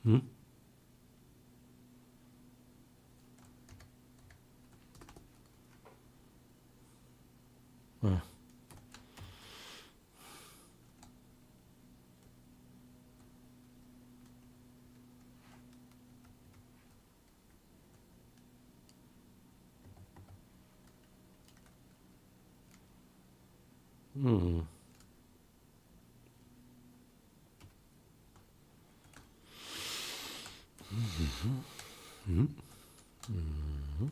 Hmm? Ah. Hmm. Hmm. Hmm.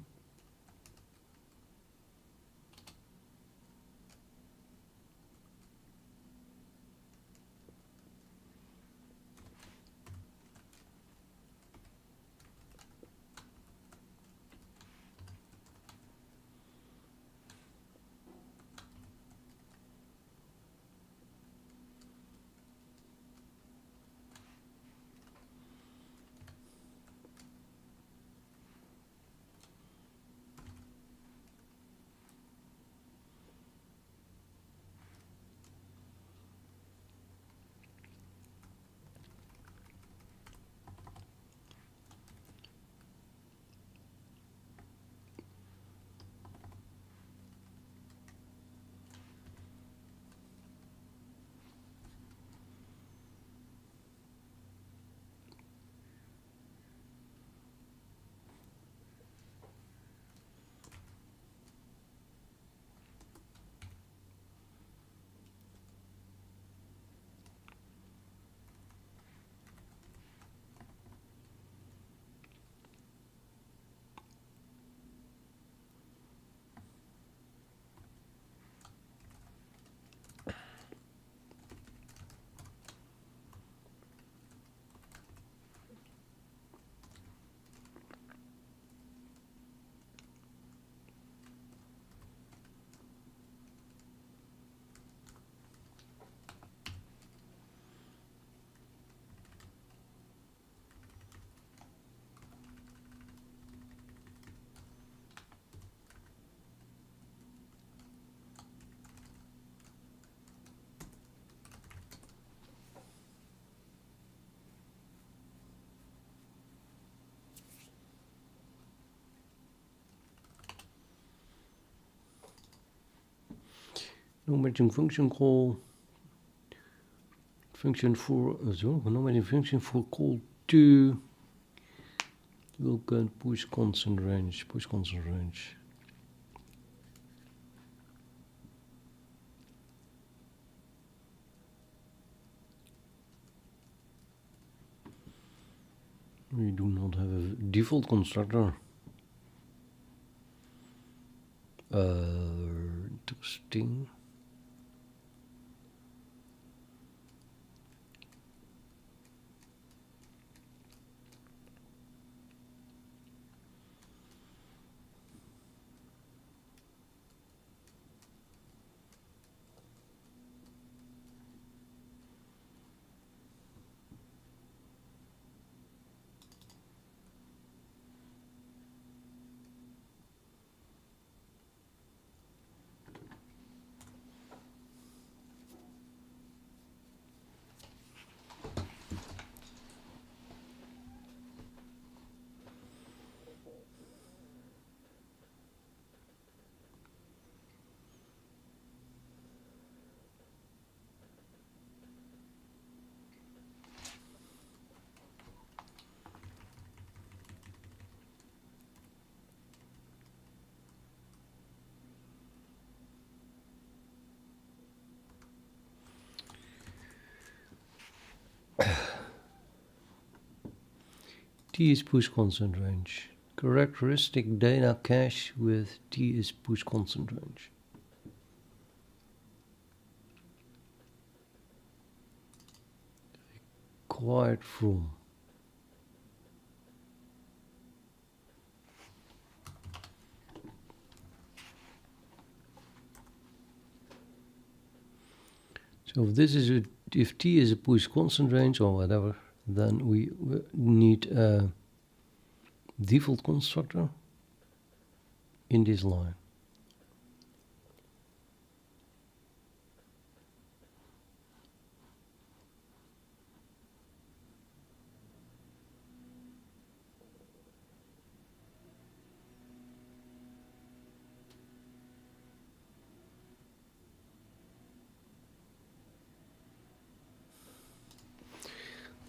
No matching function call. Function for no matching function for call to Vulkan push constant range. Push constant range. We do not have a default constructor. Interesting. T is push constant range. Characteristic data cache with T is push constant range. Required from. So if T is a push constant range or whatever, then we need a default constructor in this line.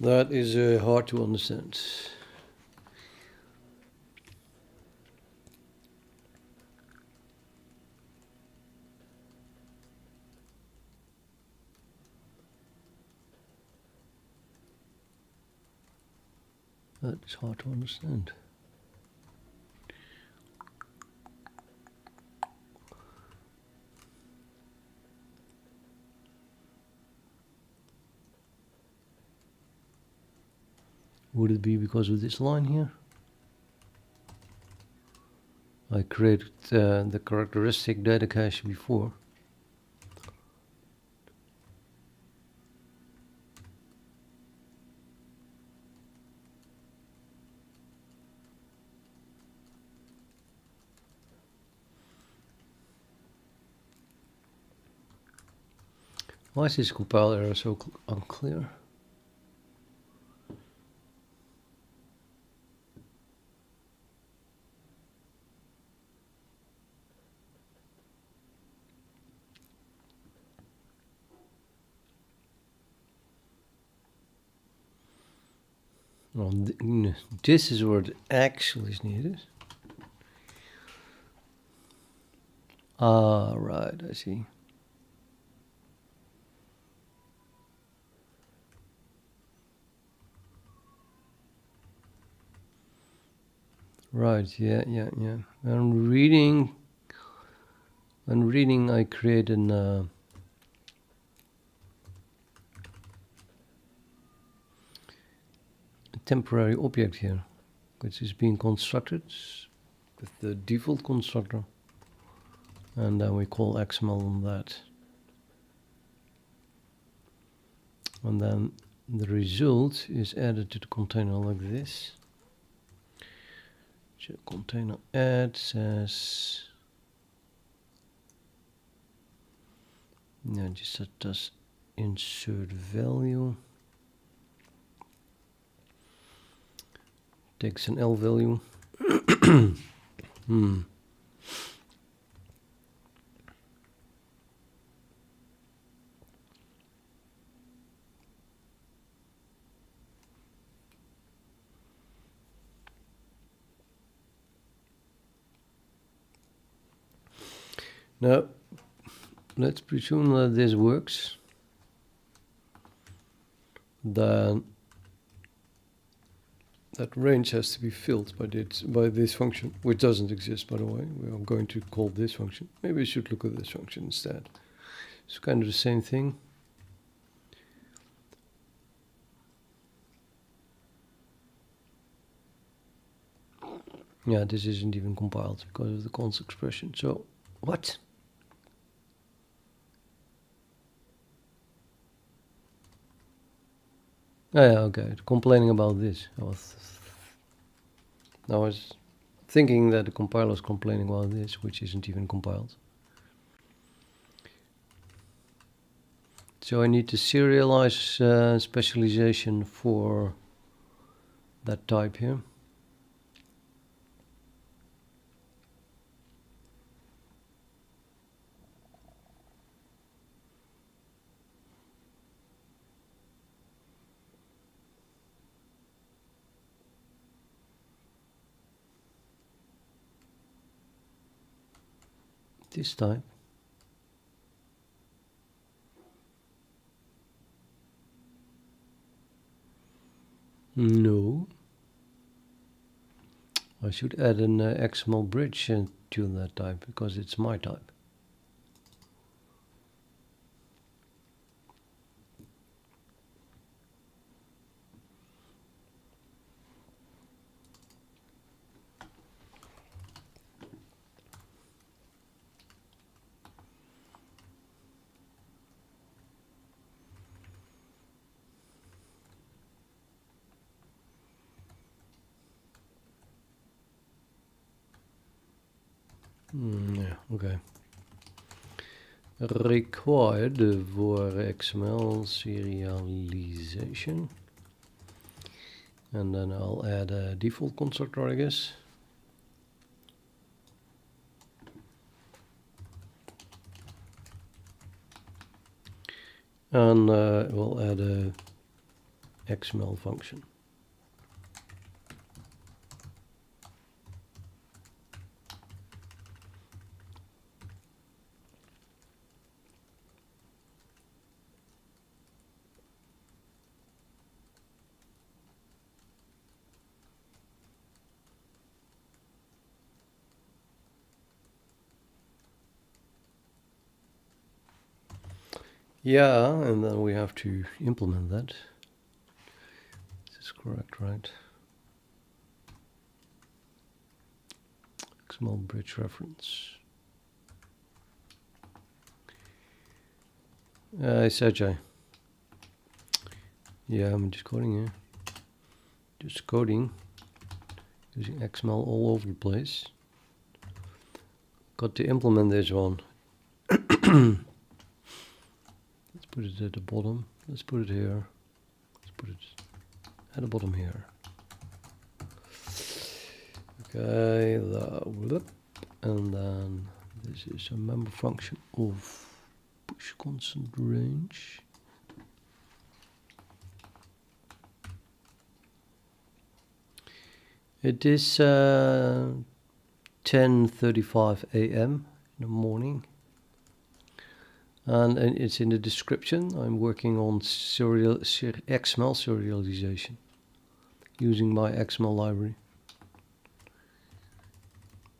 That is hard to understand. That is hard to understand. Would it be because of this line here? I created the characteristic data cache before. Why is this compile error so unclear? Well, this is where it actually is needed. Ah, right, I see. Right, yeah. When reading, I create a temporary object here, which is being constructed with the default constructor, and then we call XML on that, and then the result is added to the container like this. So container add says, just set does insert value, takes an L value. Now, let's presume that this works. Then that range has to be filled by this function, which doesn't exist, by the way. We are going to call this function. Maybe we should look at this function instead. It's kind of the same thing. Yeah, this isn't even compiled because of the const expression. So, what? Oh, yeah, okay. Complaining about this. I was thinking that the compiler is complaining about this, which isn't even compiled. So I need to serialize specialization for that type here. This type. No. I should add an XML bridge to that type because it's my type. Yeah, okay. Required for XML serialization. And then I'll add a default constructor, I guess. And we'll add a XML function. Yeah, and then we have to implement that. This is correct, right? XML bridge reference. It's Ajay. Yeah, I'm just coding here. Just coding. Using XML all over the place. Got to implement this one. Let's put it at the bottom. Let's put it here. Let's put it at the bottom here. Okay, and then this is a member function of push constant range. It is 10:35 a.m. in the morning. And it's in the description. I'm working on XML serialization using my XML library.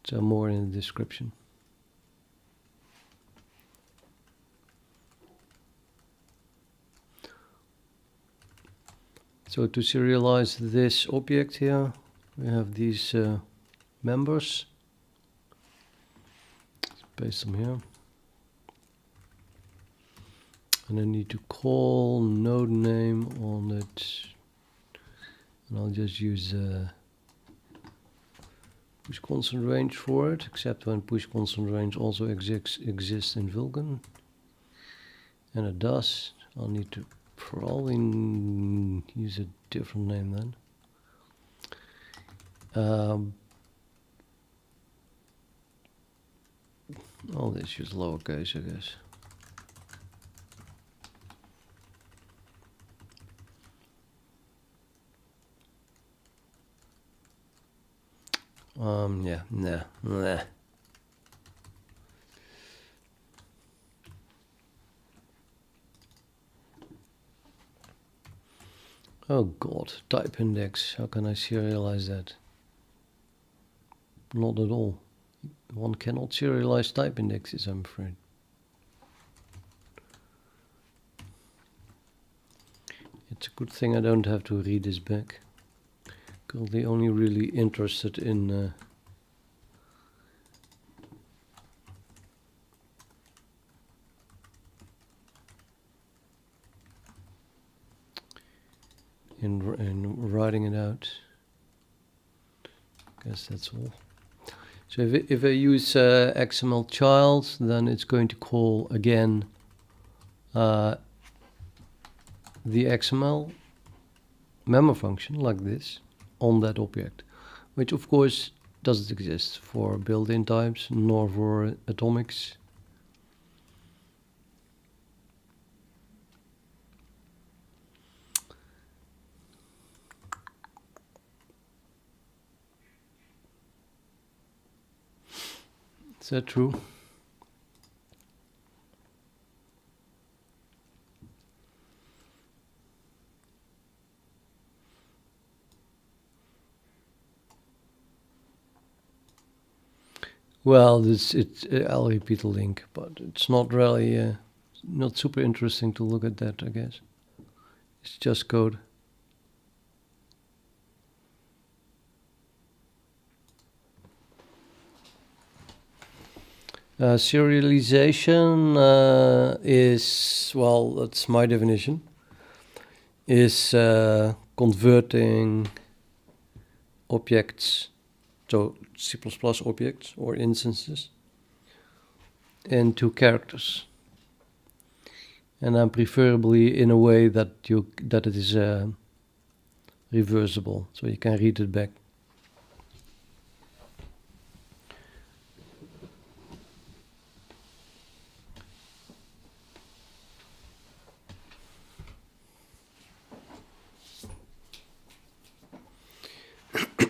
So more in the description. So to serialize this object here, we have these members. Let's paste them here. And I need to call node name on it. And I'll just use push constant range for it, except when push constant range also exists in Vulkan. And it does. I'll need to probably use a different name then. I'll just use lowercase, I guess. Yeah, nah. Oh god, type index. How can I serialize that? Not at all. One cannot serialize type indexes, I'm afraid. It's a good thing I don't have to read this back. Currently only really interested in writing it out. Guess that's all. So if I use XML child, then it's going to call again the XML member function like this on that object, which of course doesn't exist for built-in types nor for atomics. Is that true? Well, I'll repeat the link, but it's not really not super interesting to look at that, I guess. It's just code. Serialization is, well, that's my definition, is converting objects, so C++ objects or instances, into characters, and then preferably in a way that it is reversible, so you can read it back.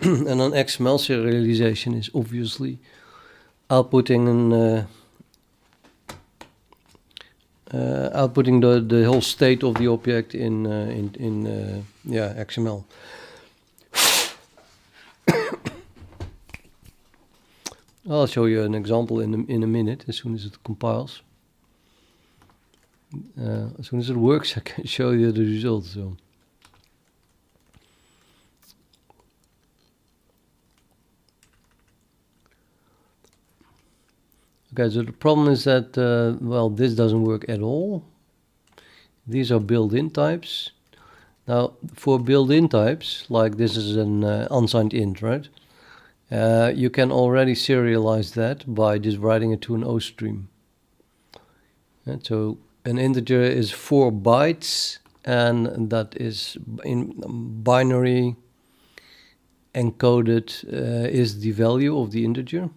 And an XML serialization is obviously outputting an outputting the whole state of the object in XML. I'll show you an example in a minute as soon as it compiles. As soon as it works, I can show you the results. So. Okay, so the problem is that, well, this doesn't work at all. These are built-in types. Now, for built-in types, like this is an unsigned int, right? You can already serialize that by just writing it to an OStream. And so an integer is 4 bytes, and that is in binary encoded is the value of the integer.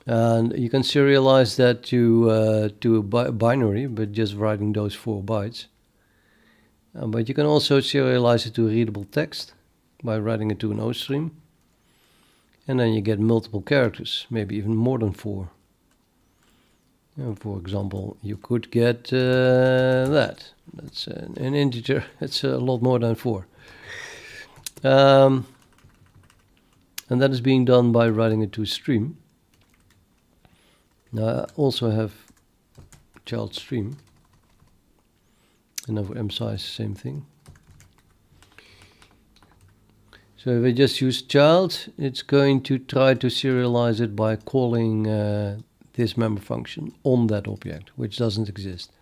And you can serialize that to a binary, but just writing those 4 bytes. But you can also serialize it to readable text by writing it to an OStream. And then you get multiple characters, maybe even more than 4. For example, you could get that. That's an integer. It's a lot more than 4. And that is being done by writing it to a stream. Now I also have child stream, and over msize, same thing. So if I just use child, it's going to try to serialize it by calling this member function on that object, which doesn't exist.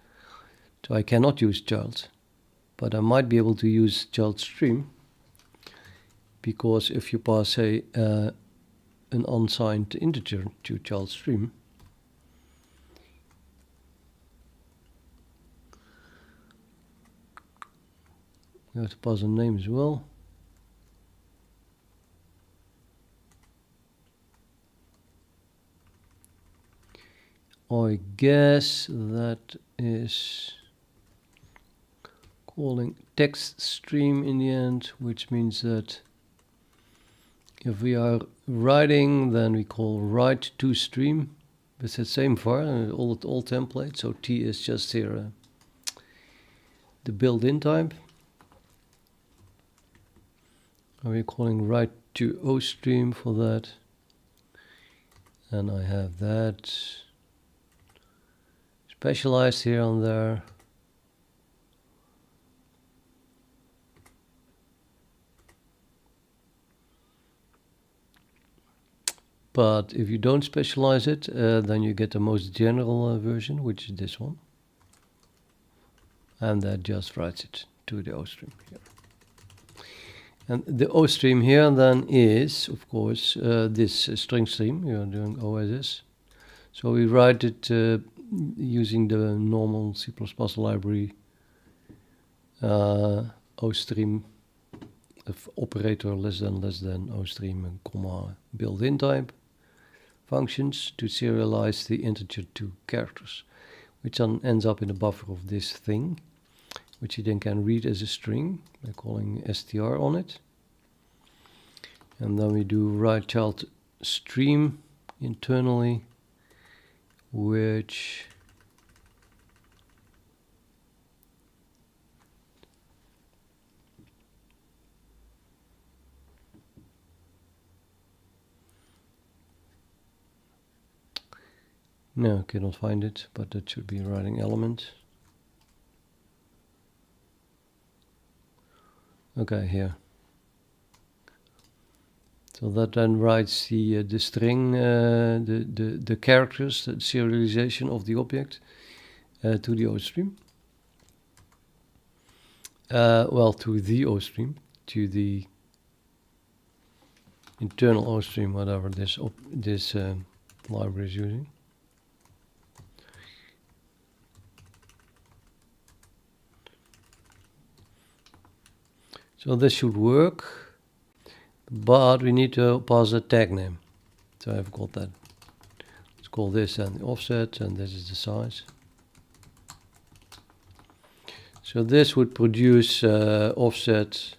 So I cannot use child, but I might be able to use child stream, because if you pass, say, an unsigned integer to child stream, you have to pass a name as well. I guess that is calling text stream in the end, which means that if we are writing, then we call write to stream with the same var, all templates. So T is just here the built-in type. And we're calling write to OStream for that. And I have that specialized here and there. But if you don't specialize it, then you get the most general version, which is this one. And that just writes it to the OStream here. And the OStream here then is, of course, this string stream. You're doing OSS. So we write it using the normal C++ library OStream operator less than OStream and comma built-in type functions to serialize the integer to characters, which then ends up in the buffer of this thing, which you then can read as a string by calling str on it. And then we do write child stream internally, which no, cannot find it, but that should be writing element. Okay, here. So that then writes the string, the characters, the serialization of the object to the OStream. Well, to the OStream, to the internal OStream, whatever this library is using. So this should work, but we need to pass a tag name. So I've got that. Let's call this and the offset, and this is the size. So this would produce offset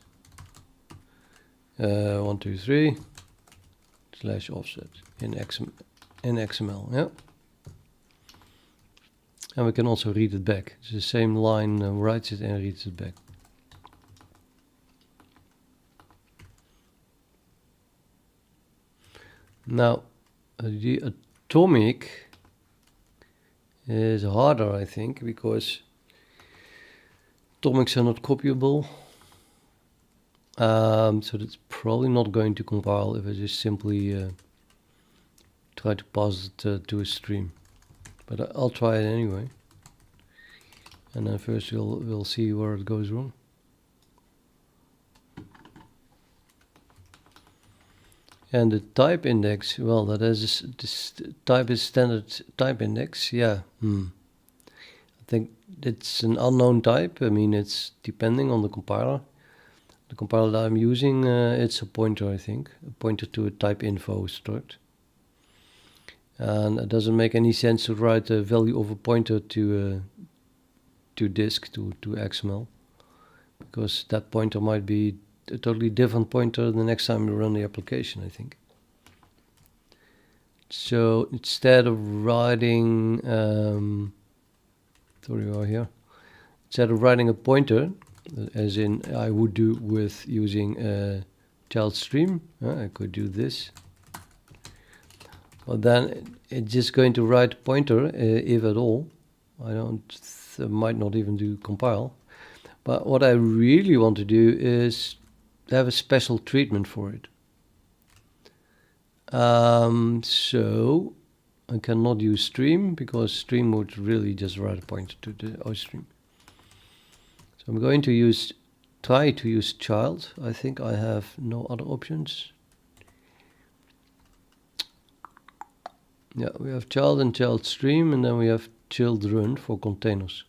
123 / offset in XML. Yeah. And we can also read it back. It's the same line, writes it and reads it back. Now, the atomic is harder, I think, because atomics are not copyable. So that's probably not going to compile if I just simply try to pass it to a stream. But I'll try it anyway. And then first we'll see where it goes wrong. And the type index, well, that is this type is standard type index. Yeah. I think it's an unknown type. I mean, it's depending on the compiler. The compiler that I'm using, it's a pointer, I think, a pointer to a typeinfo struct. And it doesn't make any sense to write a value of a pointer to disk, to XML, because that pointer might be a totally different pointer the next time you run the application, I think. So instead of writing, instead of writing a pointer, as in I would do with using a child stream, I could do this. But then it's just going to write a pointer, if at all. I might not even do compile. But what I really want to do is have a special treatment for it. So I cannot use stream, because stream would really just write a pointer to the OStream. So I'm going to try to use child. I think I have no other options. Yeah, we have child and child stream, and then we have children for containers.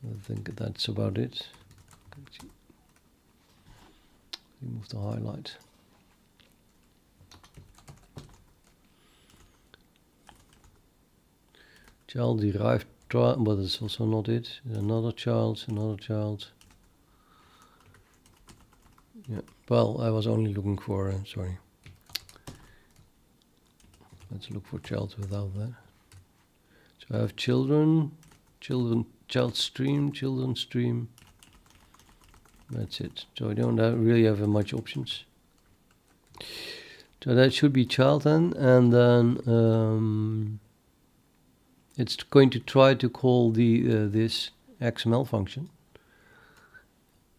I think that's about it. Remove the highlight. Child derived, but it's also not it. Another child. Yeah, well, I was only looking for, sorry. Let's look for child without that. So I have children, child stream, children stream. That's it. So I don't really have much options. So that should be child then, and then it's going to try to call this XML function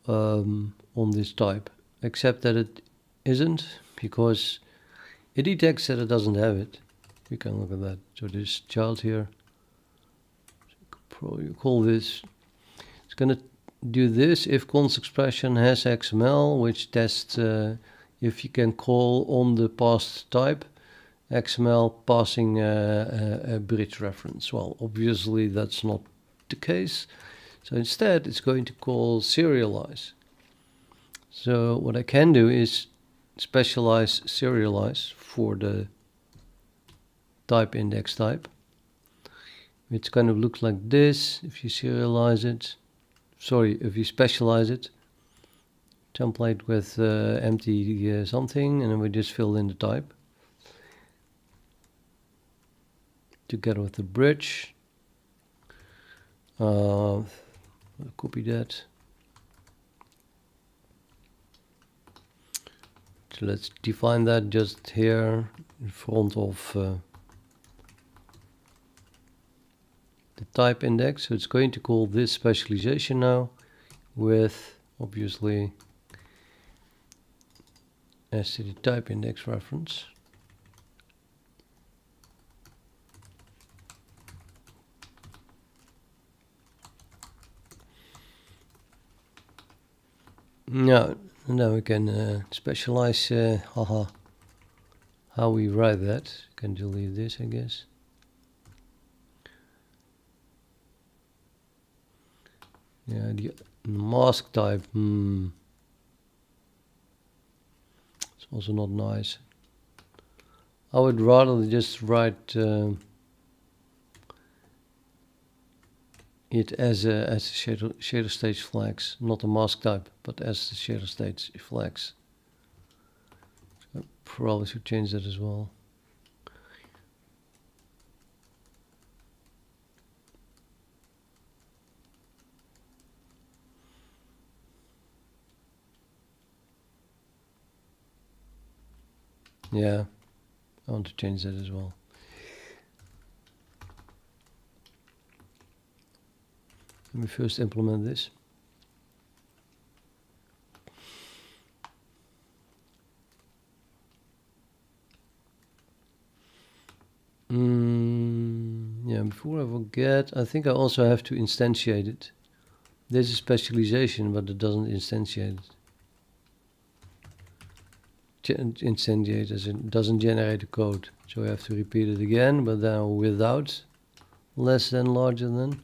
on this type, except that it isn't, because it detects that it doesn't have it. You can look at that. So this child here, you call this. It's going to do this if const expression has XML, which tests if you can call on the passed type XML passing a bridge reference. Well, obviously that's not the case. So instead it's going to call serialize. So what I can do is specialize serialize for the type index type, which kind of looks like this. If you serialize it, if you specialize it, template with empty something, and then we just fill in the type together with the bridge. I'll copy that. So let's define that just here in front of the type index. So it's going to call this specialization now with obviously as to the type index reference. Now, and then we can specialize how we write that. Can delete this, I guess. Yeah, the mask type. It's also not nice. I would rather just write it as a shader stage flags, not a mask type, but as the shader stage flags. probably should change that as well. Yeah, I want to change that as well. Let me first implement this. Yeah, before I forget, I think I also have to instantiate it. This is specialization, but it doesn't instantiate it. Instantiate as it doesn't generate the code. So I have to repeat it again, but now without less than, larger than.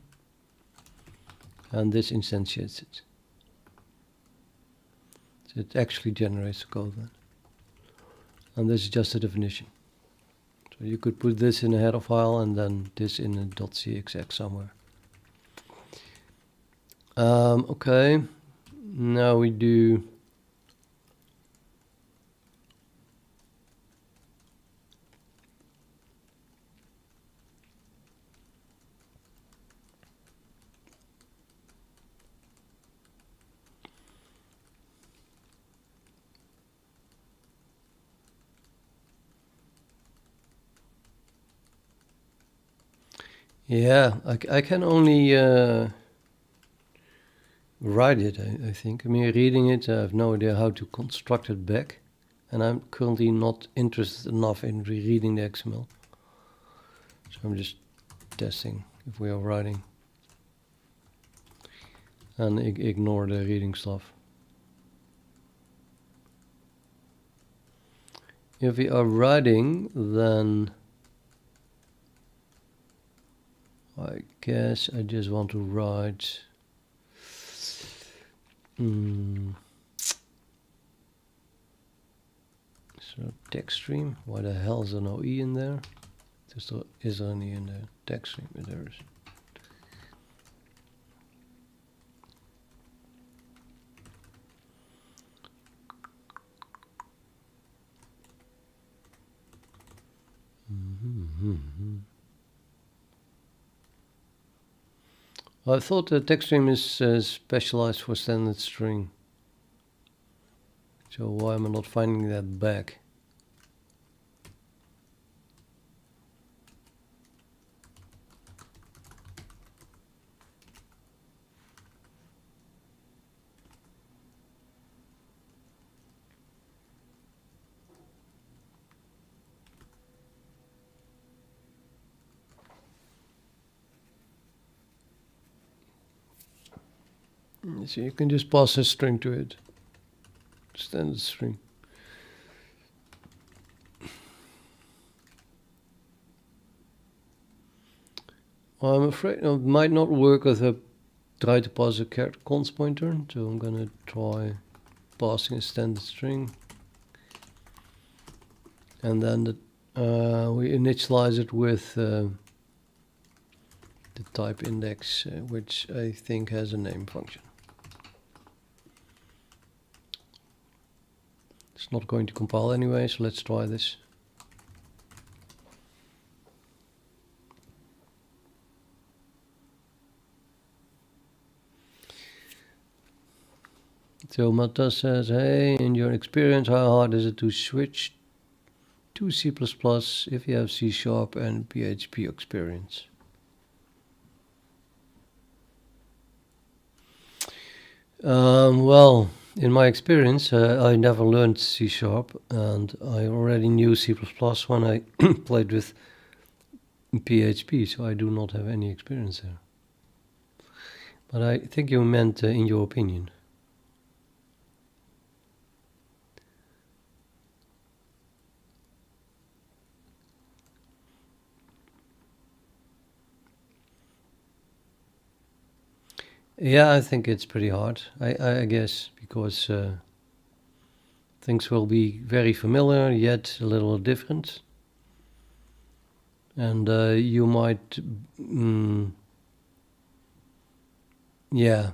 And this instantiates it. So it actually generates the code then. And this is just a definition. So you could put this in a header file and then this in a .cxx somewhere. Okay, now we do yeah, I can only write it, I think. I mean, reading it, I have no idea how to construct it back. And I'm currently not interested enough in rereading the XML. So I'm just testing if we are writing. And ignore the reading stuff. If we are writing, then I guess I just want to write so text stream. Why the hell is there no E in there? Is there an E in the text stream? There is. I thought the text stream is specialized for standard string. So why am I not finding that back? So you can just pass a string to it. Standard string. Well, I'm afraid it might not work with a try to pass a character const pointer. So I'm gonna try passing a standard string. And then we initialize it with the type index, which I think has a name function. It's not going to compile anyway, so let's try this. So Mata says, hey, in your experience, how hard is it to switch to C++ if you have C# and PHP experience? Well, in my experience, I never learned C# and I already knew C++ when I played with PHP, so I do not have any experience there. But I think you meant in your opinion. Yeah, I think it's pretty hard, I guess, because things will be very familiar, yet a little different. And you might, yeah,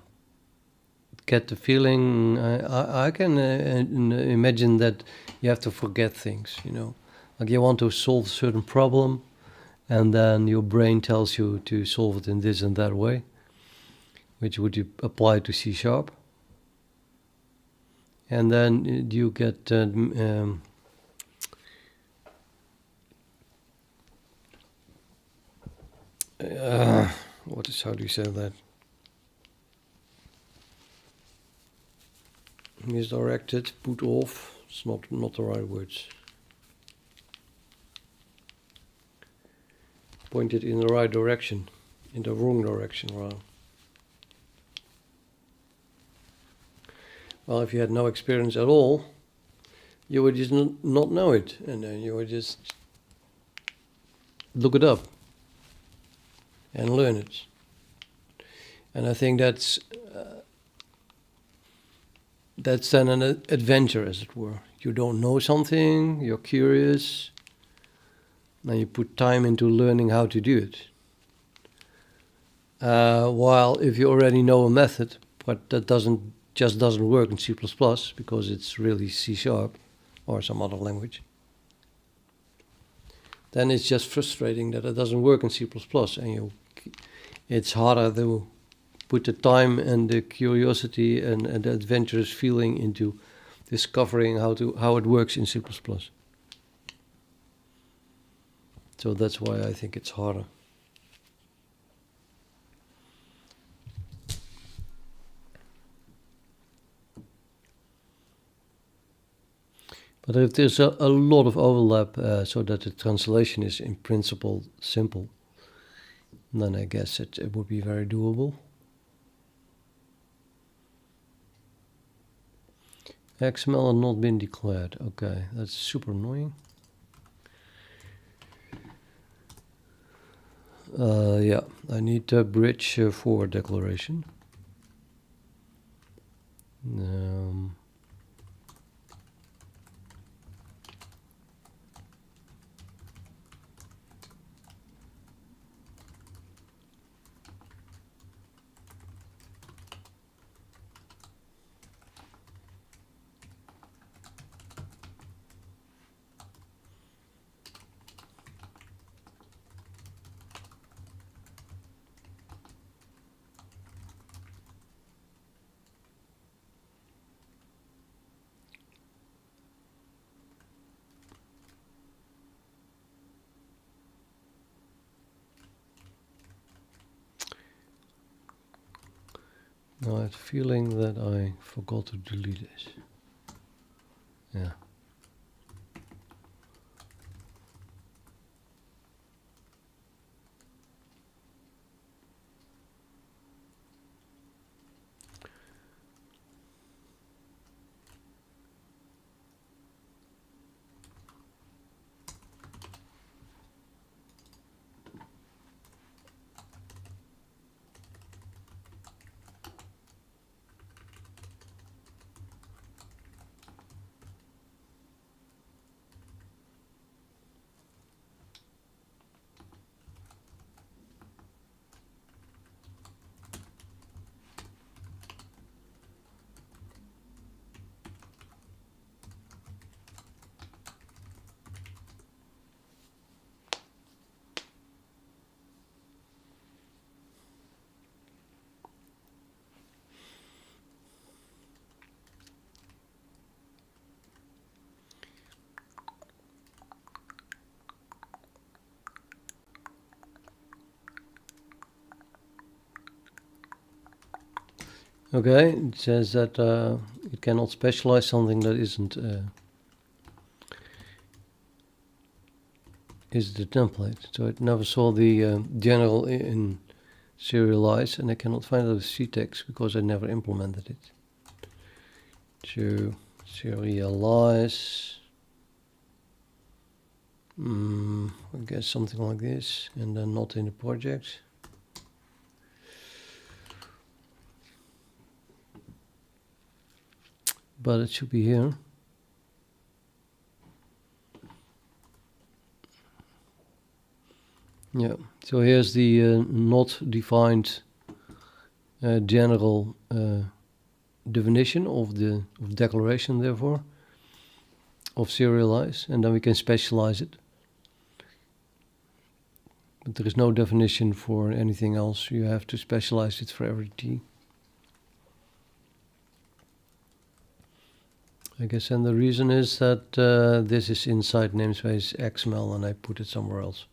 get the feeling, I can imagine that you have to forget things, you know. Like you want to solve a certain problem, and then your brain tells you to solve it in this and that way, which would you apply to C#. And then you get how do you say that? Misdirected, put off. It's not the right words. Pointed in the right direction, in the wrong direction, rather. Well, if you had no experience at all, you would just not know it, and then you would just look it up and learn it. And I think that's then an adventure, as it were. You don't know something, you're curious, and you put time into learning how to do it. While if you already know a method, but that doesn't work in C++ because it's really C# or some other language, then it's just frustrating that it doesn't work in C++, and it's harder to put the time and the curiosity and the adventurous feeling into discovering how it works in C++. So that's why I think it's harder. But if there's a lot of overlap so that the translation is in principle simple, then I guess it would be very doable. XML had not been declared. Okay, that's super annoying. Yeah, I need a bridge for declaration. Now I have a feeling that I forgot to delete this. Yeah. Okay, it says that it cannot specialize something that isn't is the template. So it never saw the general in serialize, and I cannot find it with ctext because I never implemented it. To serialize, I guess something like this, and then not in the project. But it should be here. Yeah, so here's the not defined general definition of declaration, therefore, of serialize, and then we can specialize it. But there is no definition for anything else. You have to specialize it for every T. I guess, and the reason is that this is inside namespace XML and I put it somewhere else,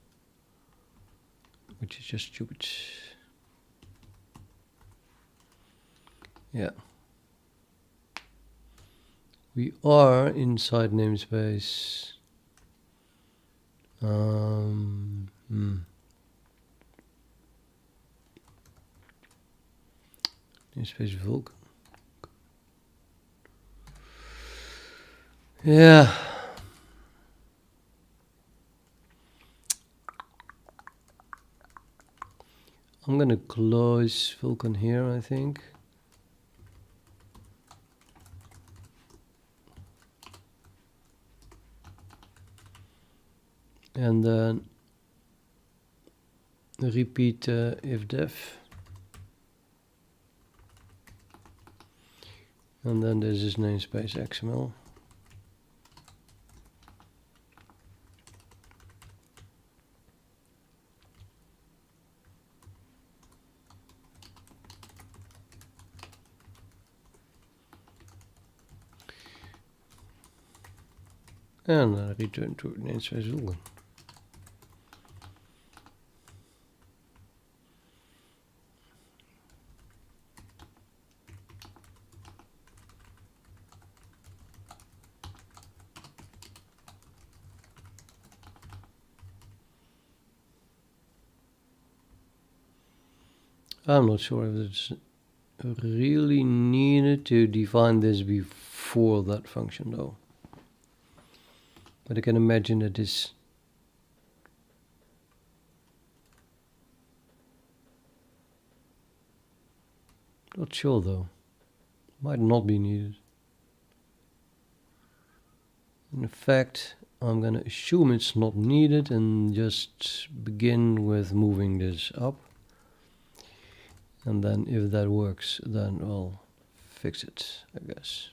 which is just stupid. Yeah. We are inside namespace. Namespace Vulkan. Yeah. I'm gonna close Vulkan here, I think. And then repeat if def. And then this is namespace XML. And return to namespace Vulkan. I'm not sure if it's really needed to define this before that function though. But I can imagine that this not sure though. Might not be needed. In fact, I'm gonna assume it's not needed and just begin with moving this up. And then if that works, then we'll fix it, I guess.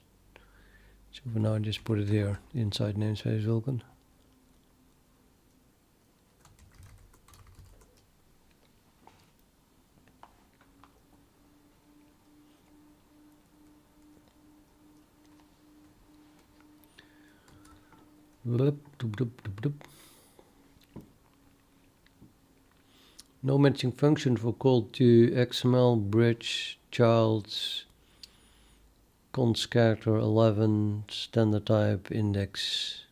So for now, just put it here inside namespace Vulkan. No matching function for call to XML bridge child const character 11 standard type index.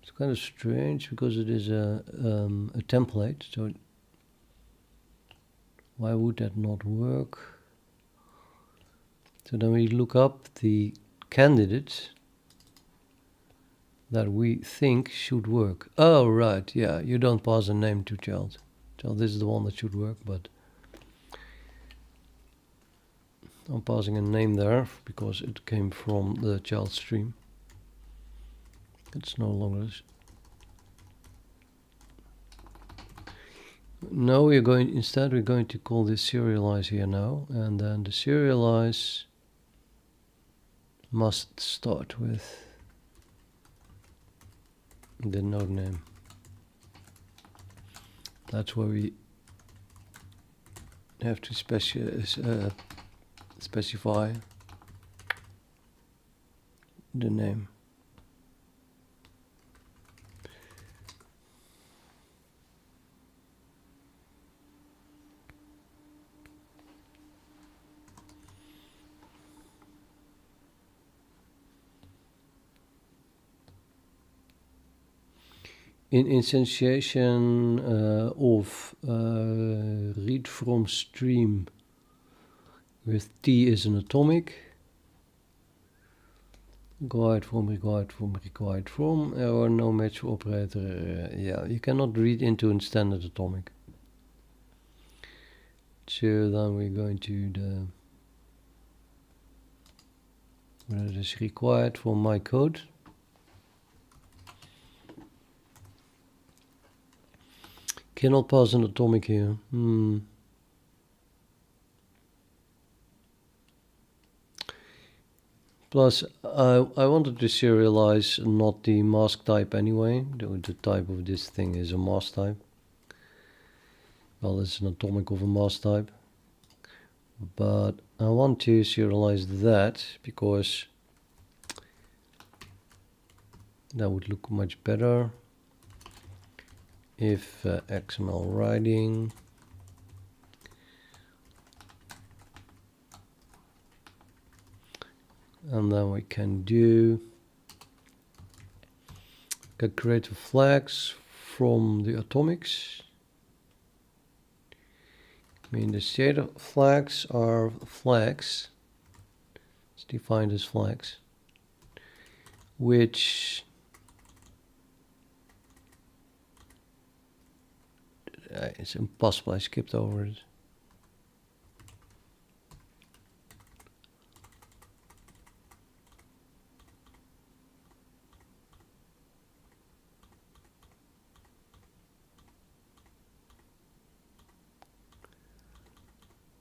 It's kind of strange because it is a template, so why would that not work? So then we look up the candidate that we think should work. Oh, right, yeah, you don't pass a name to child. So this is the one that should work, but I'm passing a name there because it came from the child stream. It's no longer. No, we're going to call this serialize here now, and then the serialize must start with the node name. That's where we have to specify the name. In instantiation of read from stream with T is an atomic, required from, or no match operator. Yeah, you cannot read into a standard atomic. So then we're going to the where it is required for my code. Cannot pass an atomic here. Plus, I wanted to serialize not the mask type anyway. The type of this thing is a mask type. Well, it's an atomic of a mask type. But I want to serialize that because that would look much better. If XML writing and then we can create flags from the atomics. I mean the state of flags are flags. It's defined as flags, which it's impossible. I skipped over it.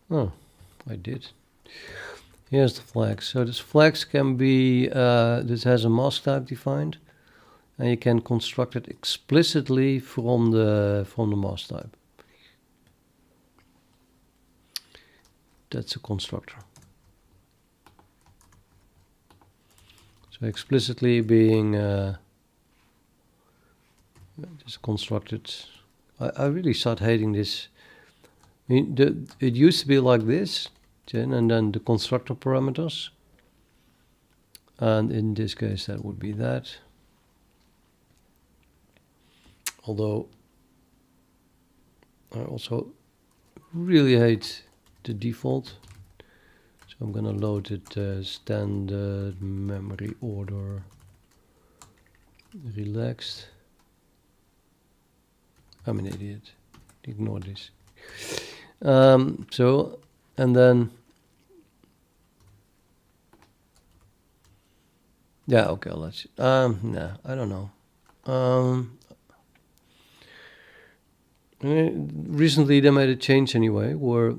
Oh, I did. Here's the flags. So this flags can be, this has a mask type defined, and you can construct it explicitly from the mask type. That's a constructor. So explicitly being just constructed. I really start hating this. I mean, it used to be like this, and then the constructor parameters, and in this case that would be that. Although I also really hate the default, so I'm gonna load it standard memory order relaxed. I'm an idiot. Ignore this. So, and then, yeah, okay, let's, nah, I don't know. Recently they made a change anyway, where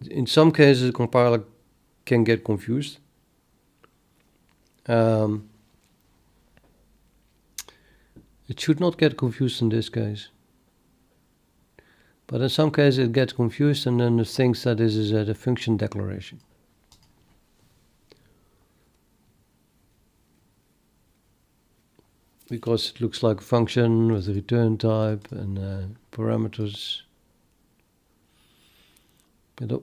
in some cases the compiler can get confused. It should not get confused in this case. But in some cases it gets confused and then it thinks that this is a function declaration. Because it looks like a function with a return type and parameters. But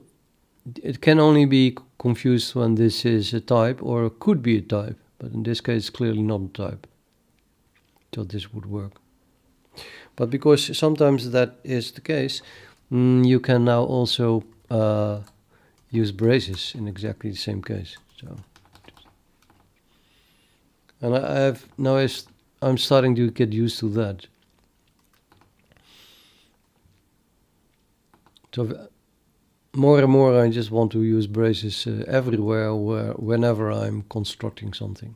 it can only be confused when this is a type or could be a type. But in this case it's clearly not a type. So this would work. But because sometimes that is the case, you can now also use braces in exactly the same case. So, and I have now I'm starting to get used to that. So more and more, I just want to use braces everywhere, whenever I'm constructing something.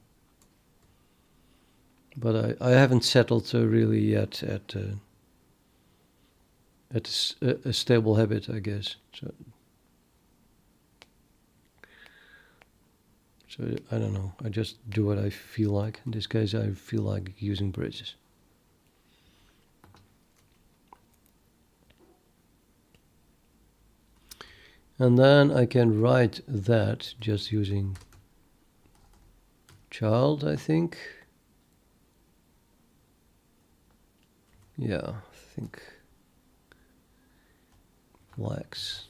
But I haven't settled really yet at a stable habit, I guess. So I don't know. I just do what I feel like. In this case, I feel like using braces. And then I can write that just using child, I think. Yeah, I think flags.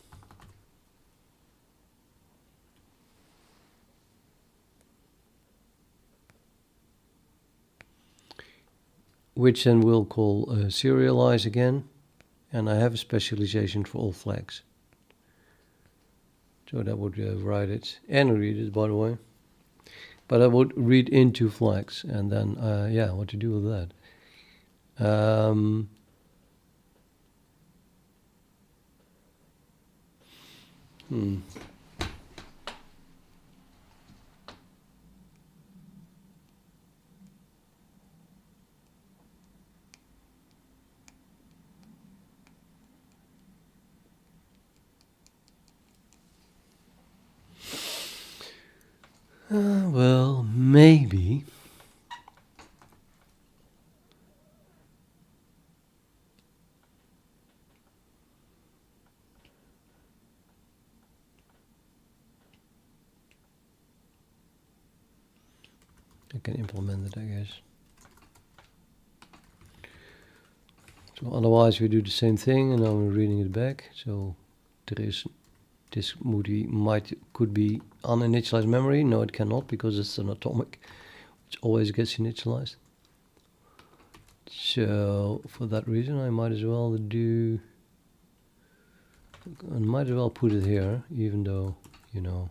Which then we'll call serialize again. And I have a specialization for all flags. So that would write it and read it, by the way. But I would read into flags, and then, yeah, what to do with that? Well, maybe. I can implement it, I guess. So otherwise we do the same thing, and now we're reading it back. So there is this could be uninitialized memory. No, it cannot, because it's an atomic, which always gets initialized. So for that reason, I might as well put it here, even though, you know,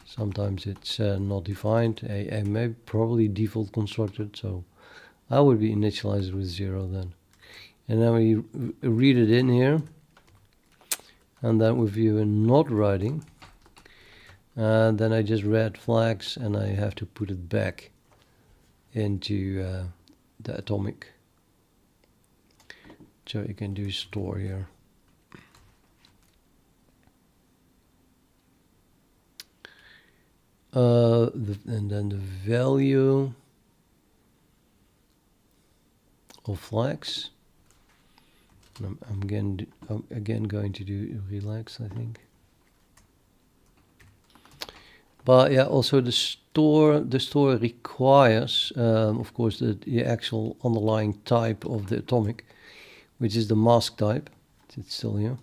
sometimes it's not defined. A maybe probably default constructed, so I would be initialized with 0 then. And then we read it in here, and then if you are not writing, then I just read flags, and I have to put it back into the atomic. So you can do store here. And then the value of flags. I'm again going to do relax, I think. But yeah, also the store requires, of course, the actual underlying type of the atomic, which is the mask type. It's still here.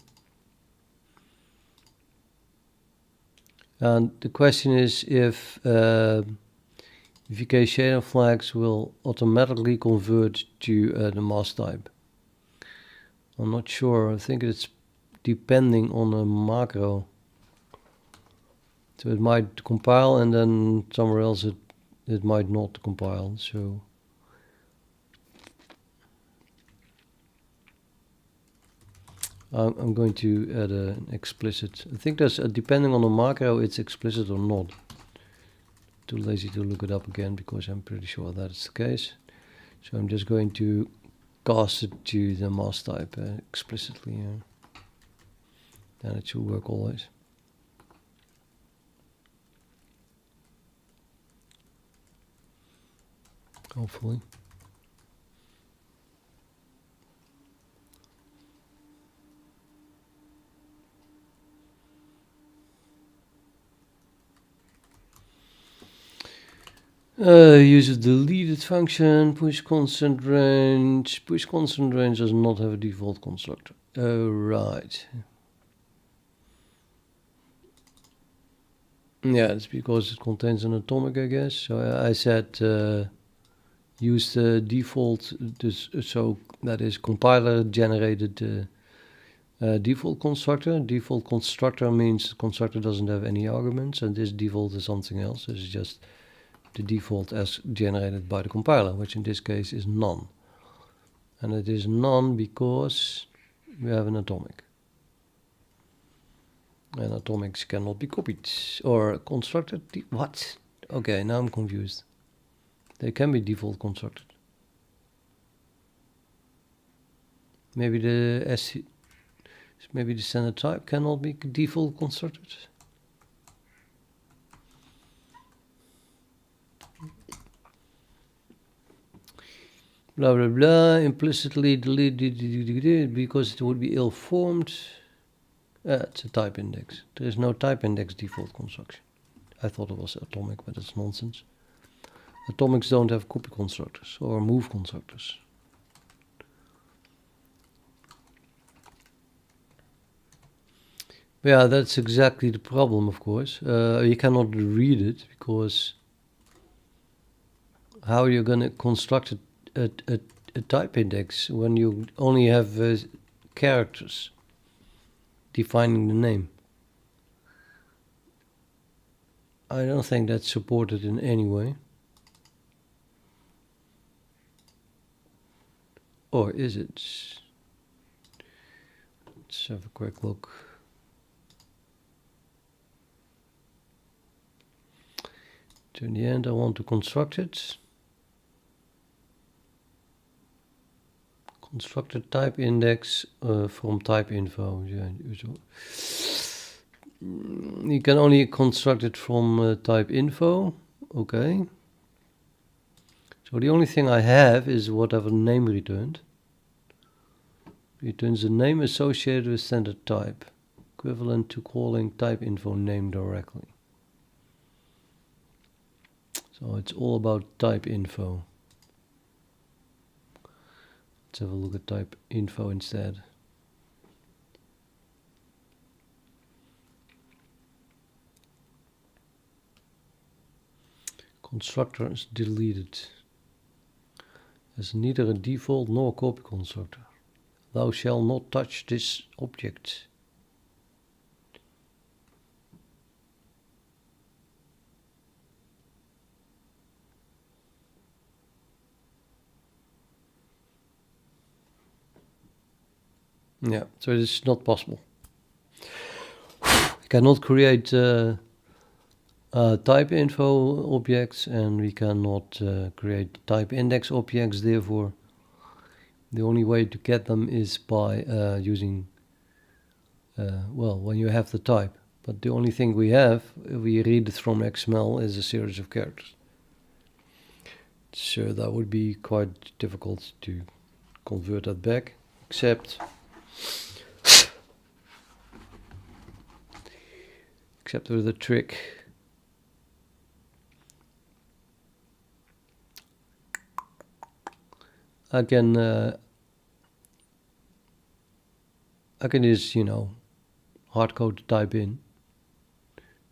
And the question is if VK shader flags will automatically convert to the mask type. I'm not sure. I think it's depending on a macro. So it might compile, and then somewhere else it might not compile. So I'm going to add an explicit. I think that's depending on the macro, it's explicit or not. Too lazy to look it up again, because I'm pretty sure that's the case. So I'm just going to cast it to the mask type explicitly. Then it should work always. Hopefully. Use a deleted function, push constant range. Push constant range does not have a default constructor. Oh, right. Yeah, it's because it contains an atomic, I guess. So I said use the default, so that is compiler generated default constructor. Default constructor means constructor doesn't have any arguments, and this default is something else. This is just the default as generated by the compiler, which in this case is none. And it is none because we have an atomic. And atomics cannot be copied or constructed. What? Okay, now I'm confused. They can be default constructed. Maybe the standard type cannot be default constructed. Blah blah blah. Implicitly delete because it would be ill-formed. It's a type index. There is no type index default construction. I thought it was atomic, but it's nonsense. Atomics don't have copy constructors or move constructors. Yeah, that's exactly the problem, of course. You cannot read it, because how are you going to construct a type index when you only have characters defining the name? I don't think that's supported in any way. Or is it? Let's have a quick look. So in the end, I want to construct it. Constructor type index from typeinfo. Yeah, you can only construct it from typeinfo. Okay. So the only thing I have is whatever name returned. Returns the name associated with standard type, equivalent to calling typeinfo name directly. So it's all about typeinfo. Let's have a look at typeinfo instead. Constructor is deleted. There's neither a default nor a copy constructor. Thou shalt not touch this object. Yeah, so it is not possible. We cannot create typeinfo objects, and we cannot create type index objects. Therefore, the only way to get them is by using, well, when you have the type. But the only thing we have, if we read it from XML, is a series of characters. So that would be quite difficult to convert that back, except with a trick. I can just, hard code the type in.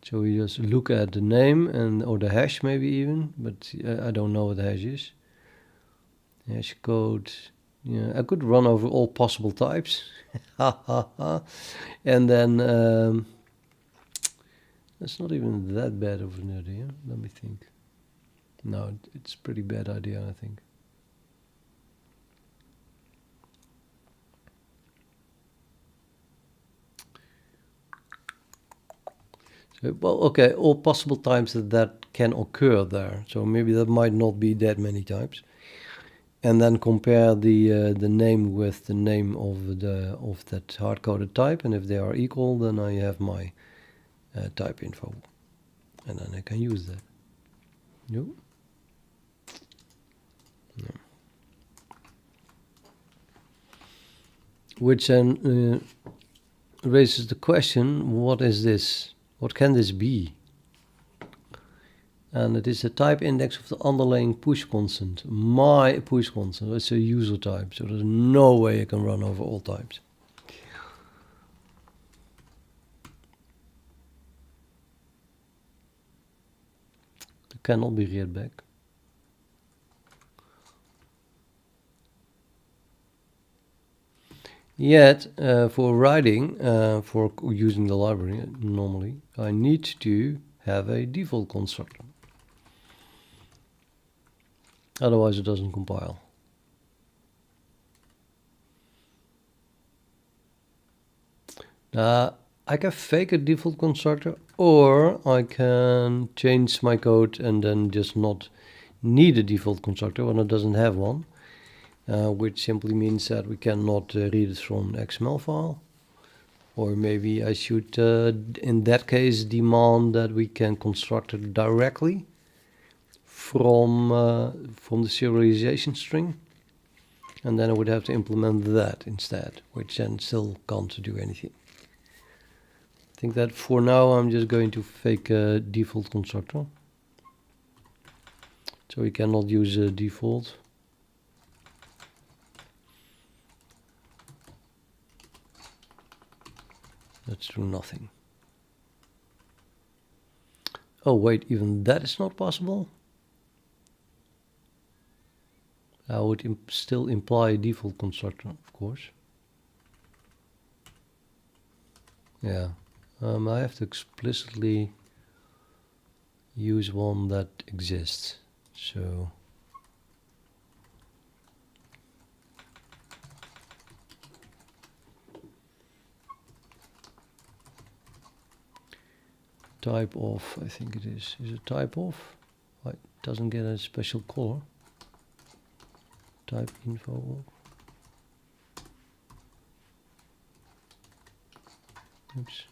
So we just look at the name and or the hash maybe even, but I don't know what the hash is. Hash code. Yeah, I could run over all possible types. And then that's not even that bad of an idea. Let me think. No, it's a pretty bad idea, I think. So, well, okay, all possible times that can occur there. So maybe that might not be that many times. And then compare the name with the name of that hard-coded type, and if they are equal, then I have my type info, and then I can use that. No. Which then raises the question: what is this? What can this be? And it is the type index of the underlying push constant. My push constant. It's a user type, so there's no way I can run over all types. It cannot be read back. Yet, for writing, for using the library normally, I need to have a default constructor. Otherwise it doesn't compile. I can fake a default constructor, or I can change my code and then just not need a default constructor when it doesn't have one, which simply means that we cannot read it from an XML file. Or maybe I should, in that case, demand that we can construct it directly from the serialization string, and then I would have to implement that instead, which then still can't do anything. I think that for now I'm just going to fake a default constructor, so we cannot use a default. Let's do nothing. Oh wait, even that is not possible? I would still imply a default constructor, of course. Yeah, I have to explicitly use one that exists. So type of, I think it is it type of? It doesn't get a special color. Typeinfo. Oops.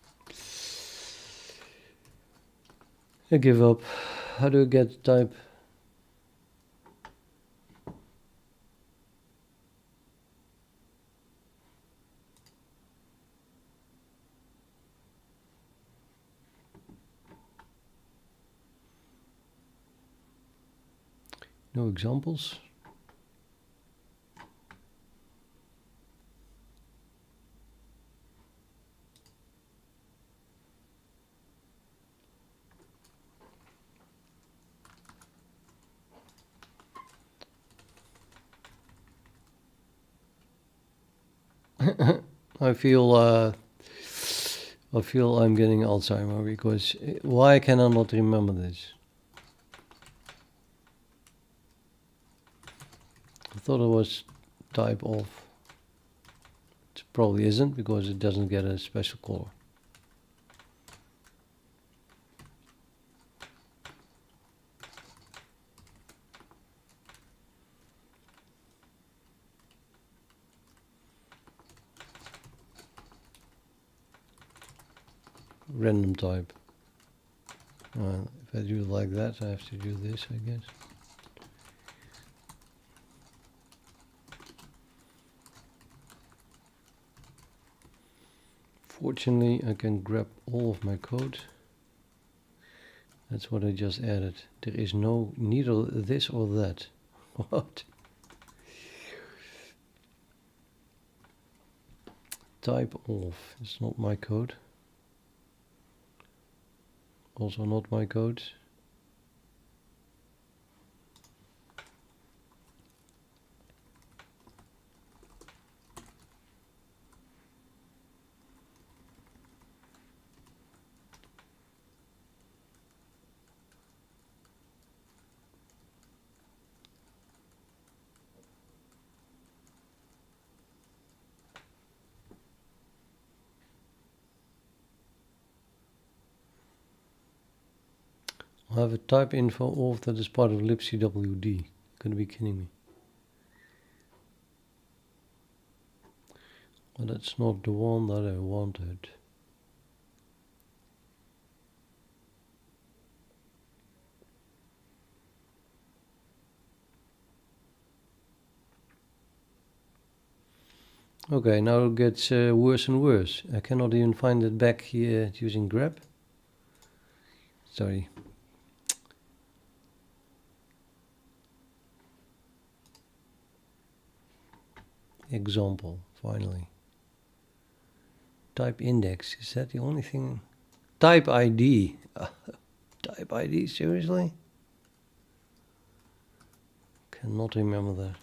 I give up. How do I get type? No examples. I feel I'm getting Alzheimer because why can I not remember this? I thought it was type of. It probably isn't because it doesn't get a special color. Random type. If I do it like that, I have to do this, I guess. Fortunately, I can grab all of my code. That's what I just added. There is no neither this or that. What? Type of. It's not my code. Also not my code. I have a typeinfo of that is part of libcwd. Gonna be kidding me. Well, that's not the one that I wanted. Okay, now it gets worse and worse. I cannot even find it back here using grep. Sorry. Example, finally. Type index, is that the only thing? Type ID. Type ID, seriously? Cannot remember that.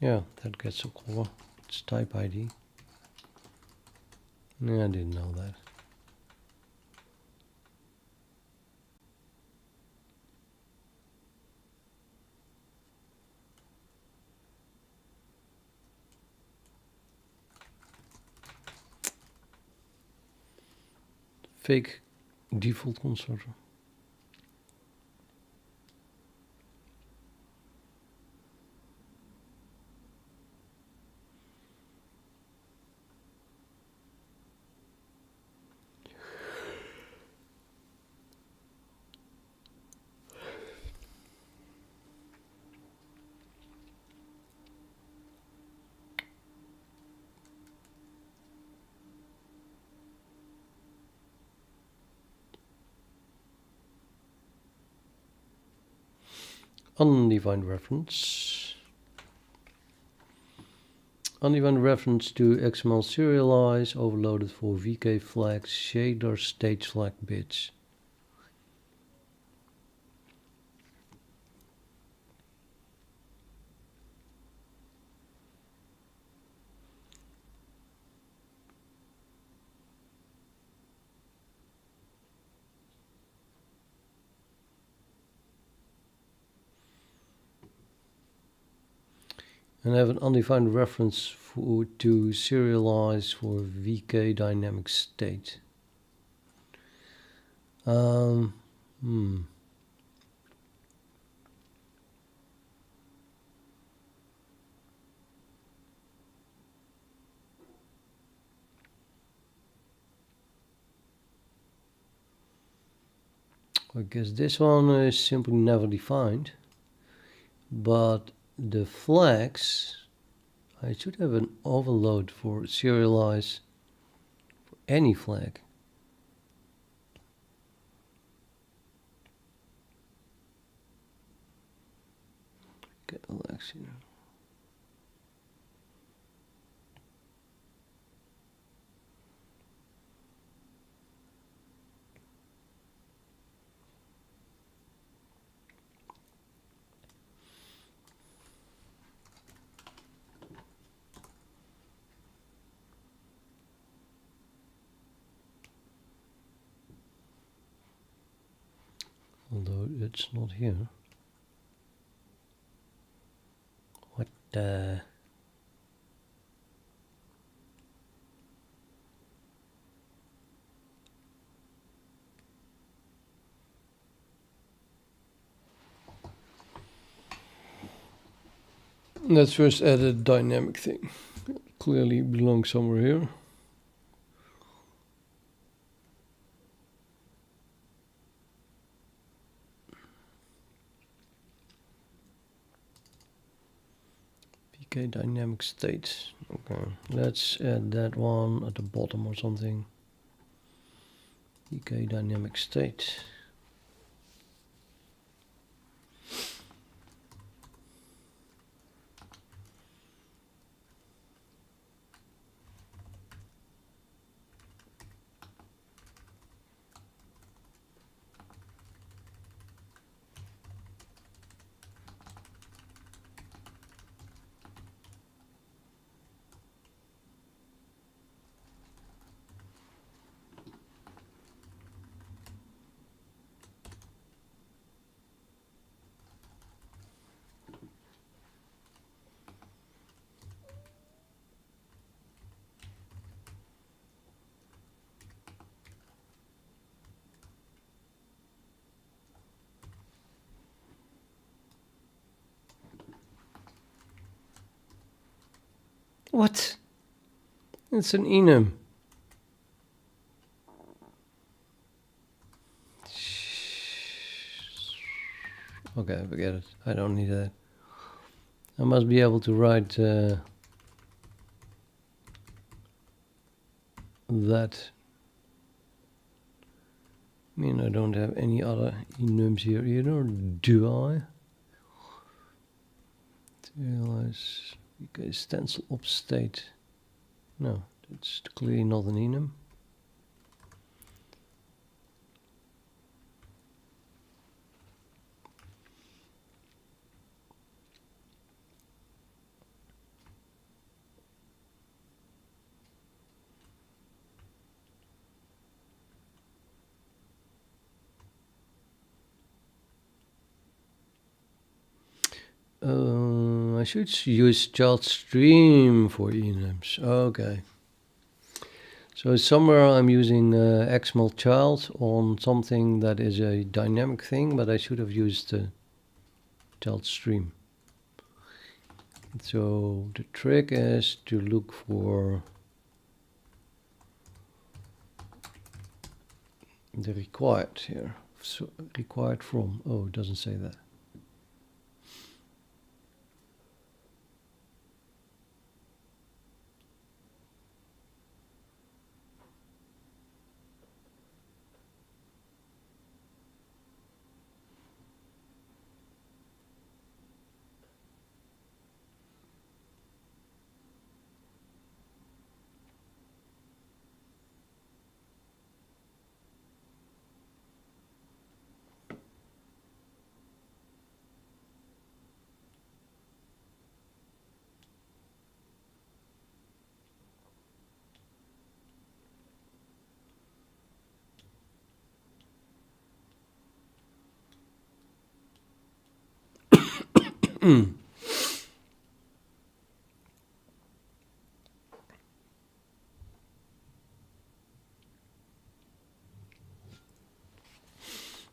Yeah, that gets a color. It's type ID. Yeah, I didn't know that. Fake default constructor. Undefined reference. Undefined reference to XML Serialize overloaded for VK flags, shader stage flag bits. And I have an undefined reference to serialize for VK dynamic state. Hmm. I guess this one is simply never defined, but the flags, I should have an overload for serialize for any flag. Get Alex here. Although it's not here. What the? Let's first add a dynamic thing. It clearly belongs somewhere here. VK dynamic state. Okay, let's add that one at the bottom or something. VK dynamic state. What? It's an enum. Okay, forget it. I don't need that. I must be able to write that. I mean, I don't have any other enums here either, do I? Serialize, okay, stencil up state. No, it's clearly not an enum. I should use child stream for enums. Okay. So somewhere I'm using XML child on something that is a dynamic thing, but I should have used child stream. So the trick is to look for the required here. So required from. Oh, it doesn't say that.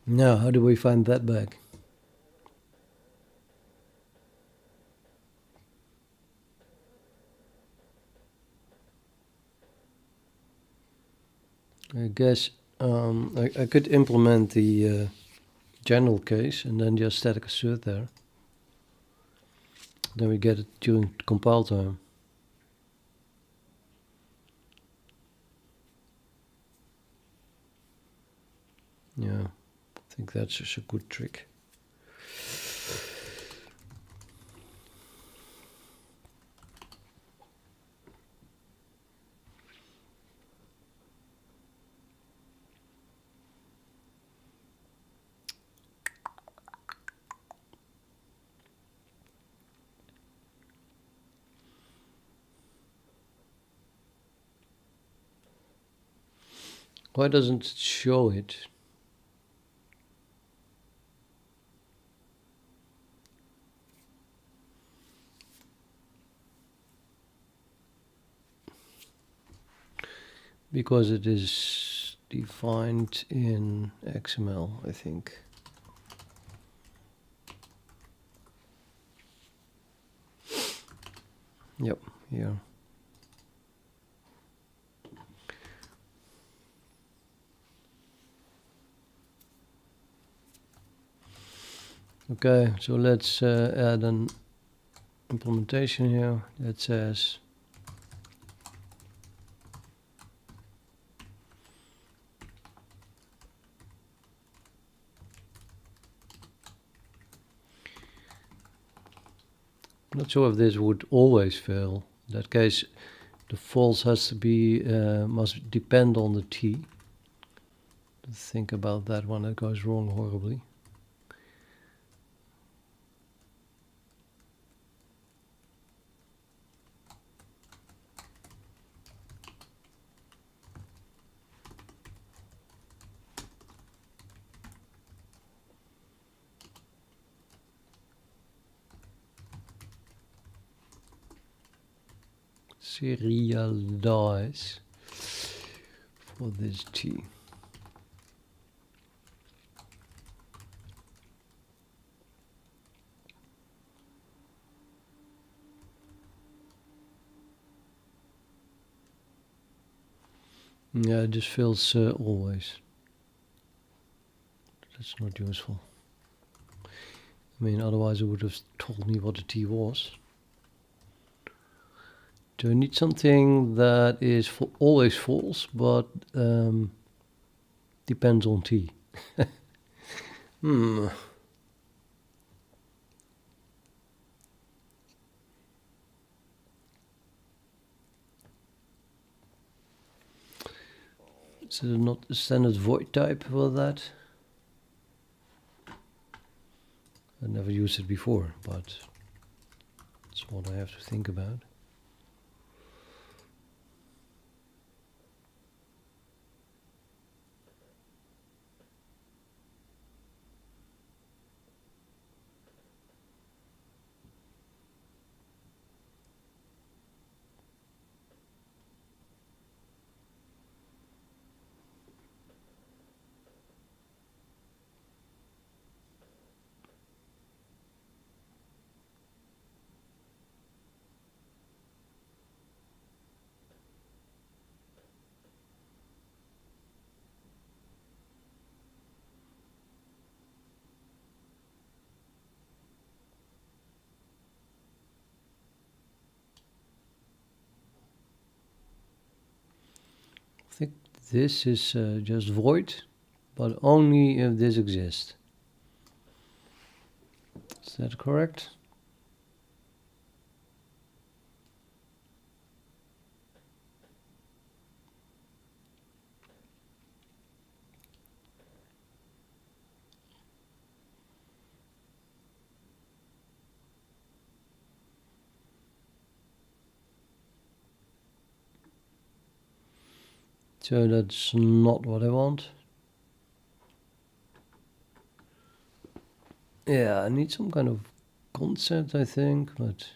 Now, how do we find that back? I guess I could implement the general case and then just static assert there. Then we get it during compile time. Yeah, I think that's just a good trick. Why doesn't it show it? Because it is defined in XML, I think. Yep, here. Okay, so let's add an implementation here that says I'm not sure if this would always fail. In that case, the false has to be must depend on the t. Think about that one. That goes wrong horribly. Serialize for this t. Yeah, this fails always. That's not useful. I mean, otherwise it would have told me what the t was. Do I need something that is always false, but depends on t? Is it not a standard void type for that? I never used it before, but it's what I have to think about. I think this is just void, but only if this exists. Is that correct? So that's not what I want. Yeah, I need some kind of concept, I think, but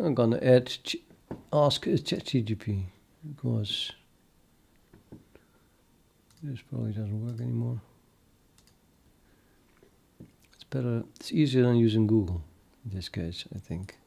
I'm gonna add ask ChatGPT because this probably doesn't work anymore. It's better. It's easier than using Google in this case, I think.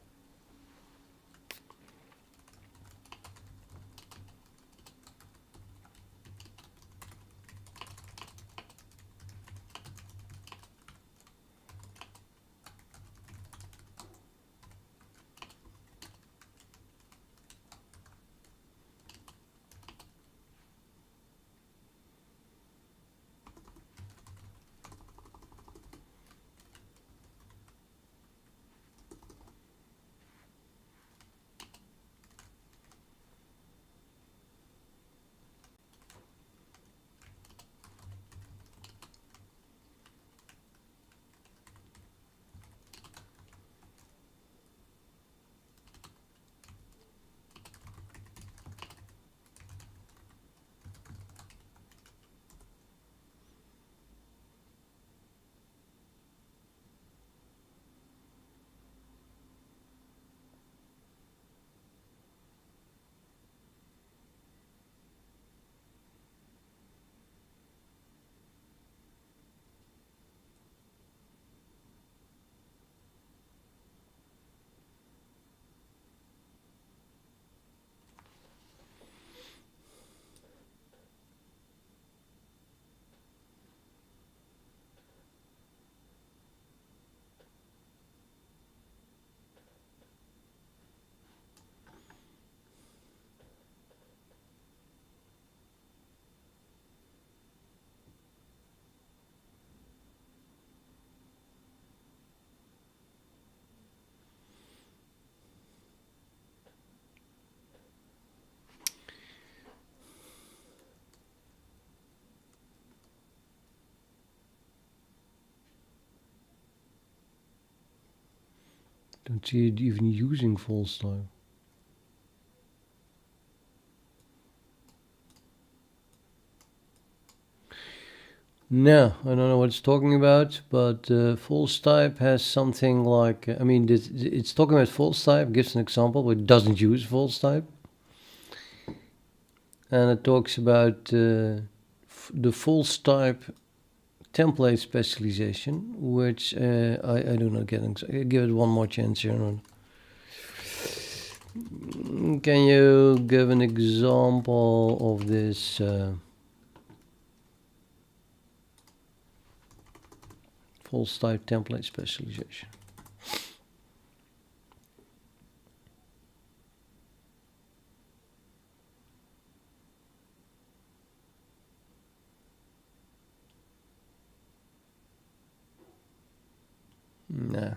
Don't see it even using false type. No, I don't know what it's talking about, but false type has something like, I mean, it's talking about false type, gives an example, but it doesn't use false type. And it talks about the false type template specialization, which I do not get. Give it one more chance here. Can you give an example of this false type template specialization? No.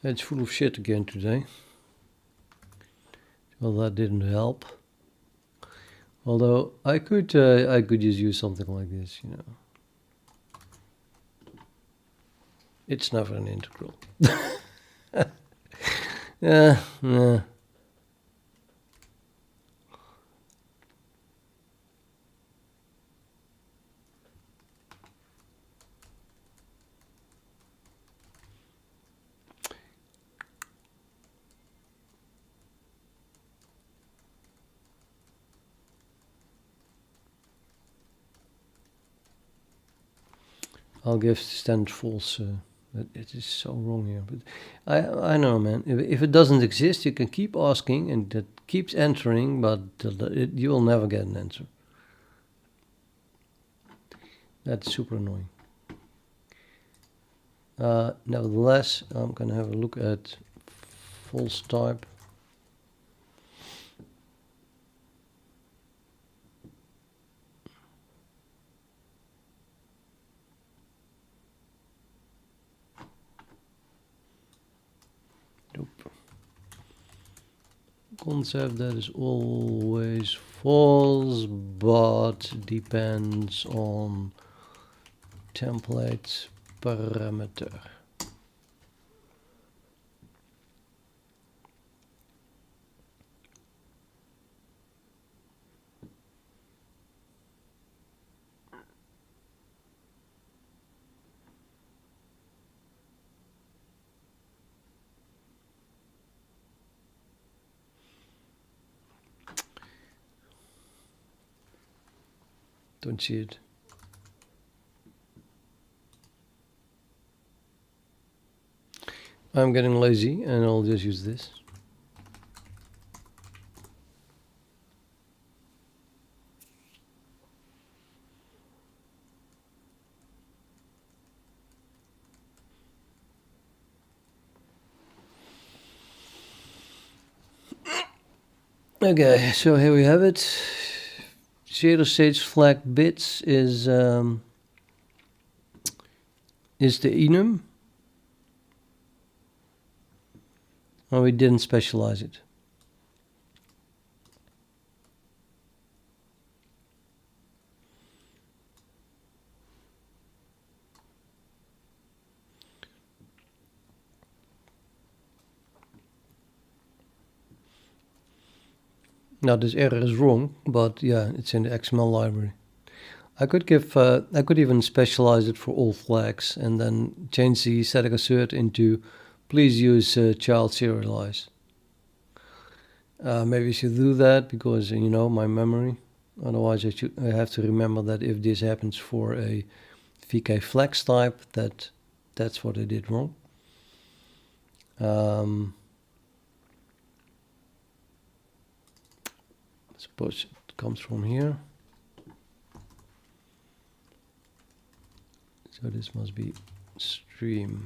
It's full of shit again today. Well, that didn't help. Although I could just use something like this, you know. It's never an integral. Yeah. I'll give standard false. But it is so wrong here. But I know, man. If it doesn't exist, you can keep asking, and it keeps entering, but you will never get an answer. That's super annoying. Nevertheless, I'm gonna have a look at false type. Nope. concept that is always false, but depends on template parameter. Don't see it. I'm getting lazy and I'll just use this. Okay, so here we have it. Serialization flag bits is the enum, and we didn't specialize it. Now this error is wrong, but yeah, it's in the XML library. I could give, I could even specialize it for all flags and then change the static assert into please use child serialize. Maybe I should do that because you know my memory. Otherwise, I have to remember that if this happens for a VK flex type, that's what I did wrong. Suppose it comes from here. So this must be stream.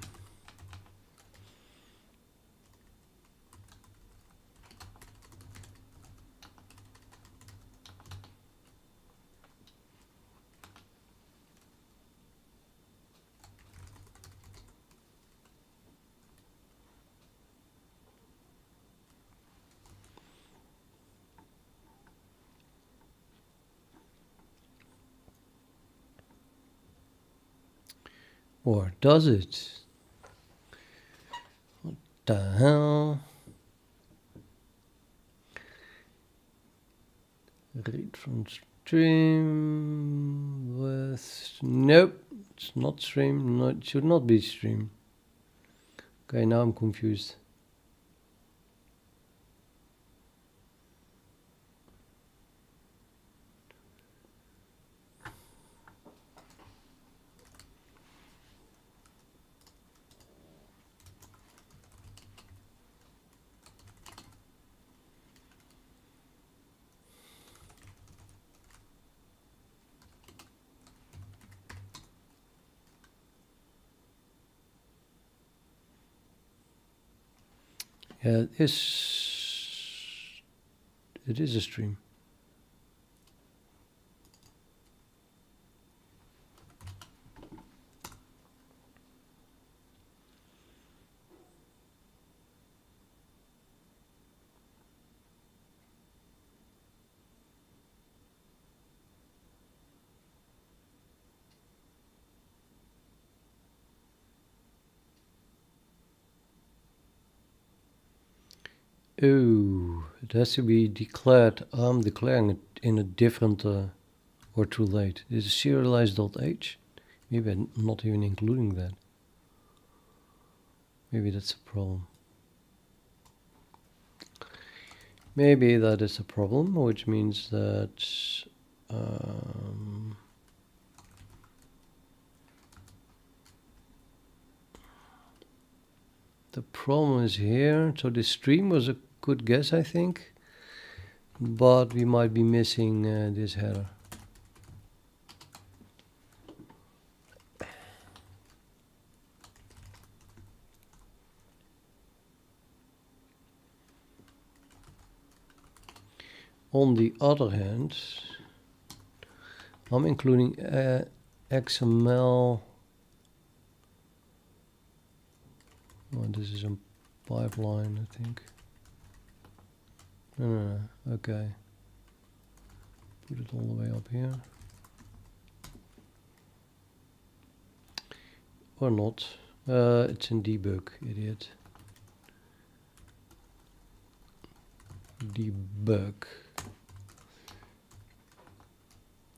Or does it? What the hell? Read from stream with... Nope, it's not stream. No, it should not be stream. Okay, now I'm confused. Yeah, it is a stream. Oh, it has to be declared. I'm declaring it in a different or too late. This is serialize.h. Maybe I'm not even including that. Maybe that's a problem. Maybe that is a problem, which means that the problem is here. So the stream was a good guess, I think, but we might be missing this header. On the other hand, I'm including XML. Oh, this is a pipeline, I think. No. Okay. Put it all the way up here. Or not. It's in debug, idiot. Debug.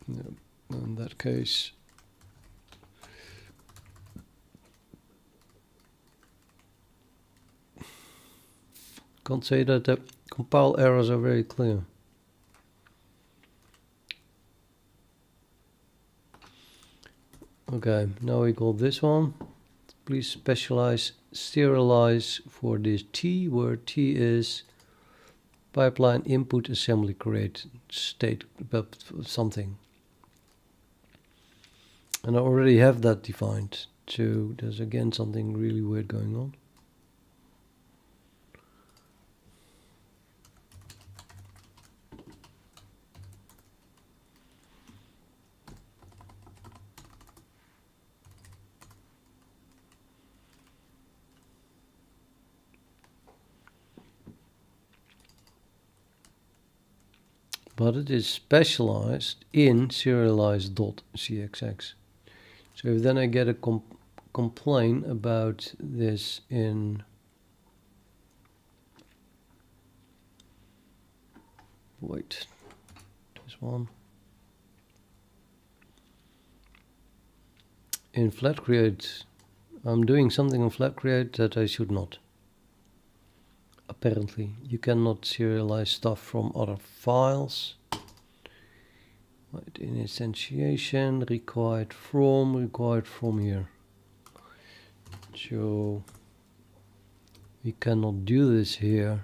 No, in that case. Can't say that the compile errors are very clear. Okay, now we call this one. Please specialize serialize for this T, where T is pipeline input assembly create state something. And I already have that defined, so there's again something really weird going on. But it is specialized in serialize.cxx. So if then I get a complaint about this in this one in FlatCreate, I'm doing something on FlatCreate that I should not. Apparently, you cannot serialize stuff from other files. Right, in instantiation, required from here. So we cannot do this here.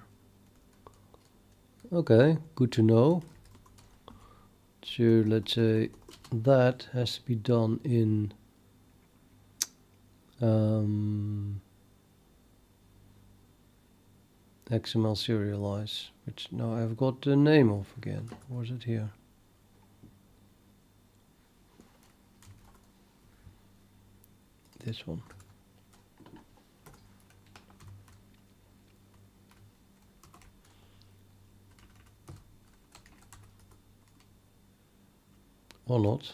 Okay, good to know. So let's say that has to be done in XML Serialize, which now I've got the name of again. Or is it here? This one. Or not.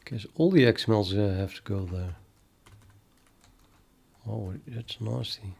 Because all the XMLs have to go there. Oh, that's nasty.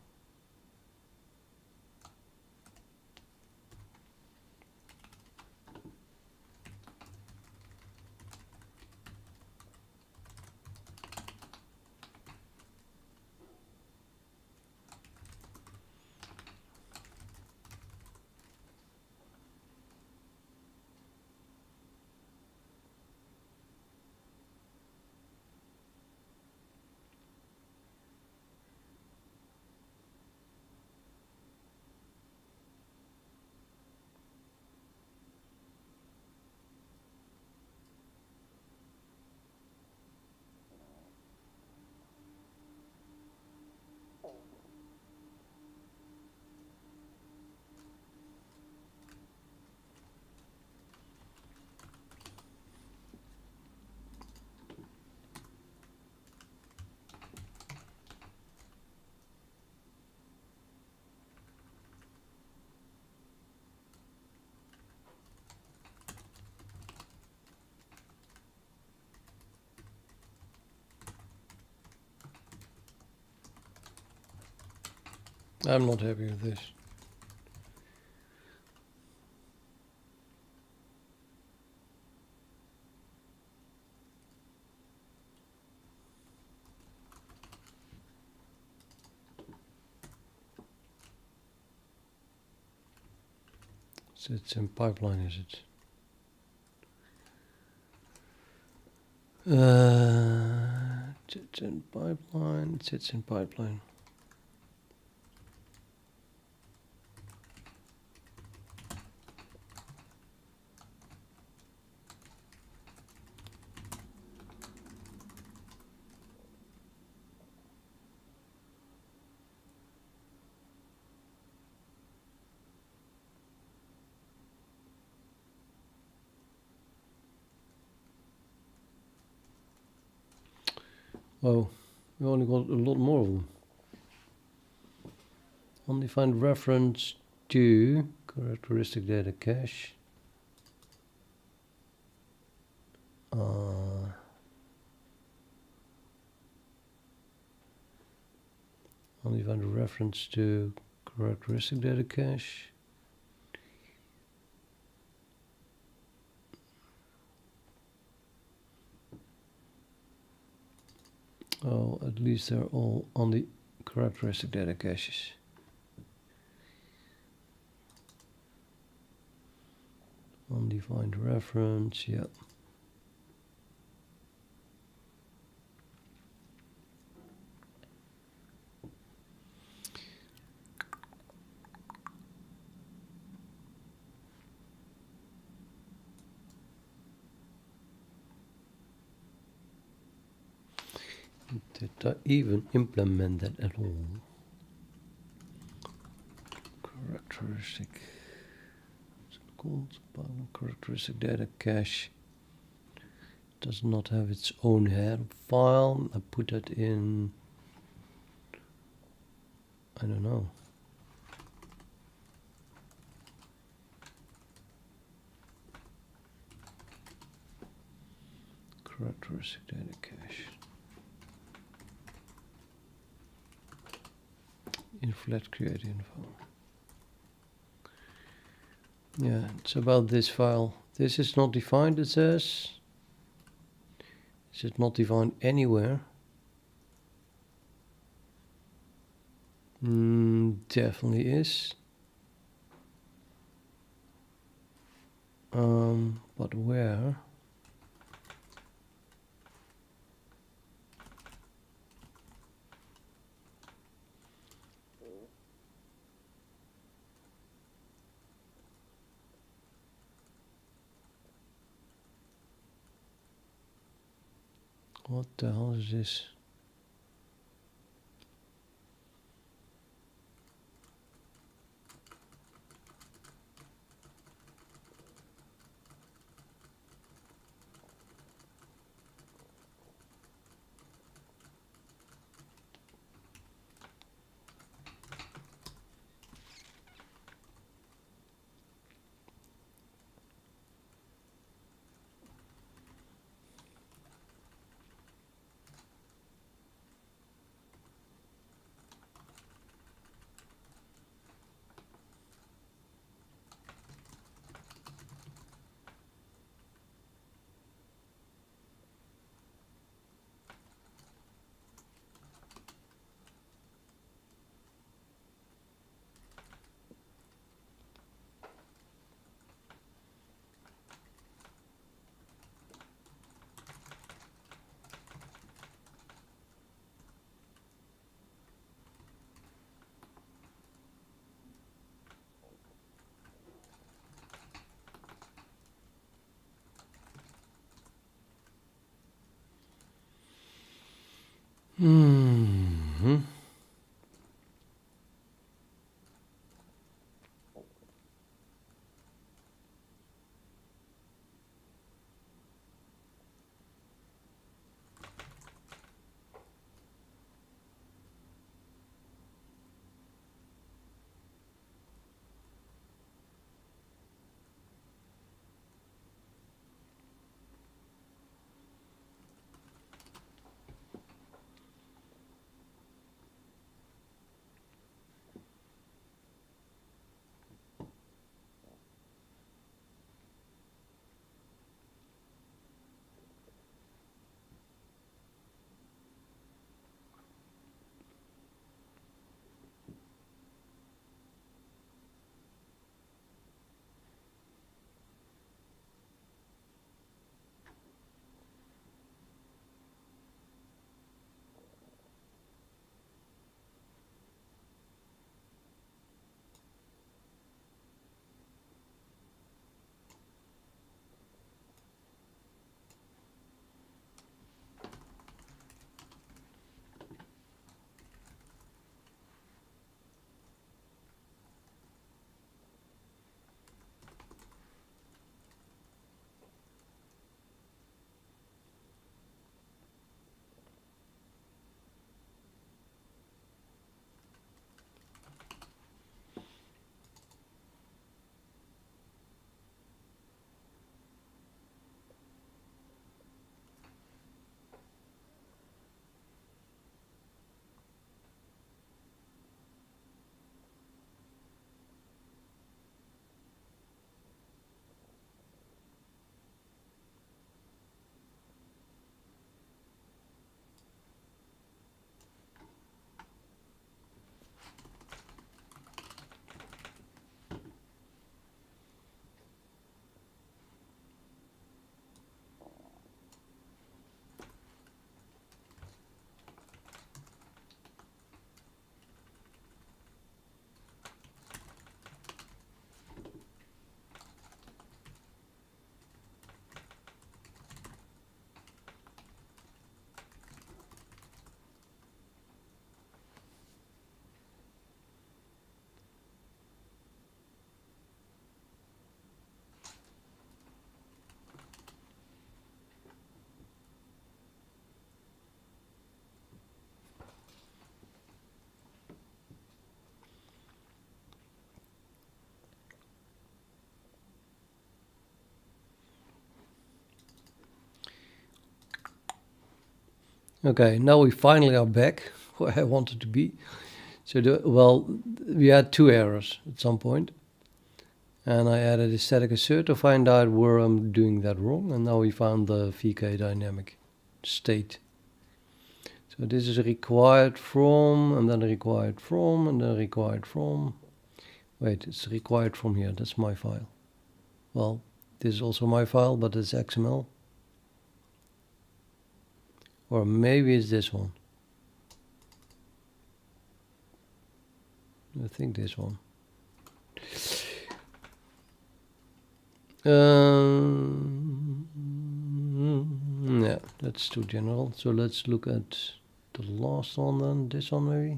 I'm not happy with this. So it's in pipeline, is it? It's in pipeline. It's in pipeline. Oh, we only got a lot more of them. Undefined reference to characteristic data cache. Undefined reference to characteristic data cache. Oh, at least they're all on the characteristic data caches. Undefined reference, yeah. Did I even implement that at all? Characteristic. What's it called? Characteristic data cache. Does not have its own head file. I put that in. I don't know. Characteristic data cache. In FlatCreateInfo. Yeah, it's about this file. This is not defined, it says. Is it not defined anywhere? Definitely is. But where? What the hell is this? Okay, now we finally are back where I wanted to be. So, we had 2 errors at some point. And I added a static assert to find out where I'm doing that wrong. And now we found the VK dynamic state. So this is required from, and then required from, and then required from. Wait, it's required from here. That's my file. Well, this is also my file, but it's XML. Or maybe it's this one. I think this one. Yeah, that's too general. So let's look at the last one then. This one maybe.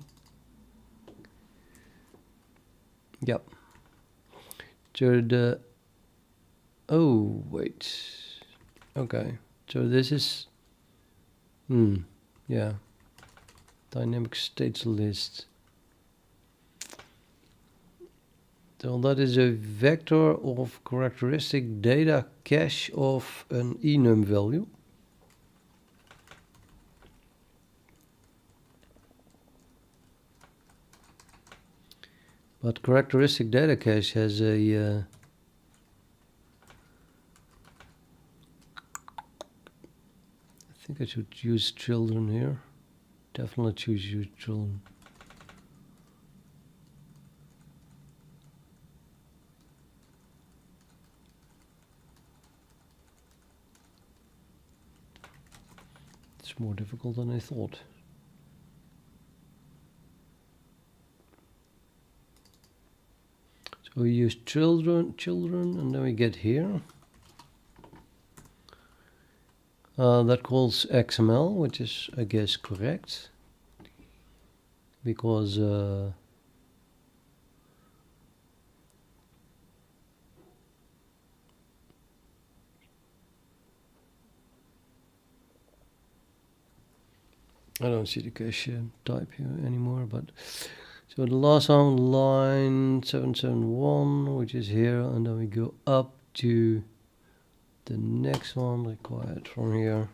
Yep. So the... Oh, wait. Okay. So this is... yeah. Dynamic states list. So that is a vector of characteristic data cache of an enum value. But characteristic data cache has a... I think I should use children here. Definitely choose use children. It's more difficult than I thought. So we use children, and then we get here. That calls XML, which is, I guess, correct. Because I don't see the cache type here anymore, but so the last one, line 771, which is here, and then we go up to the next one required from here.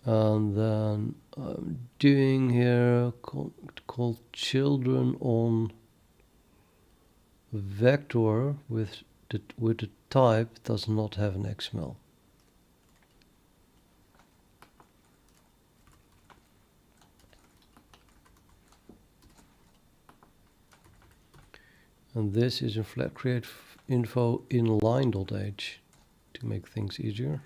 And then I'm doing here called children on vector with the type does not have an XML. And this is a FlatCreateInfo inline.h to make things easier.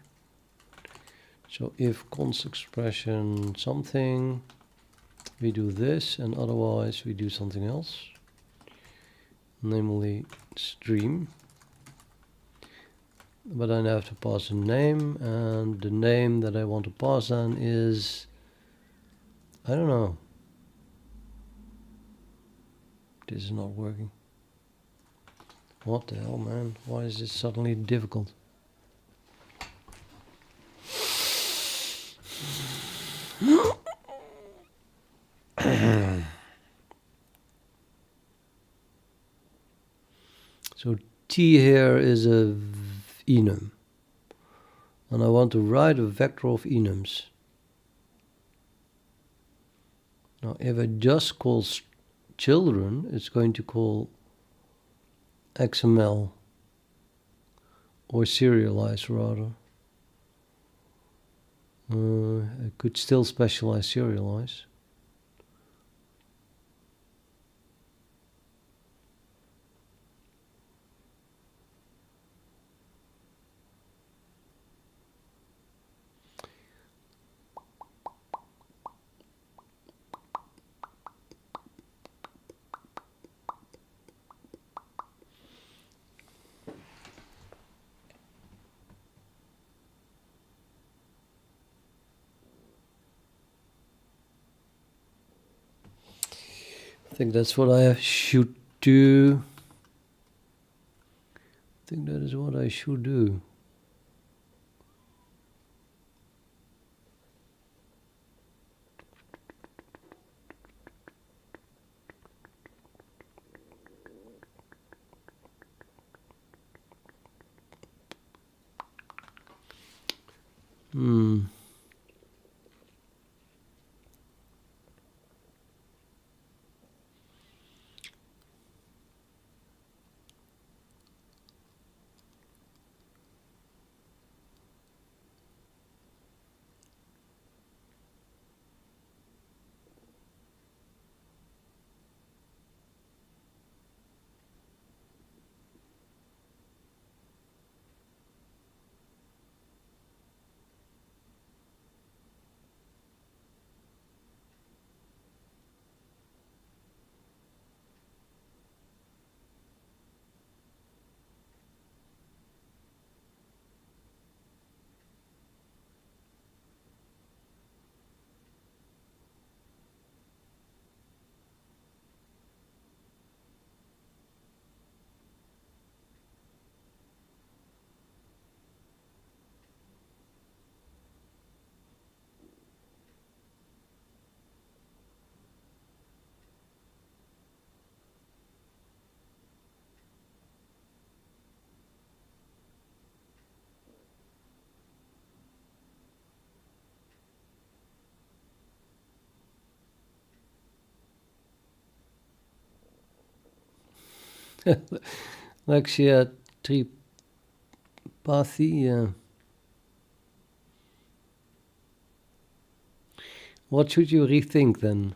So if const expression something, we do this, and otherwise we do something else, namely stream. But then I have to pass a name, and the name that I want to pass on is, I don't know. This is not working. What the hell, man? Why is this suddenly difficult? So T here is a enum, and I want to write a vector of enums. Now if I just call children, it's going to call XML or serialize rather. I could still specialize serialize. I think that's what I should do. I think that is what I should do. Lexia Tripathi. What should you rethink then?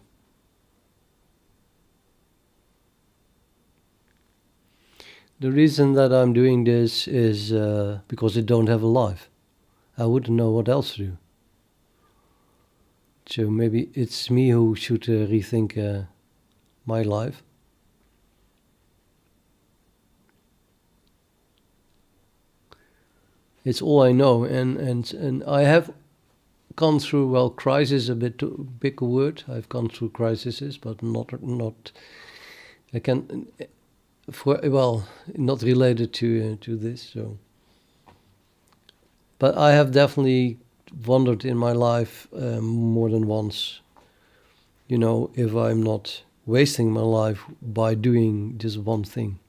The reason that I'm doing this is because I don't have a life. I wouldn't know what else to do. So maybe it's me who should rethink my life. It's all I know, and I have gone through, well, crisis, a bit too big a word. I've gone through crises, but not I can not related to this. So, but I have definitely wondered in my life more than once. You know, if I'm not wasting my life by doing just one thing.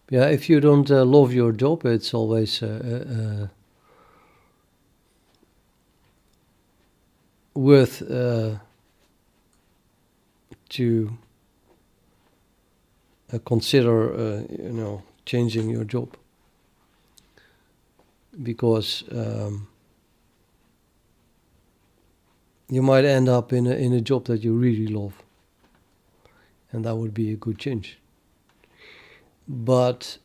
Yeah, if you don't love your job, it's always worth to consider, changing your job, because you might end up in a job that you really love, and that would be a good change. But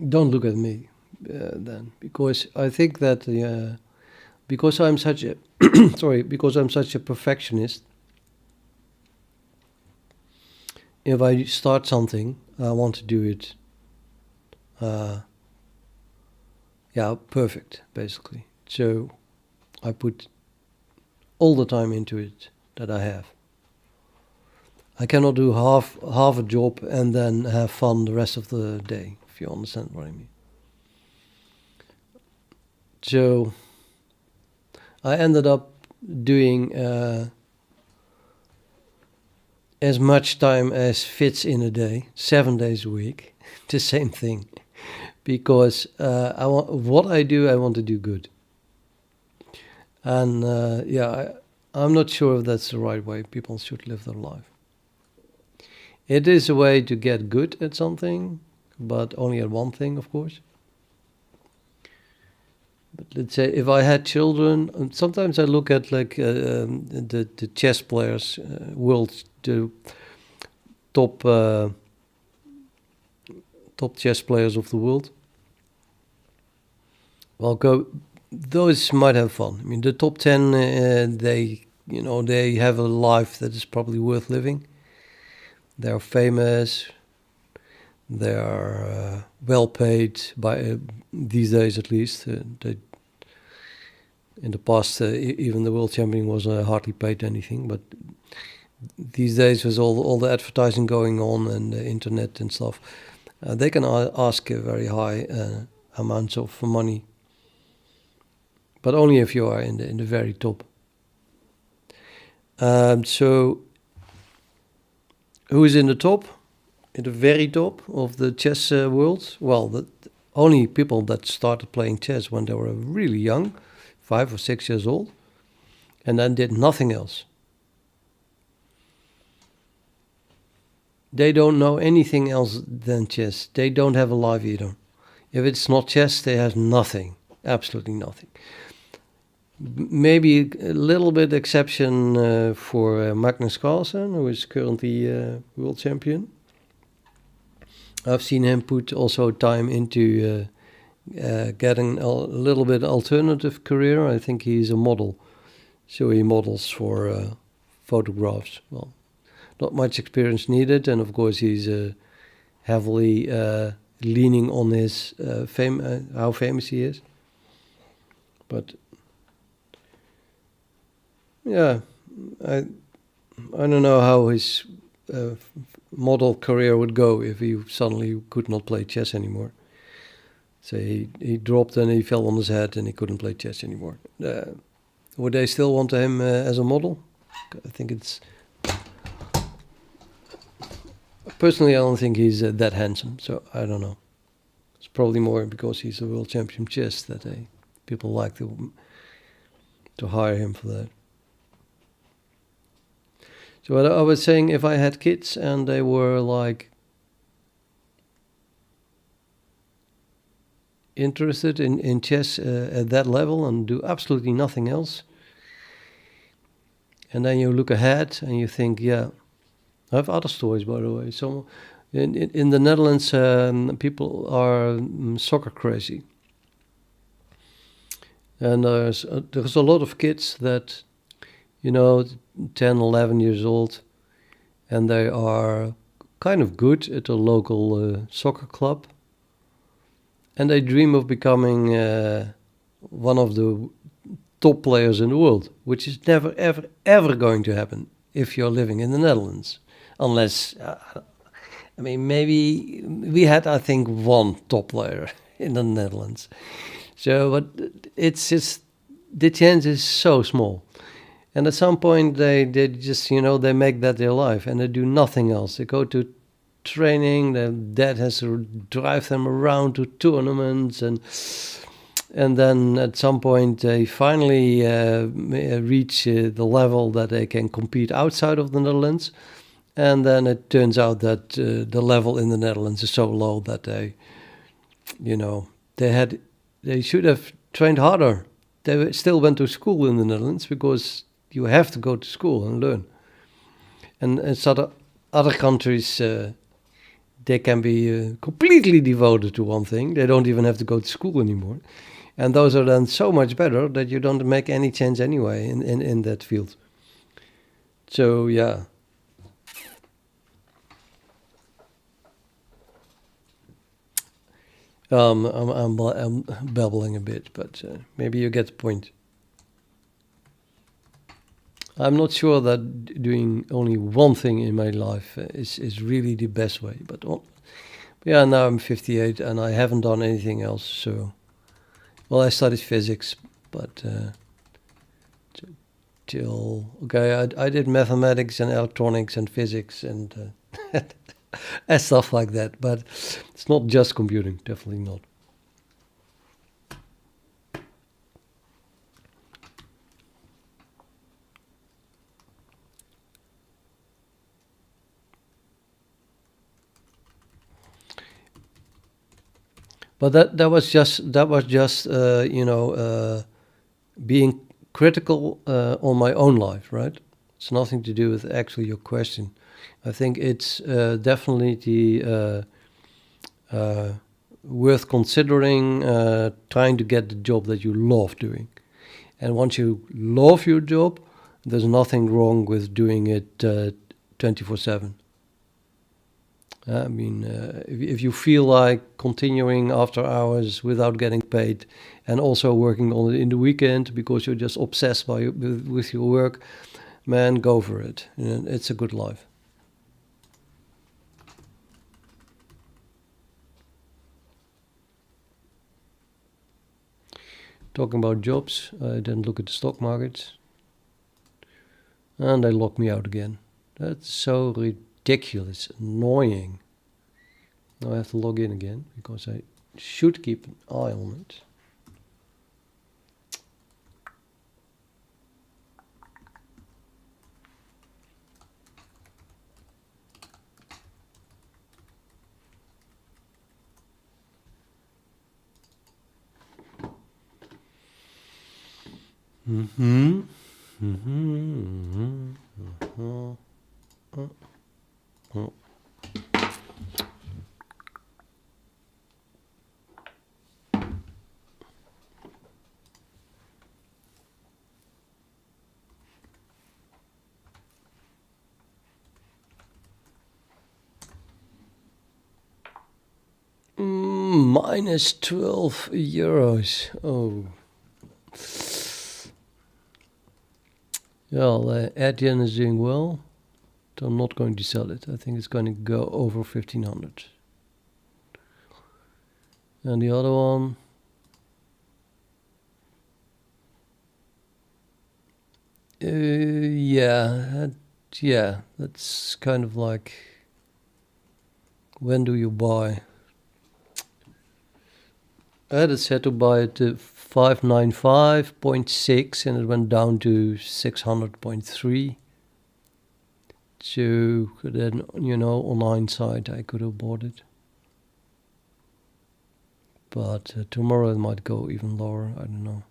don't look at me then, because I think that because I'm such a because I'm such a perfectionist. If I start something, I want to do it, perfect, basically. So I put all the time into it that I have. I cannot do half a job and then have fun the rest of the day, if you understand what I mean. So I ended up doing as much time as fits in a day, 7 days a week, the same thing, because what I do, I want to do good. And I'm not sure if that's the right way people should live their life. It is a way to get good at something, but only at one thing, of course. But let's say if I had children, sometimes I look at like the chess players, the top chess players of the world. Well, those might have fun. I mean, the top 10, they have a life that is probably worth living. They're famous. They are well paid by these days, at least. In the past, even the world champion was hardly paid anything. But these days, with all the advertising going on and the internet and stuff, they can ask very high amounts of money. But only if you are in the very top. So, who is in the top? In the very top of the chess world? Well, the only people that started playing chess when they were really young, 5 or 6 years old, and then did nothing else. They don't know anything else than chess. They don't have a life either. If it's not chess, they have nothing, absolutely nothing. Maybe a little bit exception for Magnus Carlsen, who is currently world champion. I've seen him put also time into getting a little bit alternative career. I think he's a model, so he models for photographs. Well, not much experience needed, and of course he's heavily leaning on his fame, how famous he is. But yeah, I don't know how his model career would go if he suddenly could not play chess anymore. So he dropped and he fell on his head and he couldn't play chess anymore. Would they still want him as a model? I think it's... Personally, I don't think he's that handsome, so I don't know. It's probably more because he's a world champion chess that people like to hire him for that. So what I was saying, if I had kids and they were like interested in chess at that level and do absolutely nothing else, and then you look ahead and you think, yeah, I have other stories, by the way. So in the Netherlands, people are soccer crazy. And there's a lot of kids that, 10, 11 years old, and they are kind of good at a local soccer club. And they dream of becoming one of the top players in the world, which is never, ever, ever going to happen if you're living in the Netherlands. Unless, maybe we had, I think, one top player in the Netherlands. So, but it's just, the chance is so small. And at some point, they just, they make that their life and they do nothing else. They go to training, their dad has to drive them around to tournaments, and then at some point they finally reach the level that they can compete outside of the Netherlands. And then it turns out that the level in the Netherlands is so low that they should have trained harder. They still went to school in the Netherlands because you have to go to school and learn. And so other countries, they can be completely devoted to one thing. They don't even have to go to school anymore. And those are then so much better that you don't make any change anyway in that field. So, yeah. I'm babbling a bit, but maybe you get the point. I'm not sure that doing only one thing in my life is really the best way. But yeah, now I'm 58 and I haven't done anything else. So, well, I studied physics, but I did mathematics and electronics and physics and and stuff like that. But it's not just computing, definitely not. But that was just being critical on my own life, right? It's nothing to do with actually your question. I think it's definitely worth considering trying to get the job that you love doing. And once you love your job, there's nothing wrong with doing it 24/7. If you feel like continuing after hours without getting paid and also working on it in the weekend because you're just obsessed with your work, man, go for it. It's a good life. Talking about jobs, I didn't look at the stock market. And they locked me out again. That's so ridiculous, annoying. Now I have to log in again because I should keep an eye on it. Minus 12 euros. Oh. Well, Etienne is doing well. So I'm not going to sell it. I think it's going to go over 1500. And the other one. Yeah, that's kind of like, when do you buy? I had it set to buy it to 595.6 and it went down to 600.3. So then, you know, on hindsight, I could have bought it. But tomorrow it might go even lower, I don't know.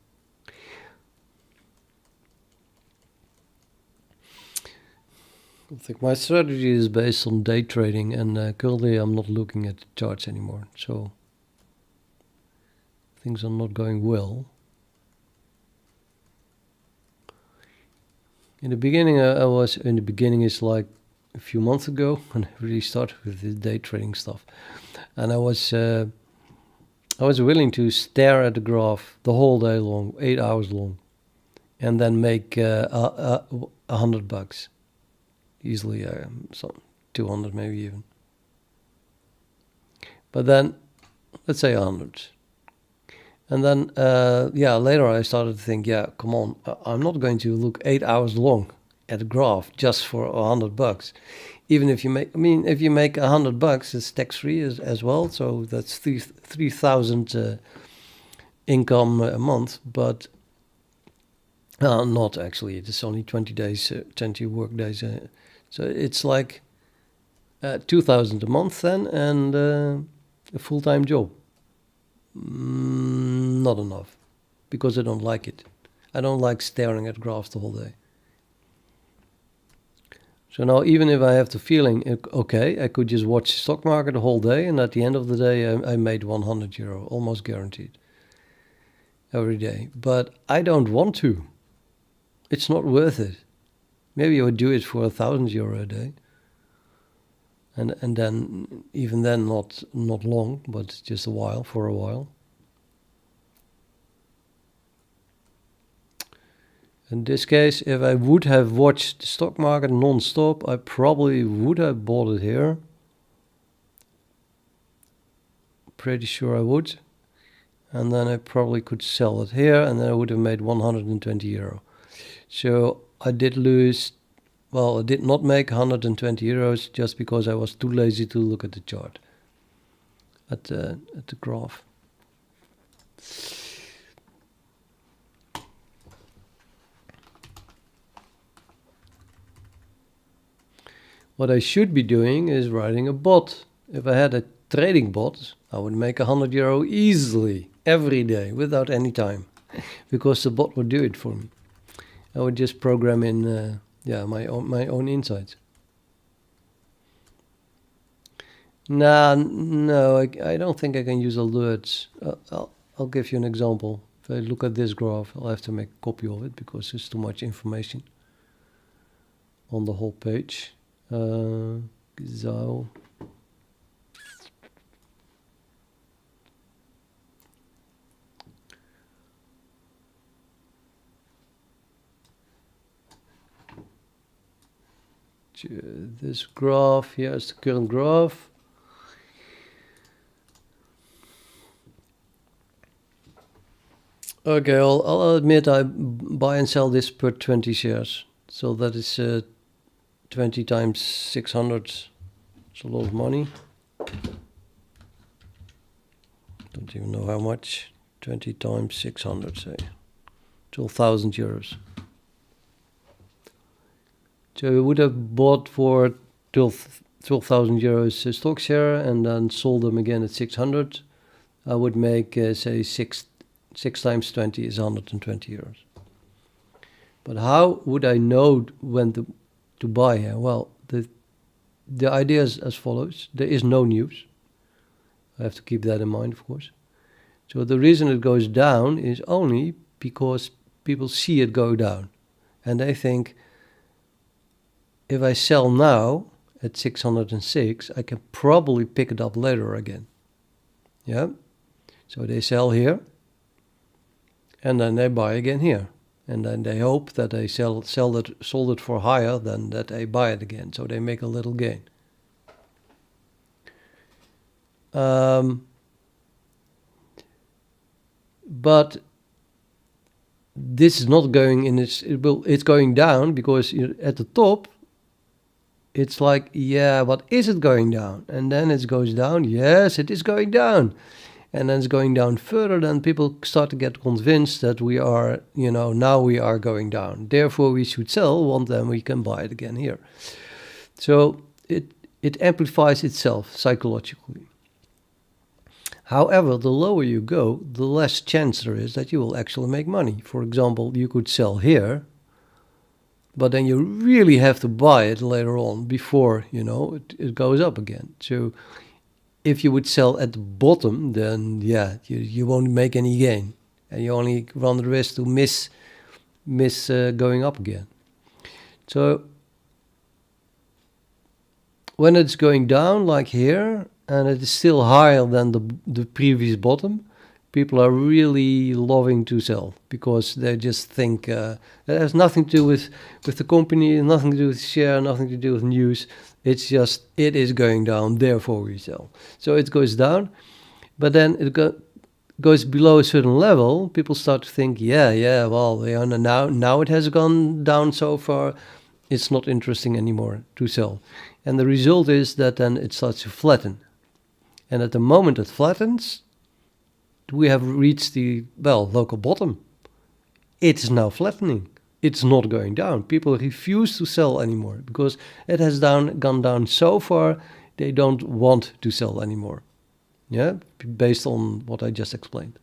I think my strategy is based on day trading, and currently I'm not looking at the charts anymore, so things are not going well. In the beginning, it's like a few months ago when I really started with the day trading stuff, and I was willing to stare at the graph the whole day long, 8 hours long, and then make $100 easily, some 200 maybe even. But then, let's say 100. And then, later I started to think, come on, I'm not going to look 8 hours long at a graph just for $100. Even if you make, if you make $100, it's tax-free as well. So that's 3,000 income a month. But not actually. It's only 20 days, 20 work days. So it's like 2,000 a month then, and a full-time job. Not enough, because I don't like it. I don't like staring at graphs the whole day. So now, even if I have the feeling, okay, I could just watch the stock market the whole day, and at the end of the day, I made €100, almost guaranteed, every day. But I don't want to. It's not worth it. Maybe I would do it for €1,000 a day, and then even then not long, but just for a while. In this case, if I would have watched the stock market non-stop, I probably would have bought it here. Pretty sure I would. And then I probably could sell it here, and then I would have made €120. So I did lose, well, I did not make €120 just because I was too lazy to look at the chart, at the graph. What I should be doing is writing a bot. If I had a trading bot, I would make €100 easily every day without any time, because the bot would do it for me. I would just program in my own insights. No, I don't think I can use alerts. I'll give you an example. If I look at this graph, I'll have to make a copy of it because there's too much information on the whole page. So this graph, here's the current graph. Okay, I'll admit I buy and sell this per 20 shares. So that is 20 times 600. It's a lot of money. Don't even know how much. 20 times 600, say. €12,000. So we would have bought for €12,000 stock share and then sold them again at 600. I would make, say, 6 times 20 is €120. But how would I know when to buy here? Well, the idea is as follows. There is no news. I have to keep that in mind, of course. So the reason it goes down is only because people see it go down. And they think, if I sell now at 606, I can probably pick it up later again. Yeah? So they sell here, and then they buy again here. And then they hope that they sold it for higher than that they buy it again. So they make a little gain. But this is not going in it's going down because at the top, it's like, yeah, but is it going down? And then it goes down. Yes, it is going down. and then it's going down further, then people start to get convinced that we are, now we are going down. Therefore, we should sell, and then we can buy it again here. So it amplifies itself psychologically. However, the lower you go, the less chance there is that you will actually make money. For example, you could sell here, but then you really have to buy it later on before, it goes up again. So if you would sell at the bottom, then yeah, you won't make any gain. And you only run the risk to miss going up again. So when it's going down like here, and it is still higher than the previous bottom, people are really loving to sell because they just think it has nothing to do with the company, nothing to do with share, nothing to do with news. It's just, it is going down, therefore we sell. So it goes down, but then it goes below a certain level. People start to think, well, now it has gone down so far, it's not interesting anymore to sell. And the result is that then it starts to flatten. And at the moment it flattens, we have reached the, local bottom. It's now flattening. It's not going down. People refuse to sell anymore because it has gone down so far, they don't want to sell anymore. Yeah, based on what I just explained.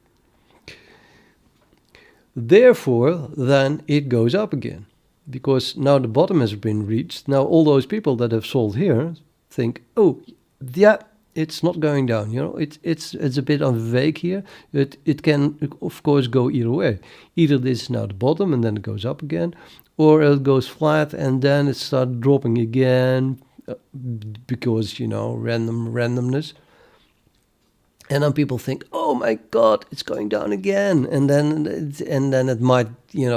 Therefore, then it goes up again because now the bottom has been reached. Now all those people that have sold here think, oh, yeah, it's not going down, it's a bit vague here. It can, of course, go either way. Either this is now the bottom and then it goes up again, or it goes flat and then it starts dropping again because, randomness. And then people think, oh my God, it's going down again. And then it might,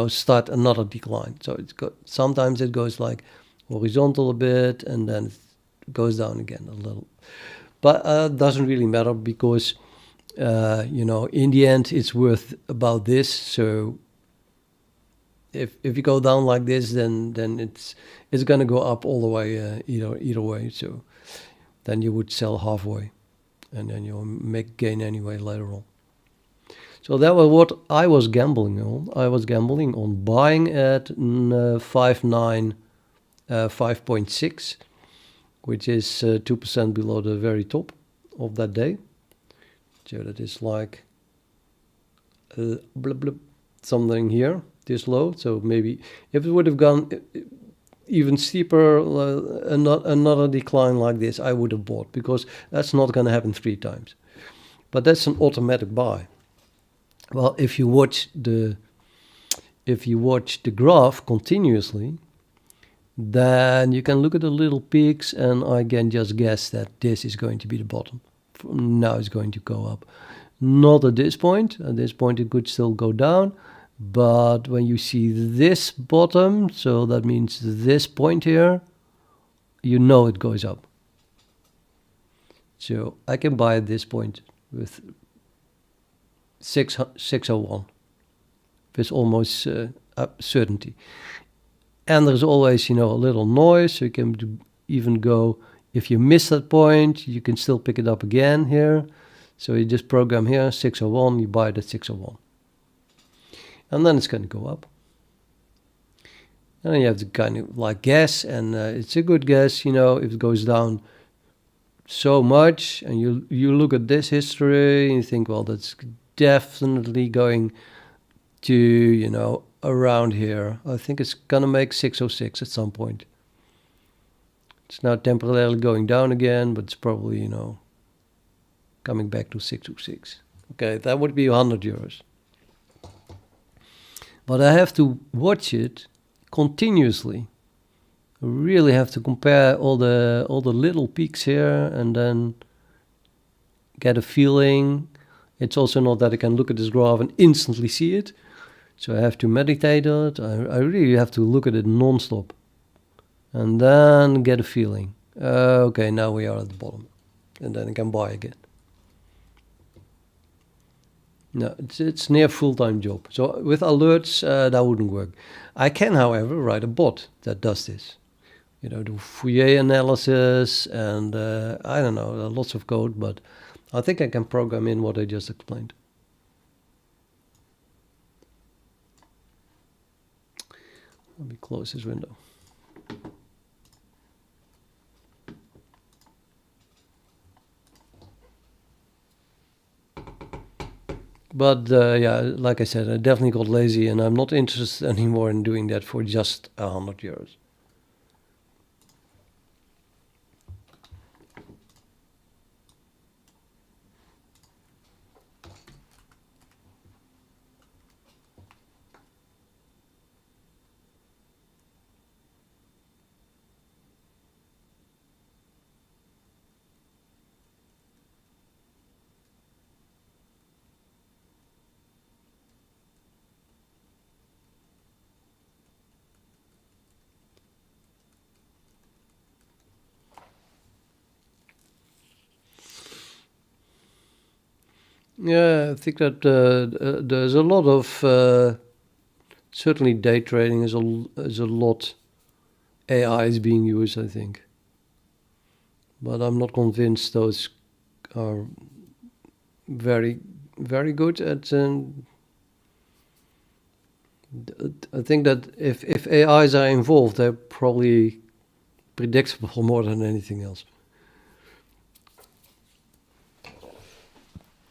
start another decline. So sometimes it goes like horizontal a bit and then it goes down again a little. But doesn't really matter because, in the end, it's worth about this. So if you go down like this, then it's going to go up all the way either way. So then you would sell halfway, and then you'll make gain anyway later on. So that was what I was gambling on. I was gambling on buying at 5.6. Which is 2% below the very top of that day. So that is like something here, this low. So maybe if it would have gone even steeper, another decline like this, I would have bought because that's not going to happen 3 times. But that's an automatic buy. Well, if you watch the graph continuously, then you can look at the little peaks and I can just guess that this is going to be the bottom. From now it's going to go up. Not at this point. At this point it could still go down. But when you see this bottom, so that means this point here, it goes up. So I can buy at this point with 601 with almost certainty. And there's always, a little noise, so you can even go, if you miss that point, you can still pick it up again here. So you just program here, 601, you buy it at 601. And then it's going to go up. And then you have to kind of like guess, and it's a good guess, if it goes down so much, and you look at this history, and you think, well, that's definitely going to, around here. I think it's gonna make 606 at some point. It's now temporarily going down again, but it's probably, coming back to 606. Okay, that would be 100 euros. But I have to watch it continuously. I really have to compare all the little peaks here and then get a feeling. It's also not that I can look at this graph and instantly see it. So I have to meditate on it. I really have to look at it non-stop. And then get a feeling. Okay, now we are at the bottom. And then I can buy again. No, it's near full-time job. So with alerts, that wouldn't work. I can, however, write a bot that does this. Do Fourier analysis and, I don't know, lots of code, but I think I can program in what I just explained. Let me close this window. But yeah, like I said, I definitely got lazy, and I'm not interested anymore in doing that for just €100. Yeah, I think that there's a lot of certainly day trading is a lot. AI is being used, I think, but I'm not convinced those are very good at. I think that if AIs are involved, they're probably predictable more than anything else.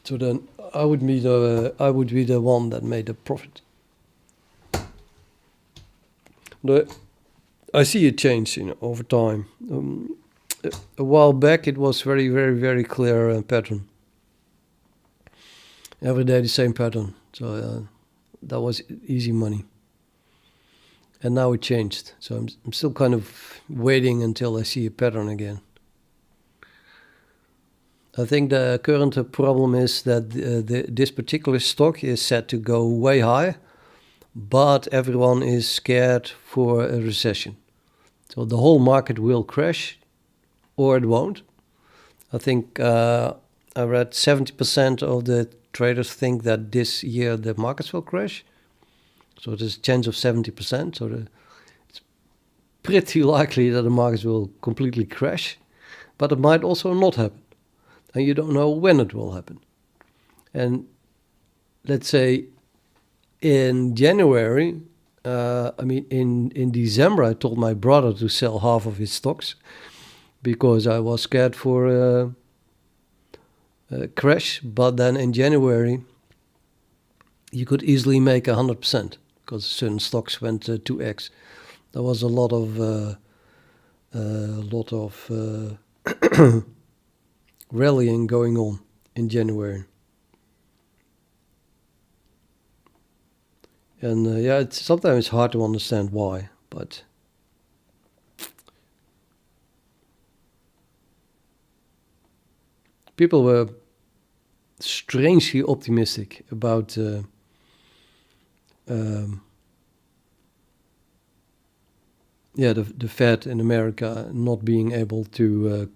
So then I would be the one that made the profit. I see a change, over time. A while back, it was very clear pattern. Every day the same pattern. So that was easy money. And now it changed. So I'm still kind of waiting until I see a pattern again. I think the current problem is that this particular stock is set to go way high, but everyone is scared for a recession. So the whole market will crash, or it won't. I think I read 70% of the traders think that this year the markets will crash. So there's a chance of 70%. So it's pretty likely that the markets will completely crash, but it might also not happen. And you don't know when it will happen. And let's say in January, in December, I told my brother to sell half of his stocks because I was scared for a crash. But then in January, you could easily make 100% because certain stocks went 2x. There was a lot of rallying going on in January. And sometimes it's hard to understand why, but people were strangely optimistic about the Fed in America not being able to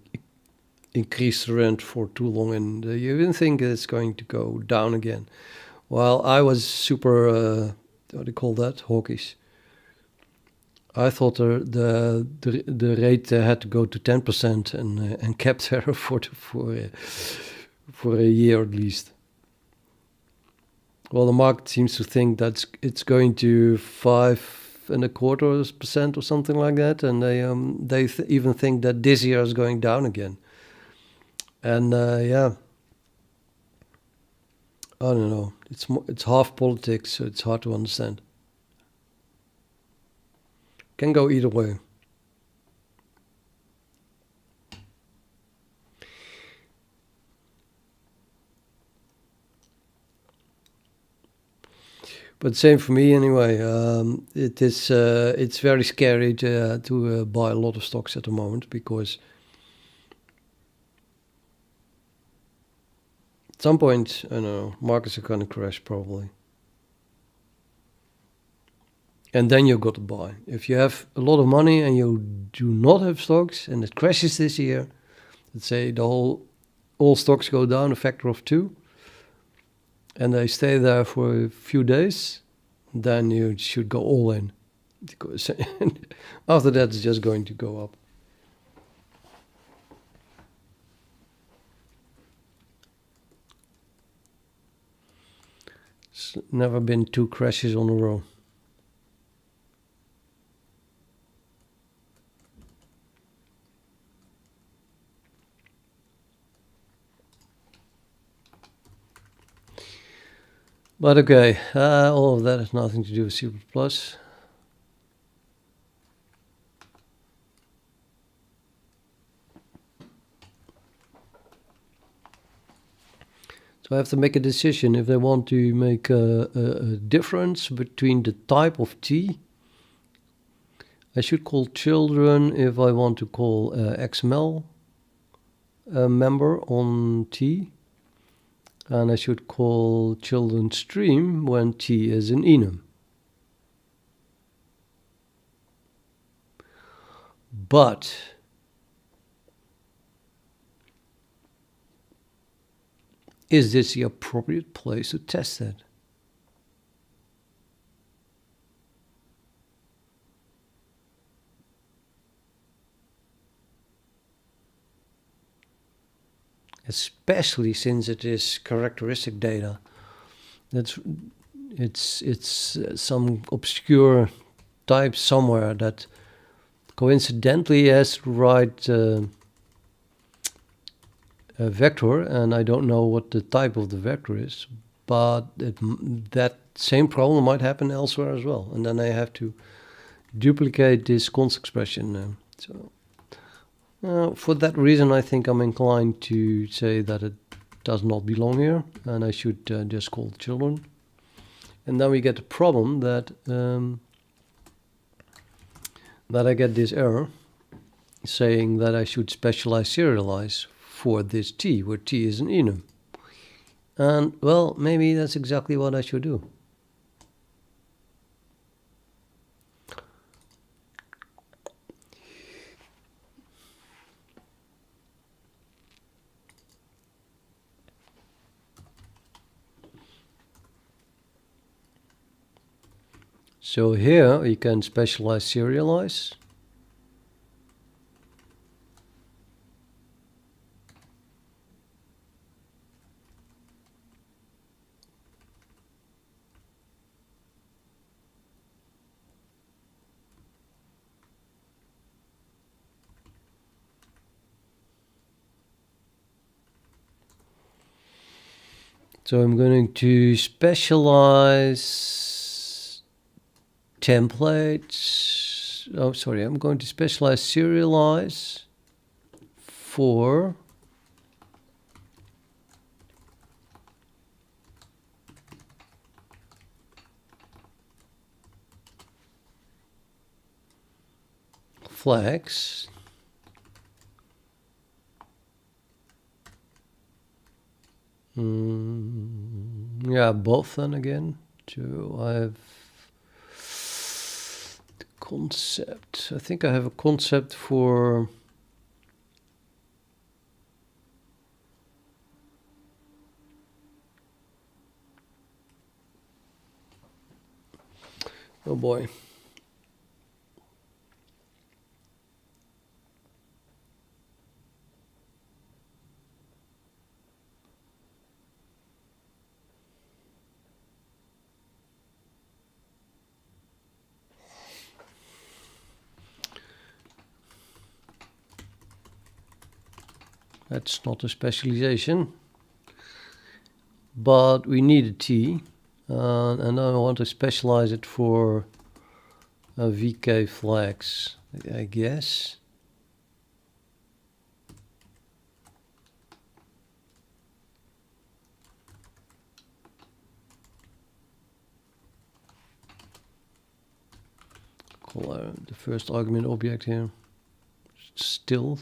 increase the rent for too long, and you didn't think it's going to go down again. While I was super, what do you call that, hawkish. I thought the rate had to go to 10% and kept there for a year at least. Well, the market seems to think that it's going to 5.25% or something like that, and they even think that this year is going down again. And I don't know. It's half politics, so it's hard to understand. Can go either way. But same for me anyway. It's very scary to buy a lot of stocks at the moment because at some point, I don't know, markets are going to crash probably. And then you've got to buy. If you have a lot of money and you do not have stocks and it crashes this year, let's say all stocks go down a factor of 2, and they stay there for a few days, then you should go all in. Because after that, it's just going to go up. There's never been 2 crashes on a row. But okay, all of that has nothing to do with C++. So I have to make a decision if I want to make a difference between the type of T. I should call children if I want to call XML member on T. And I should call children stream when T is an enum. But is this the appropriate place to test that? Especially since it is characteristic data. It's some obscure type somewhere that coincidentally has the right vector, and I don't know what the type of the vector is, but that same problem might happen elsewhere as well, and then I have to duplicate this const expression. For that reason, I think I'm inclined to say that it does not belong here, and I should just call children. And then we get the problem that I get this error saying that I should specialize serialize for this T, where T is an enum. And, well, maybe that's exactly what I should do. So here you can specialize serialize. So I'm going to specialize templates. Oh, sorry, I'm going to specialize serialize for flags. Yeah, both then again. So I have the concept. I think I have a concept for oh boy. That's not a specialization, but we need a T, and I want to specialize it for VK flags, I guess. Call the first argument object here still.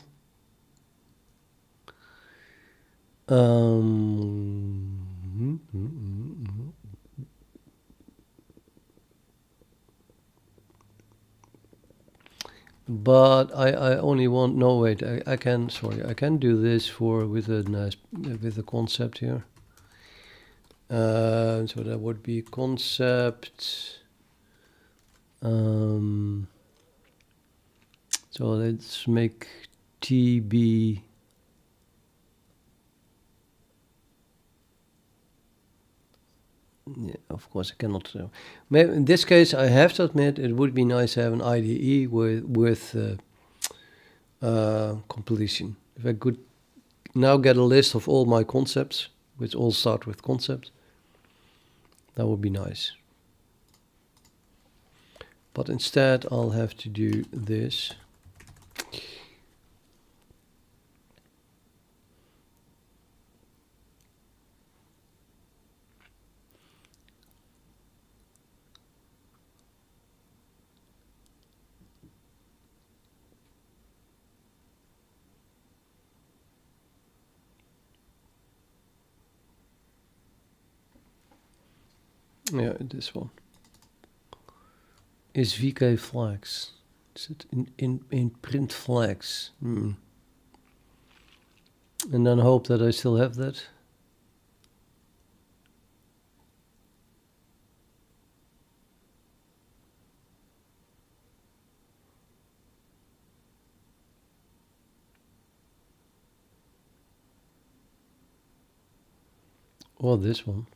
But I only want, no wait, I can do this with a concept here. So that would be concept. So let's make T be yeah, of course I cannot. Maybe in this case, I have to admit it would be nice to have an IDE with completion. If I could now get a list of all my concepts, which all start with concept, that would be nice. But instead, I'll have to do this. Yeah, this one. Is VK flags? Is it in print flags? And then hope that I still have that. Or this one.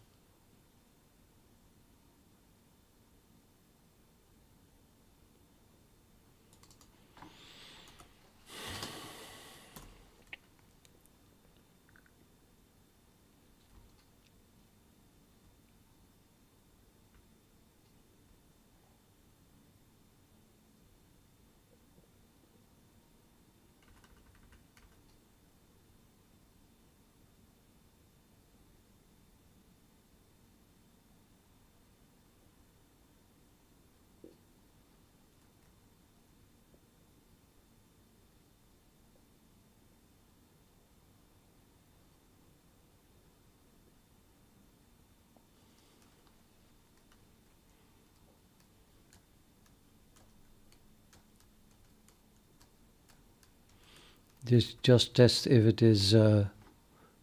This just test if it is of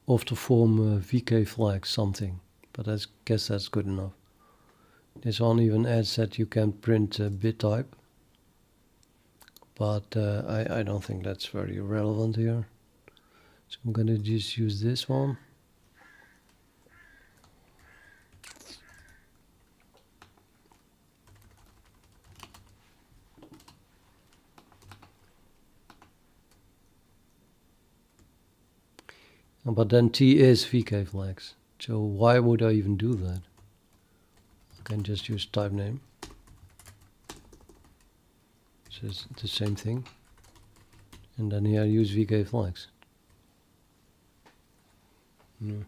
the form VK flag something, but I guess that's good enough. This one even adds that you can print bit type, but I don't think that's very relevant here. So I'm gonna just use this one. But then T is VK flags. So why would I even do that? I can just use type name. So it's the same thing. And then here I use VK flags. No.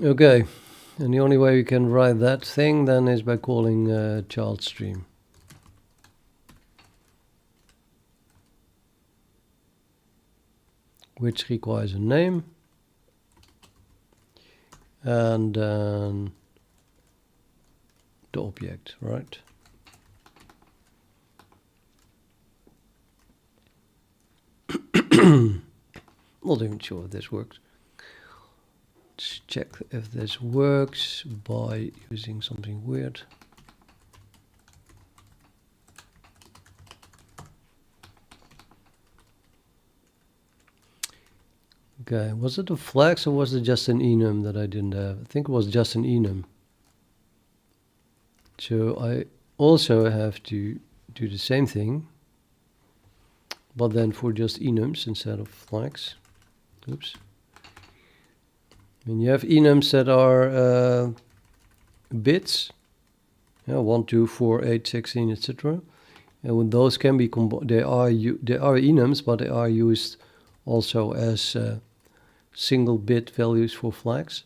Okay. And the only way we can write that thing then is by calling child stream. Which requires a name. And then the object, right? Not even sure if this works. Let's check if this works by using something weird. Okay, was it a flags or was it just an enum that I didn't have? I think it was just an enum. So I also have to do the same thing, but then for just enums instead of flags. Oops. When you have enums that are bits, 1, 2, 4, 8, 16, etc. And when those can be they are enums, but they are used also as single bit values for flags.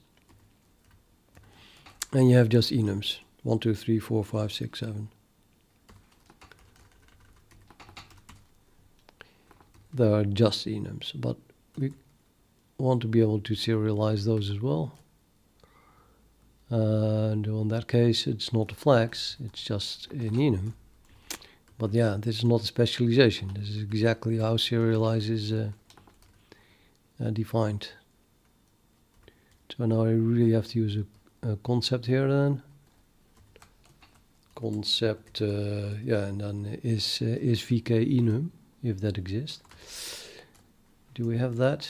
And you have just enums, 1, 2, 3, 4, 5, 6, 7. They are just enums, but we want to be able to serialize those as well. And in that case, it's not a flags, it's just an enum. But yeah, this is not a specialization. This is exactly how serialize is defined. So now I really have to use a concept here then. concept, yeah, and then is VK enum, if that exists. Do we have that?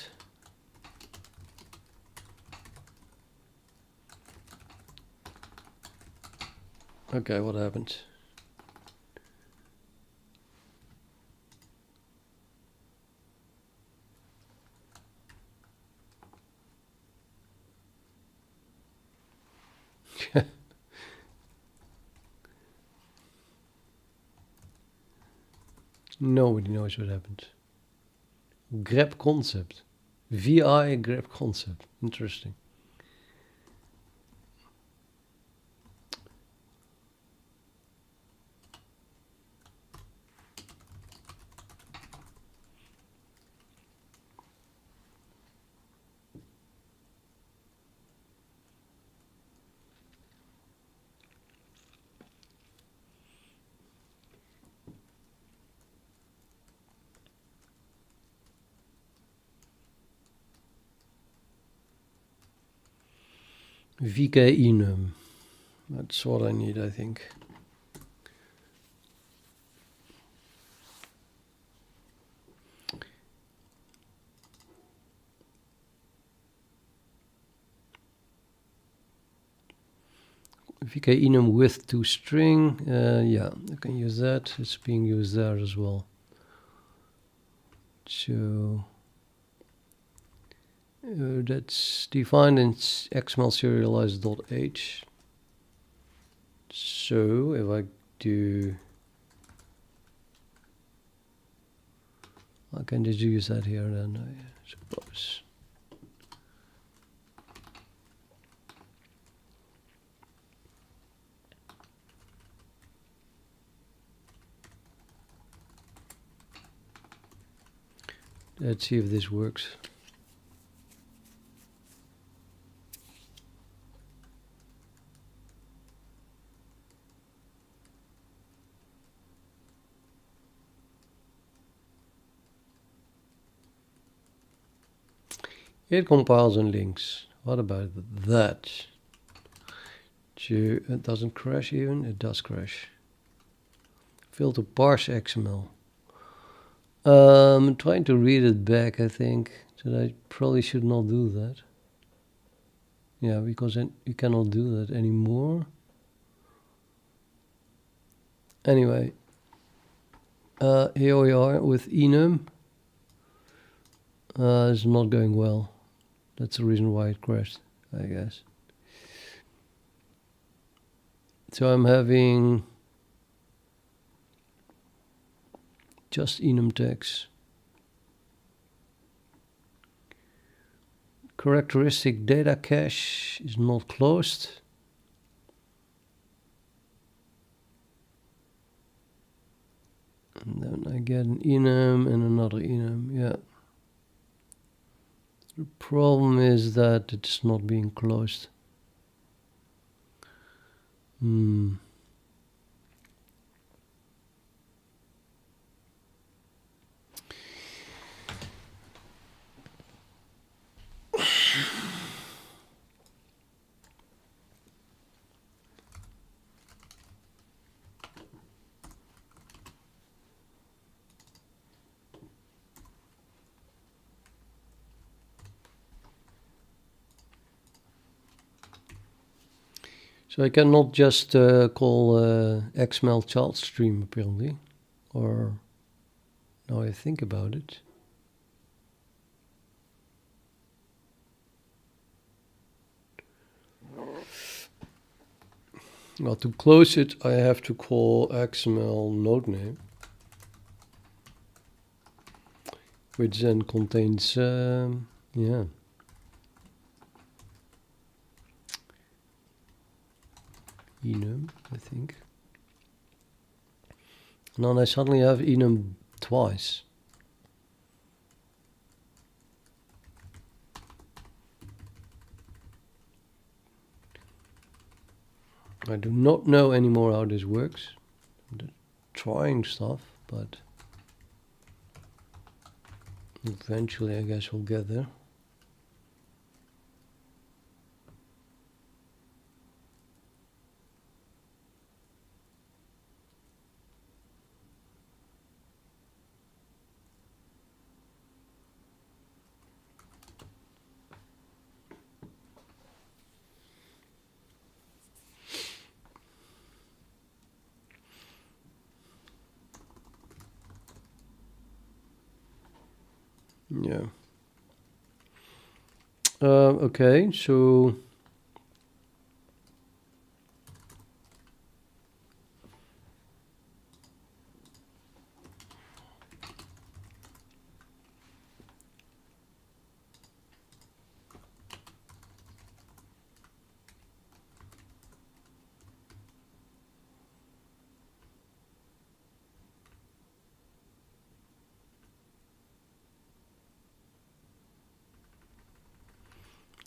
Okay, what happened? Nobody knows what happened. Grep concept. VI grep concept. Interesting. VK enum. That's what I need, I think. VK enum with toString. Yeah, I can use that. It's being used there as well. So that's defined in XML Serialize.h. So if I do, I can just use that here then, I suppose. Let's see if this works. It compiles and links. What about that? It doesn't crash even? It does crash. Fail to parse XML. I'm trying to read it back, I think. So I probably should not do that. Yeah, because then you cannot do that anymore. Anyway, here we are with enum. It's not going well. That's the reason why it crashed, I guess. So I'm having just enum tags. Characteristic data cache is not closed. And then I get an enum and another enum, yeah. The problem is that it's not being closed. So I cannot just call XML child stream apparently, or now I think about it. Well, to close it, I have to call XML node name, which then contains, yeah. Enum, I think. And then I suddenly have enum twice. I do not know anymore how this works. I'm trying stuff, but eventually I guess we'll get there. Yeah. Okay, so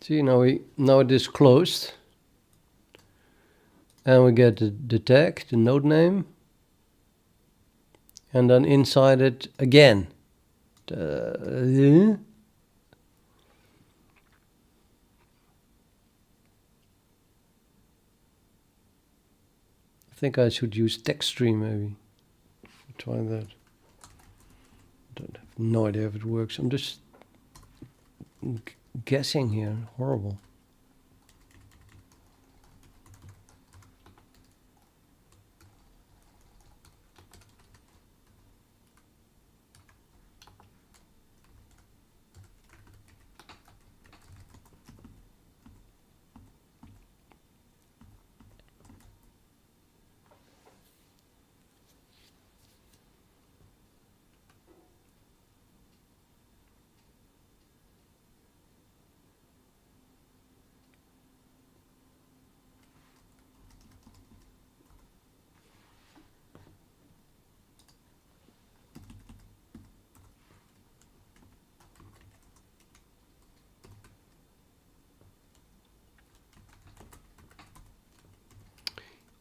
see, now it is closed, and we get the tag, the node name, and then inside it again. I think I should use text stream maybe. Try that. Don't have no idea if it works. I'm just guessing here. Horrible.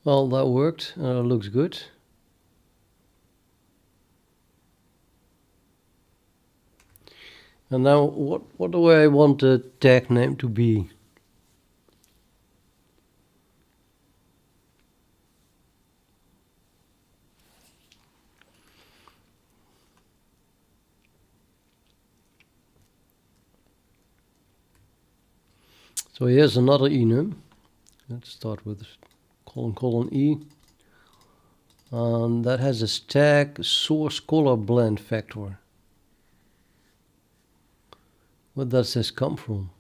Well, that worked. Looks good. And now, what do I want the tag name to be? So here's another enum. Let's start with ::e. And that has a tag source color blend vector. Where does this come from?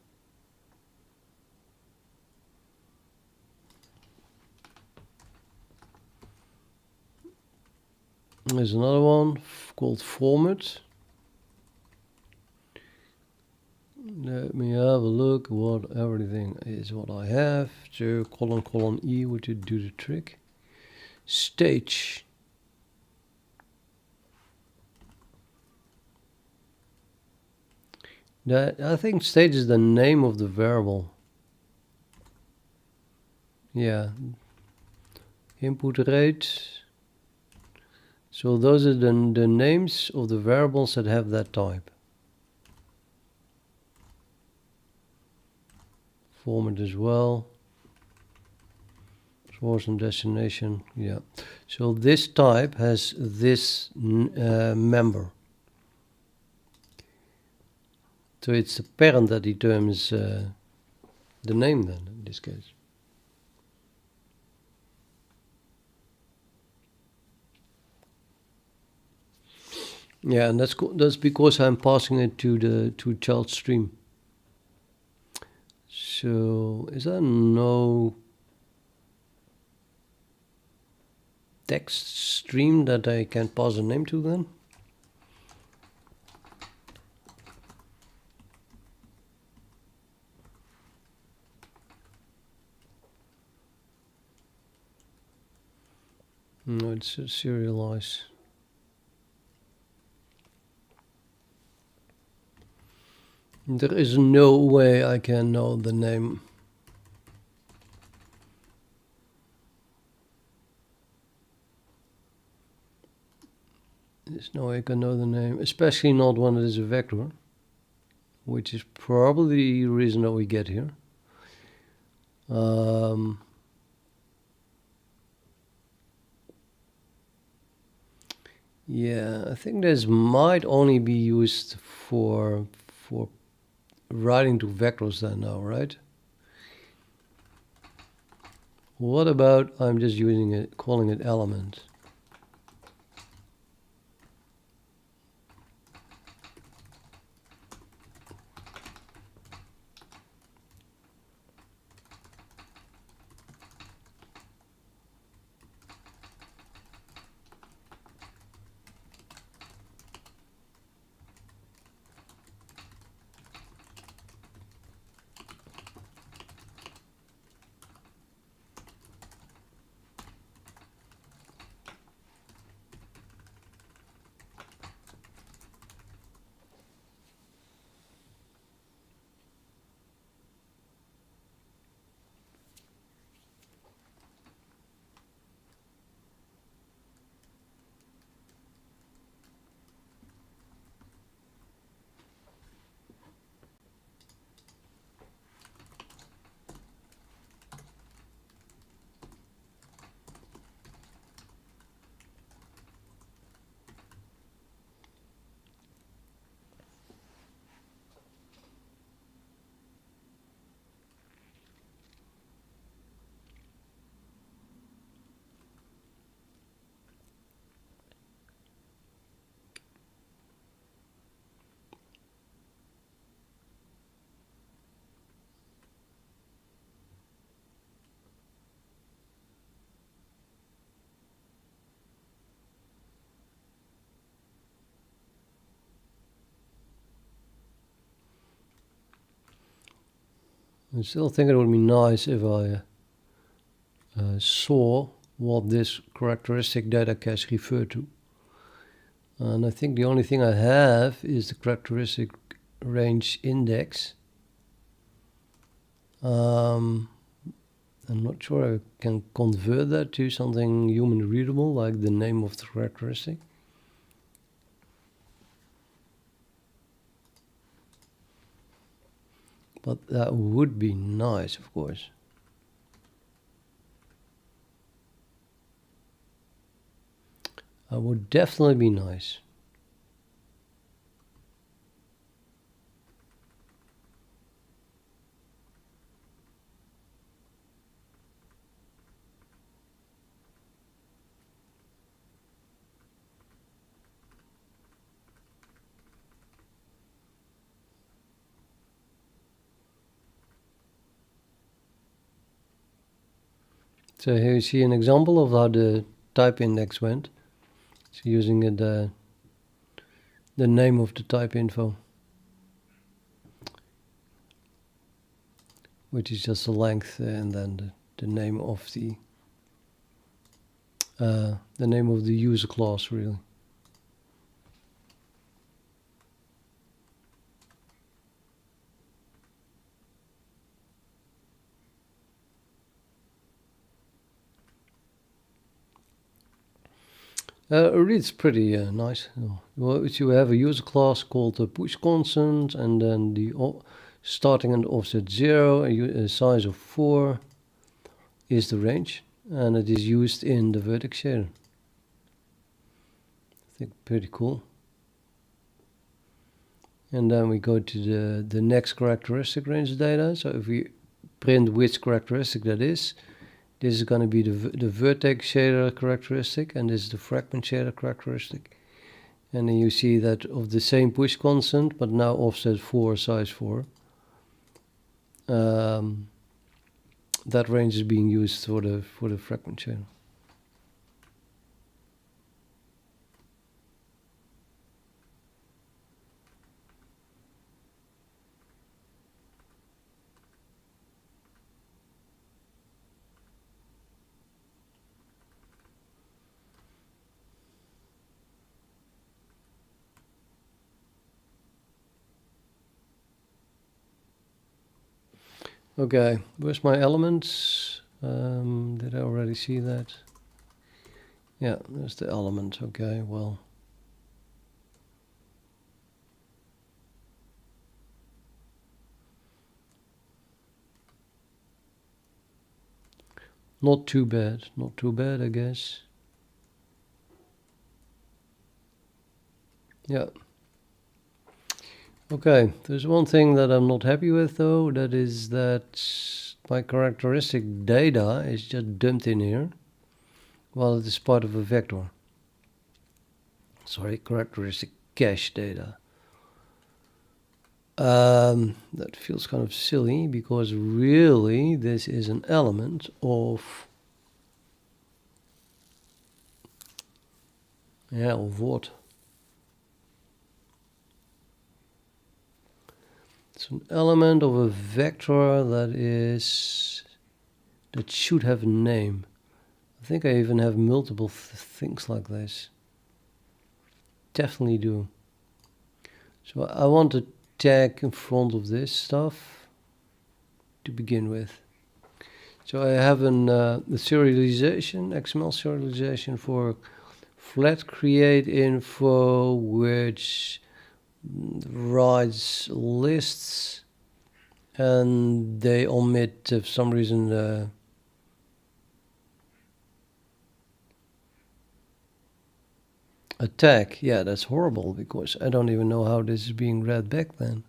There's another one called format. Let me have a look what everything is what I have. So ::e would do the trick. Stage. I think stage is the name of the variable. Yeah. Input rate. So those are the names of the variables that have that type. Format as well. Source and destination. Yeah. So this type has this member. So it's the parent that determines the name then, in this case. Yeah, and that's because I'm passing it to child stream. So is there no text stream that I can pass a name to then? No, it's a serialize. There is no way I can know the name. There's no way I can know the name, especially not when it is a vector, which is probably the reason that we get here. Yeah, I think this might only be used for writing to vectors then now, right? What about I'm just using it, calling it element? I still think it would be nice if I saw what this characteristic data cache referred to. And I think the only thing I have is the characteristic range index. I'm not sure I can convert that to something human readable, like the name of the characteristic. But that would be nice, of course. That would definitely be nice. So here you see an example of how the type index went. So using the name of the type info, which is just the length and then the name of the user class, really. It reads pretty nice. Well, you have a user class called the push constant, and then the starting and offset 0, a size of 4 is the range, and it is used in the vertex shader. I think pretty cool. And then we go to the next characteristic range data. So if we print which characteristic that is, this is going to be the vertex shader characteristic, and this is the fragment shader characteristic. And then you see that of the same push constant, but now offset 4, size 4. That range is being used for the fragment shader. Okay, where's my elements? Did I already see that? Yeah, there's the element. Okay, well. Not too bad, I guess. Yeah. Okay, there's one thing that I'm not happy with though, that is that my characteristic data is just dumped in here while it is part of a vector. Sorry, characteristic cache data. That feels kind of silly because really this is an element of what? It's an element of a vector that should have a name. I think I even have multiple things like this. Definitely do. So I want a tag in front of this stuff to begin with. So I have the serialization, XML serialization for FlatCreateInfo, which writes lists, and they omit, for some reason, a tag. Yeah, that's horrible because I don't even know how this is being read back then.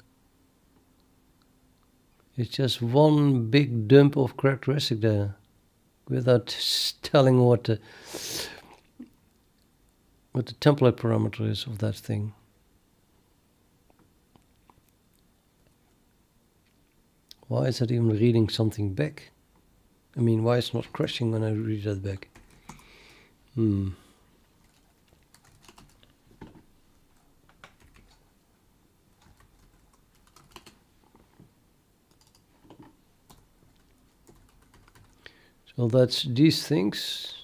It's just one big dump of characteristic data without telling what the template parameter is of that thing. Why is it even reading something back? I mean, why is it not crashing when I read that back? Well, that's these things.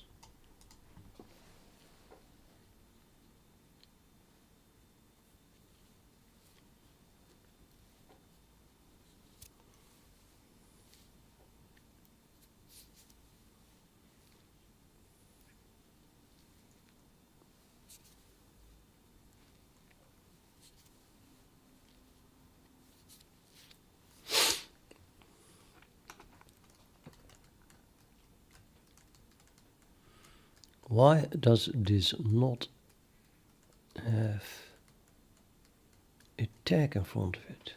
Why does this not have a tag in front of it?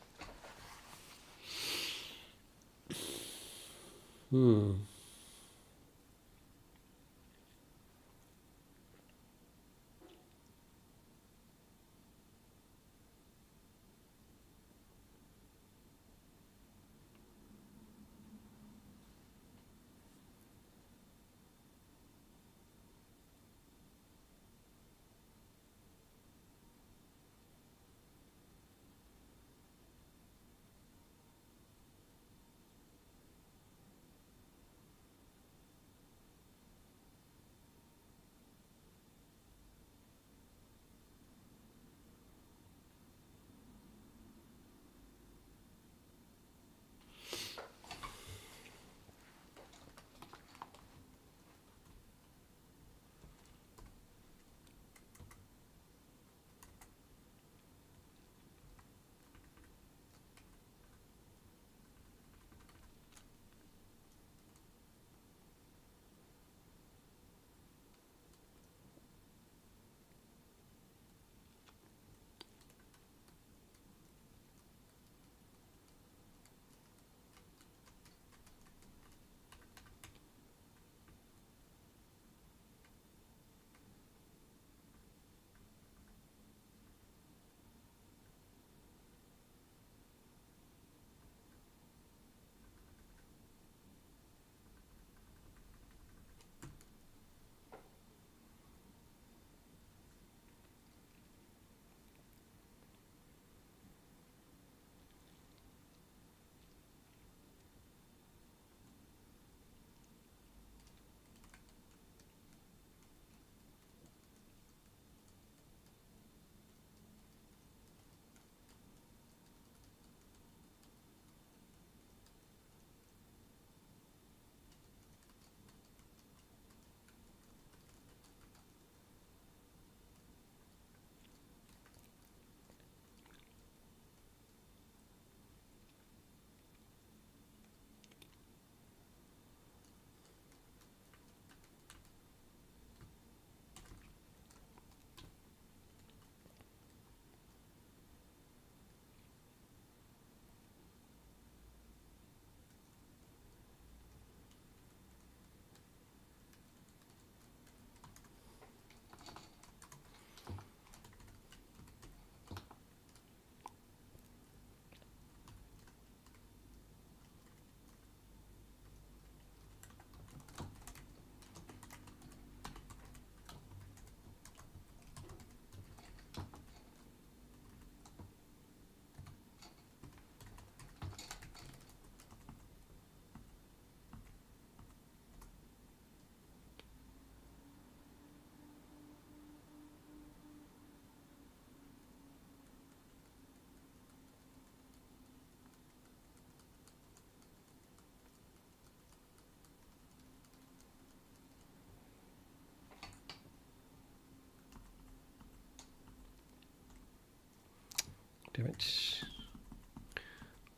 Damn it.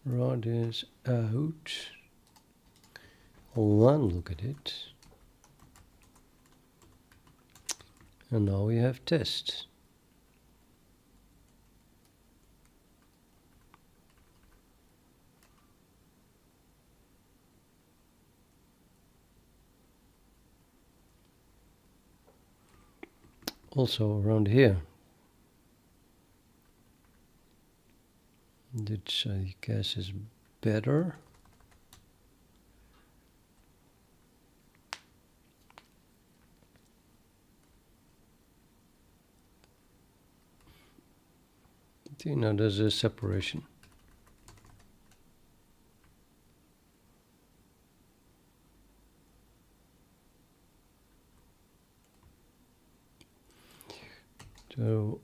Raw this out. One look at it. And now we have test. Also around here. Which I guess is better. You know, there's a separation. So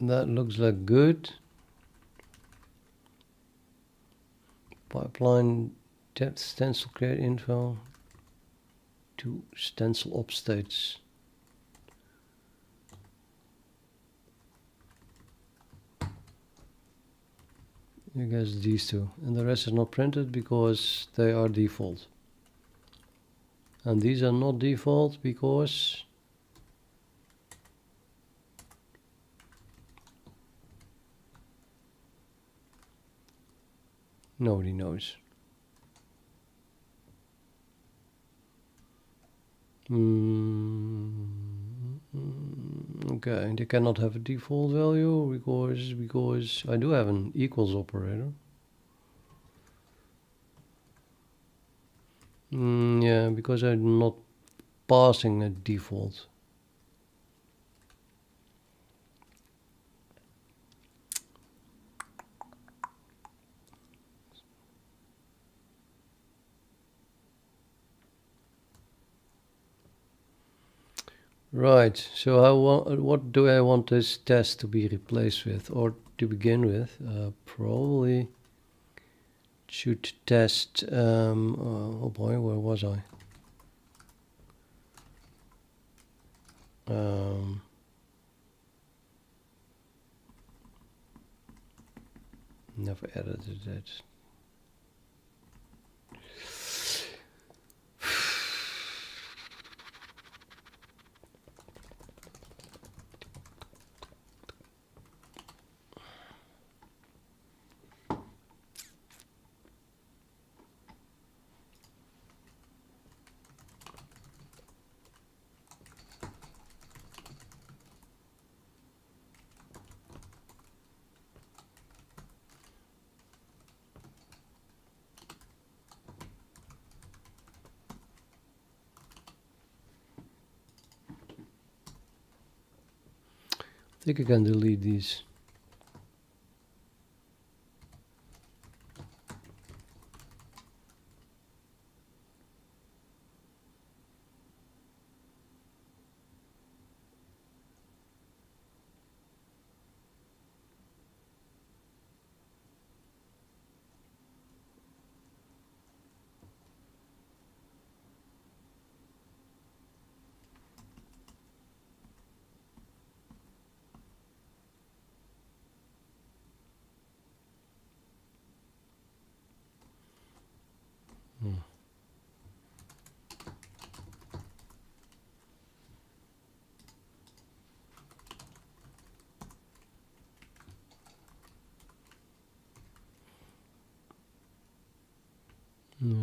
that looks like good. Pipeline depth stencil create info to stencil op states. I guess these two, and the rest is not printed because they are default. And these are not default because nobody knows. Okay, they cannot have a default value because I do have an equals operator. Yeah, because I'm not passing a default. Right, so what do I want this test to be replaced with, or to begin with? Probably should test, oh boy, where was I? Never edited that. I think I can delete these.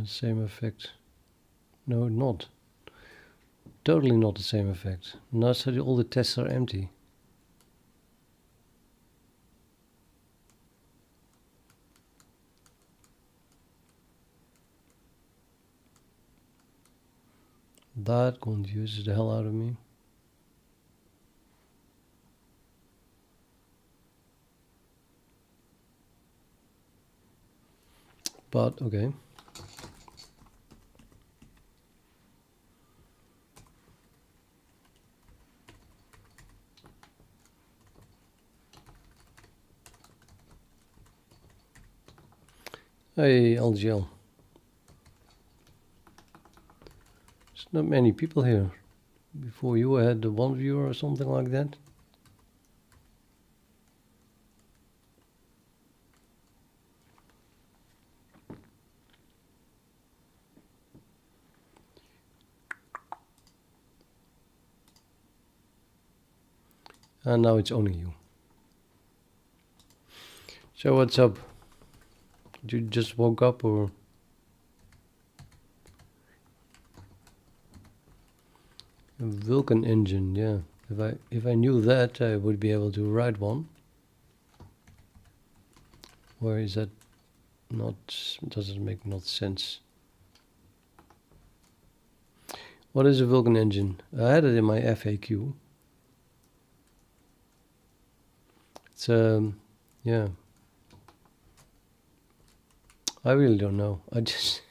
Same effect. No, not. Totally not the same effect. Now so all the tests are empty. That confuses the hell out of me. But okay. Hey, LGL. There's not many people here. Before you had the one viewer or something like that. And now it's only you. So what's up? Did you just woke up or? A Vulkan engine, yeah. If I knew that, I would be able to write one. Or is that not? Doesn't make not sense. What is a Vulkan engine? I had it in my FAQ. It's yeah. I really don't know. I just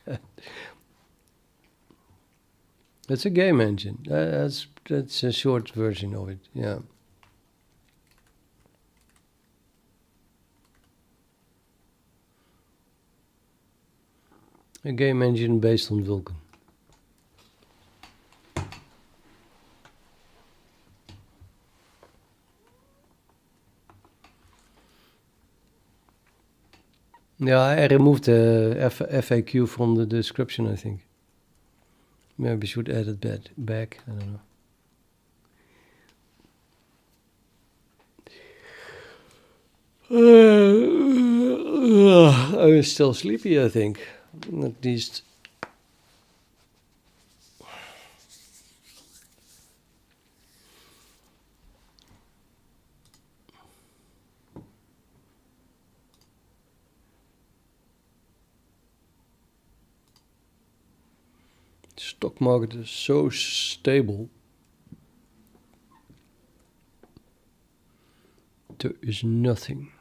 it's a game engine. That's a short version of it. Yeah. A game engine based on Vulkan. Yeah, I removed the FAQ from the description, I think. Maybe should add it back. I don't know. I'm still sleepy, I think. At least. Stock market is so stable. There is nothing.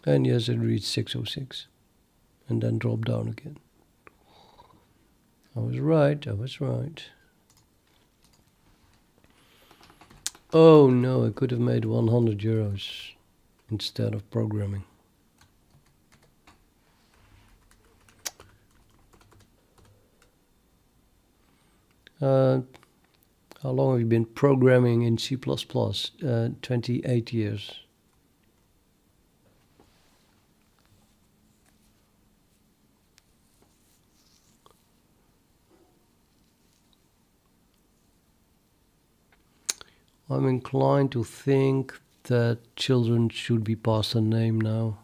And yes, it reached 606 and then dropped down again. I was right. Oh no, I could have made 100 euros instead of programming. How long have you been programming in C++? 28 years. I'm inclined to think that children should be passed a name now.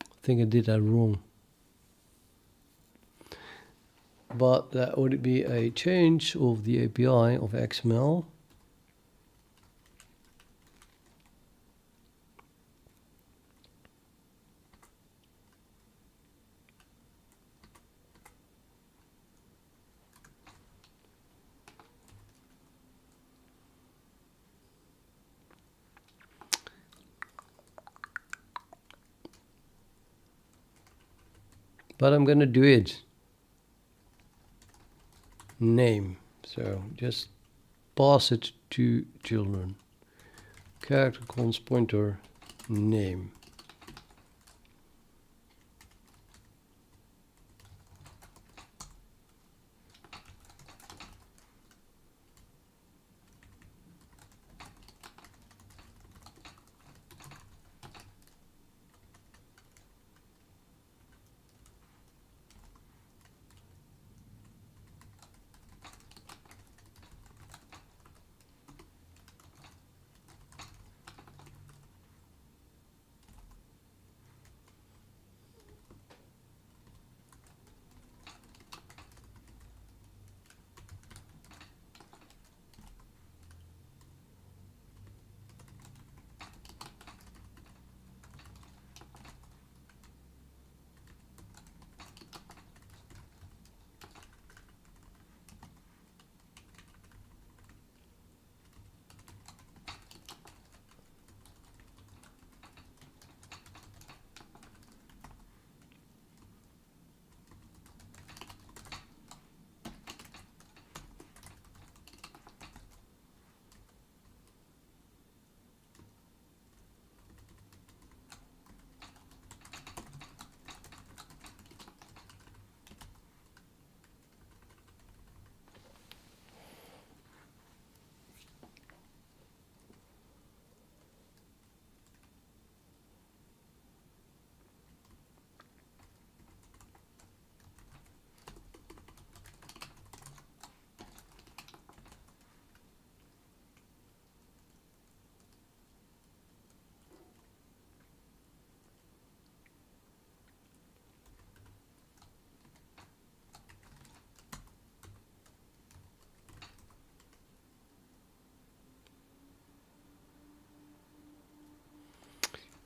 I think I did that wrong. But that would be a change of the API of XML. But I'm gonna do it. Name. So just pass it to children. Character const pointer name.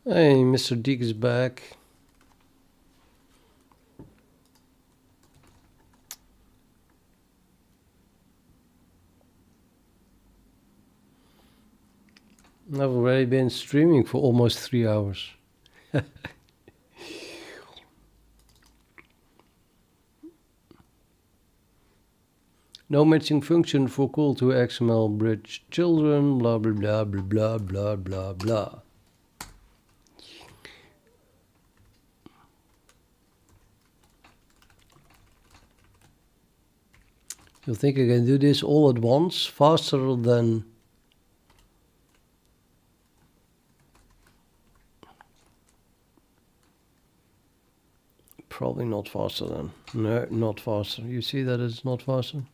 Hey, Mr. Deek is back. I've already been streaming for almost 3 hours. No matching function for call to XML bridge children, blah blah blah blah blah blah blah blah. You think I can do this all at once, faster than... Probably not faster than. No, not faster. You see that it's not faster?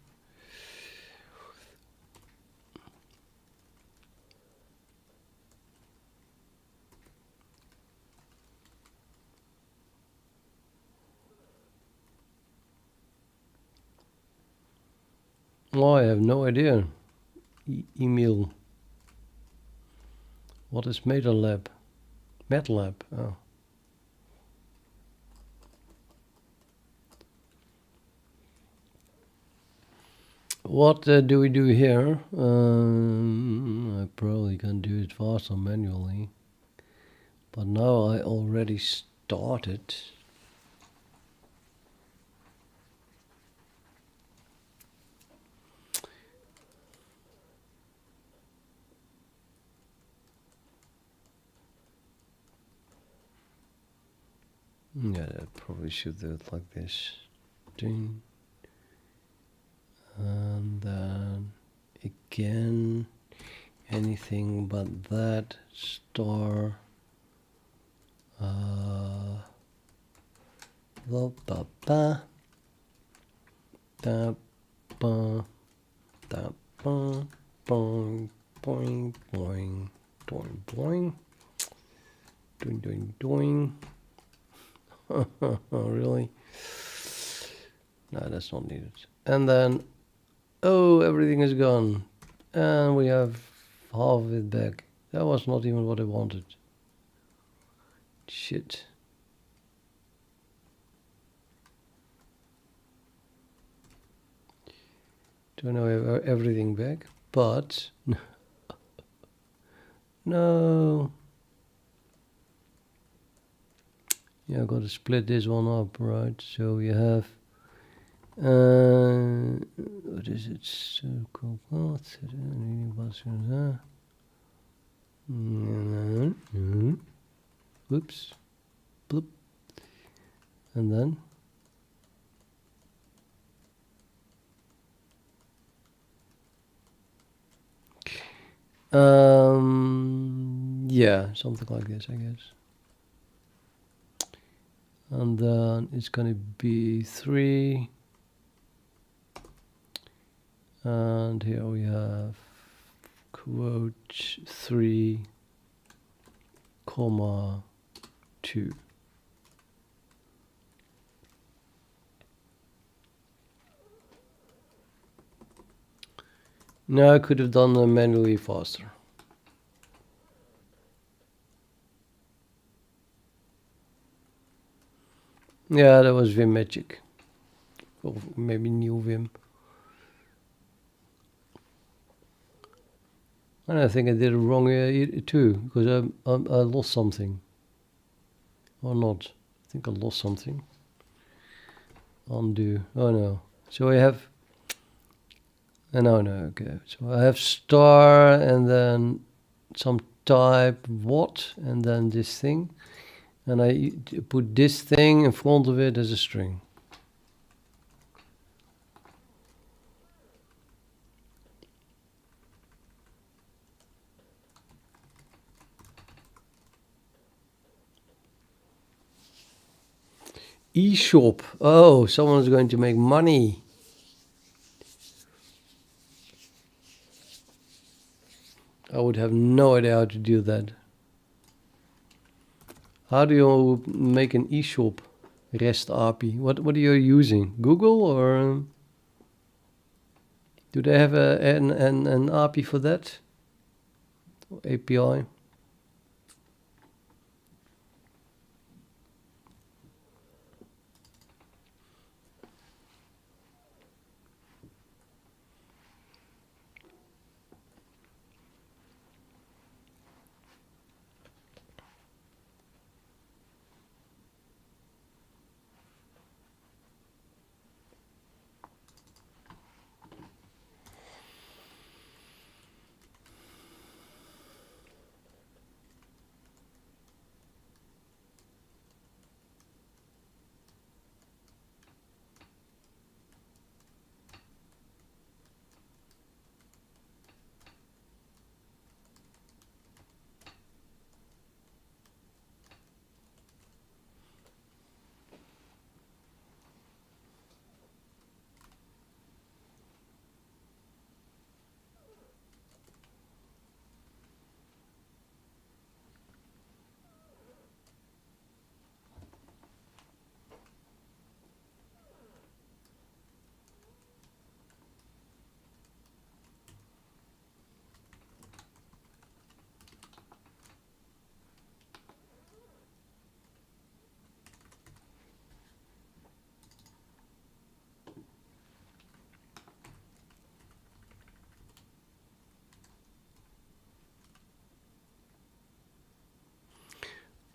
Oh, I have no idea. Email. What is MetaLab? MATLAB. Oh. What do we do here? I probably can do it faster manually. But now I already started. Yeah, I probably should do it like this. Ding. And then again, anything but that. Star. Ba ba ba. Da ba. Da ba. Boing. Boing. Boing. Doing. Boing. Doing. Doing. Doing. Oh, really? No, that's not needed. And then, oh, everything is gone. And we have half of it back. That was not even what I wanted. Shit. Don't know I have everything back, but no. Yeah, I got to split this one up, right? So you have, what is it? Circle path. Oops. Bloop. And then. Yeah, something like this, I guess. And then it's going to be 3. And here we have quote 3, comma 2. Now I could have done them manually faster. Yeah, that was Vim Magic. Or maybe new Vim. And I think I did it wrong too, because I lost something. Or not. I think I lost something. Undo. Oh no. So I have... no, okay. So I have star and then some type what and then this thing. And I put this thing in front of it as a string. eShop. Oh, someone's going to make money. I would have no idea how to do that. How do you make an eShop REST API? What are you using? Google or do they have an API for that? API?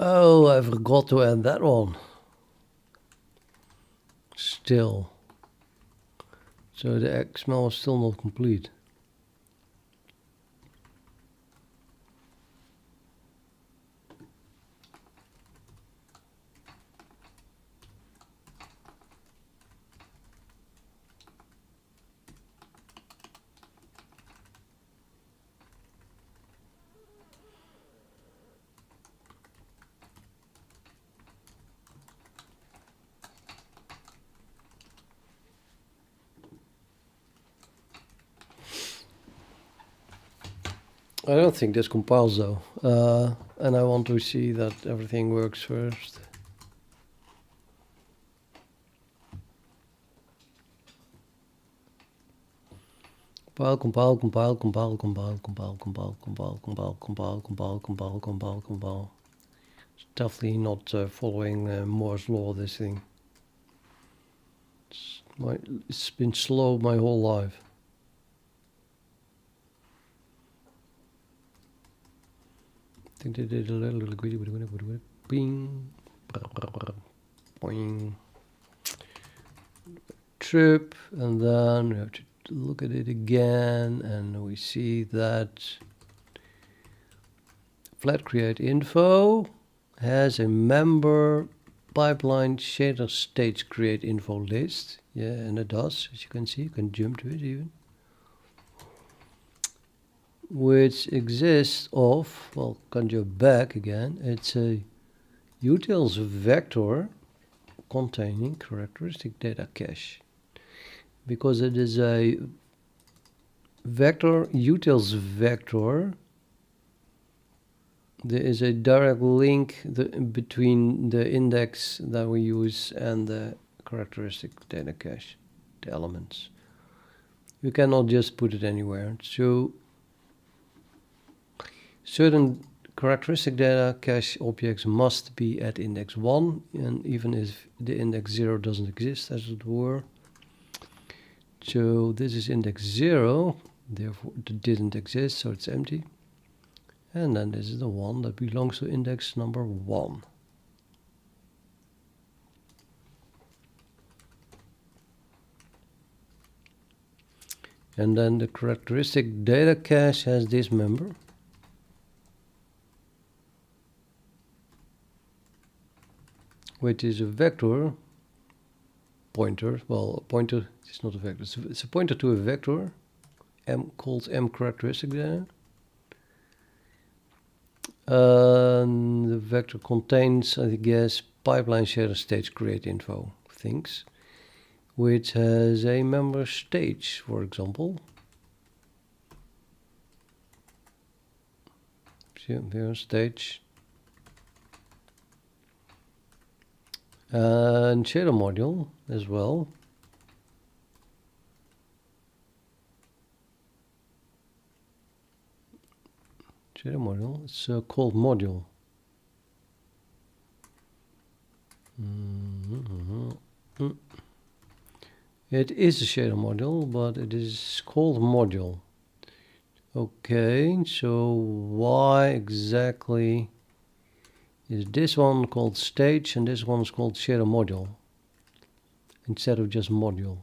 Oh, I forgot to add that one. Still. So the XML is still not complete. I don't think this compiles though, and I want to see that everything works first. Compile. It's definitely not following Moore's law, this thing. It's been slow my whole life. I think they did a little bing, boing, trip, and then we have to look at it again, and we see that FlatCreateInfo has a member pipeline shader stage create info list. Yeah, and it does, as you can see. You can jump to it even. Which exists of, well, can jump back again. It's a utils vector containing characteristic data cache. Because it is a vector, utils vector, there is a direct link between the index that we use and the characteristic data cache, the elements. You cannot just put it anywhere. So certain characteristic data cache objects must be at index 1, and even if the index 0 doesn't exist, as it were. So this is index 0, therefore it didn't exist, so it's empty. And then this is the one that belongs to index number 1. And then the characteristic data cache has this member. Which is a vector pointer. Well, a pointer is not a vector. It's a pointer to a vector called m characteristic data. The vector contains, I guess, pipeline shader stage create info things, which has a member stage, for example. So here, stage. And shader module as well. Shader module, it's called module. It is a shader module, but it is called module. Okay, so why exactly is this one called stage and this one is called shader module instead of just module?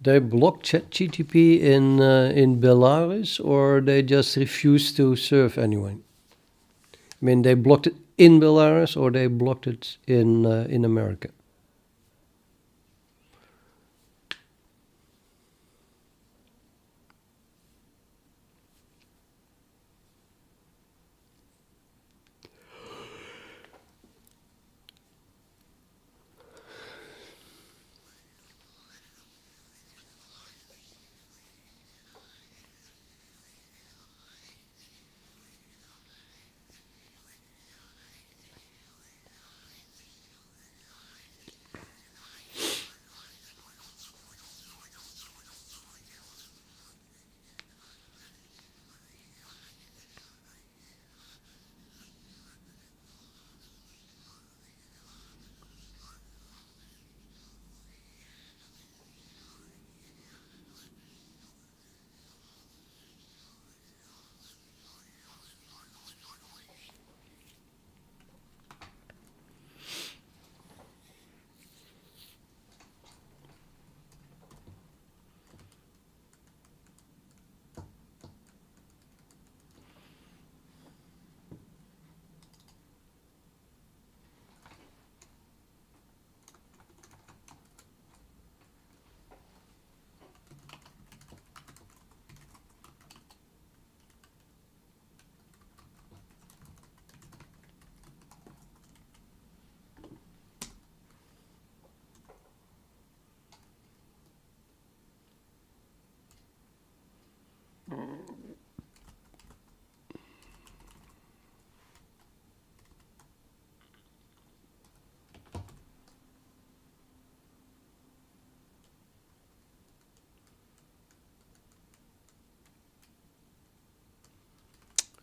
They blocked ChatGTP in Belarus, or they just refused to serve anyone? I mean, they blocked it in Belarus, or they blocked it in America?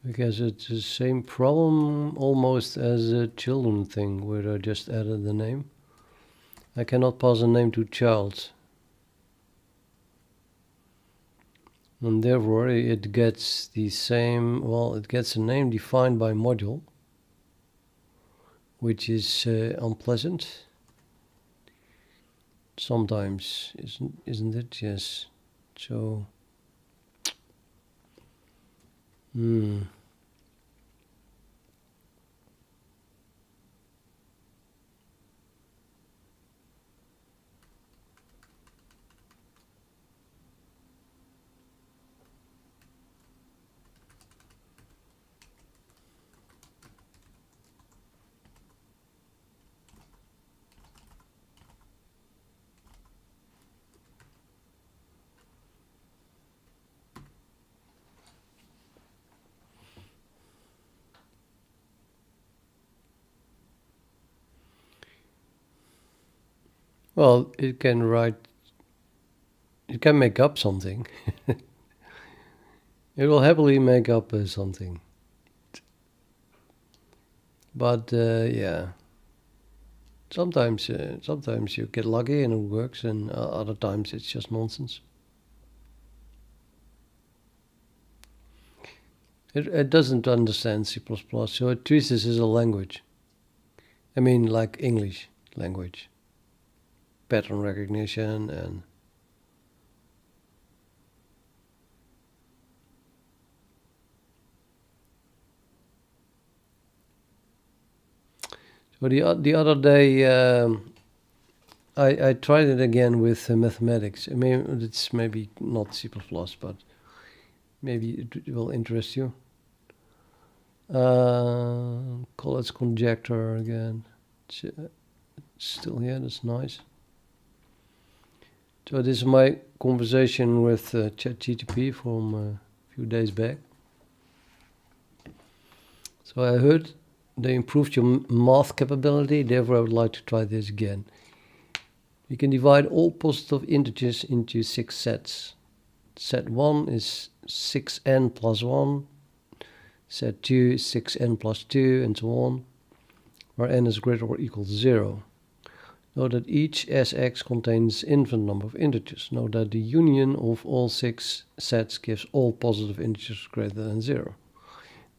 Because it's the same problem almost as a children thing, where I just added the name. I cannot pass a name to child. And therefore it gets the same, well, it gets a name defined by module, which is unpleasant. Sometimes, isn't it? Yes. So, well, it can make up something. It will happily make up something. But yeah, sometimes you get lucky and it works, and other times it's just nonsense. It doesn't understand C++, so it treats this as a language. I mean, like English language. Pattern recognition and... So the other day, I tried it again with mathematics. I mean, it's maybe not C++, but maybe it will interest you. Call it Constructor again. It's still here, that's nice. So this is my conversation with ChatGPT from a few days back. So I heard they improved your math capability, therefore I would like to try this again. You can divide all positive integers into 6 sets. Set 1 is 6n plus 1, set 2 is 6n plus 2, and so on, where n is greater or equal to 0. Note that each Sx contains infinite number of integers. Note that the union of all 6 sets gives all positive integers greater than 0.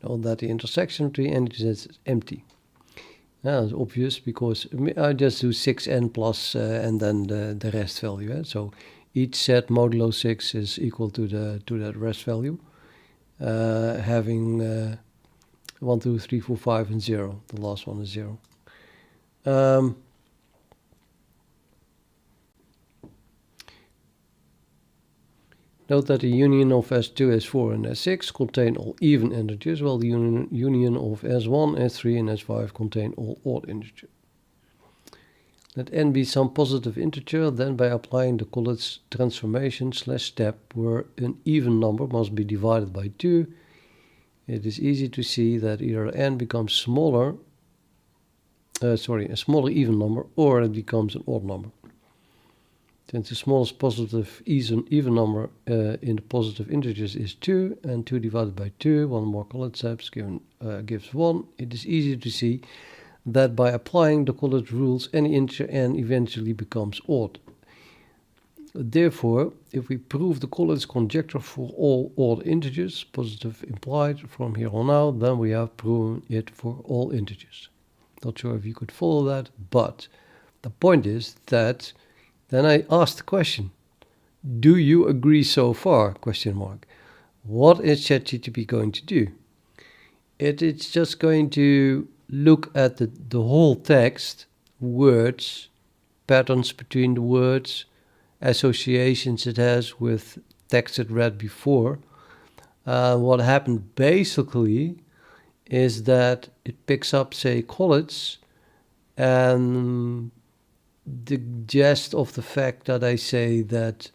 Note that the intersection between integers is empty. Now it's obvious because I just do 6n plus and then the rest value. So each set modulo 6 is equal to that rest value, having 1, 2, 3, 4, 5, and 0. The last one is 0. Note that the union of S2, S4, and S6 contain all even integers, while the union of S1, S3, and S5 contain all odd integers. Let n be some positive integer, then by applying the Collins transformation /step, where an even number must be divided by 2, it is easy to see that either n becomes a smaller even number, or it becomes an odd number. Since the smallest positive even number in the positive integers is 2, and 2 divided by 2, one more Collins steps gives 1, it is easy to see that by applying the Collins rules, any integer n eventually becomes odd. Therefore, if we prove the Collins conjecture for all odd integers, positive implied, from here on out, then we have proven it for all integers. Not sure if you could follow that, but the point is that then I asked the question, do you agree so far? Question mark. What is ChatGPT going to do? It's just going to look at the whole text, words, patterns between the words, associations it has with text it read before. What happened basically is that it picks up, say, collets, and the gist of the fact that I say that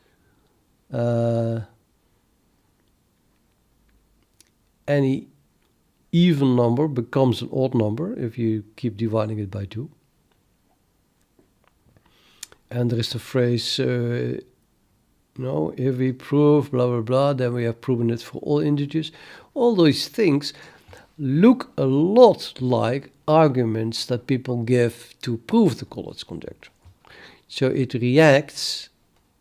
any even number becomes an odd number if you keep dividing it by 2. And there is the phrase, if we prove blah, blah, blah, then we have proven it for all integers. all those things look a lot like arguments that people give to prove the college conjecture. So it reacts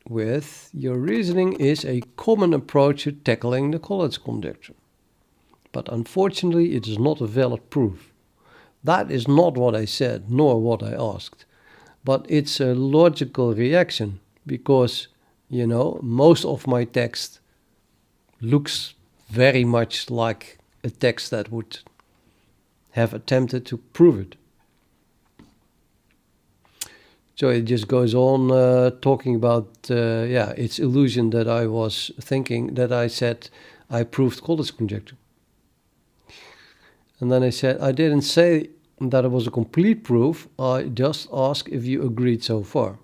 with, your reasoning is a common approach to tackling the college conjecture. But unfortunately, it is not a valid proof. That is not what I said, nor what I asked. But it's a logical reaction because, you know, most of my text looks very much like a text that would have attempted to prove it. So it just goes on talking about, its illusion that I was thinking, that I said I proved college conjecture. And then I said, I didn't say that it was a complete proof, I just asked if you agreed so far.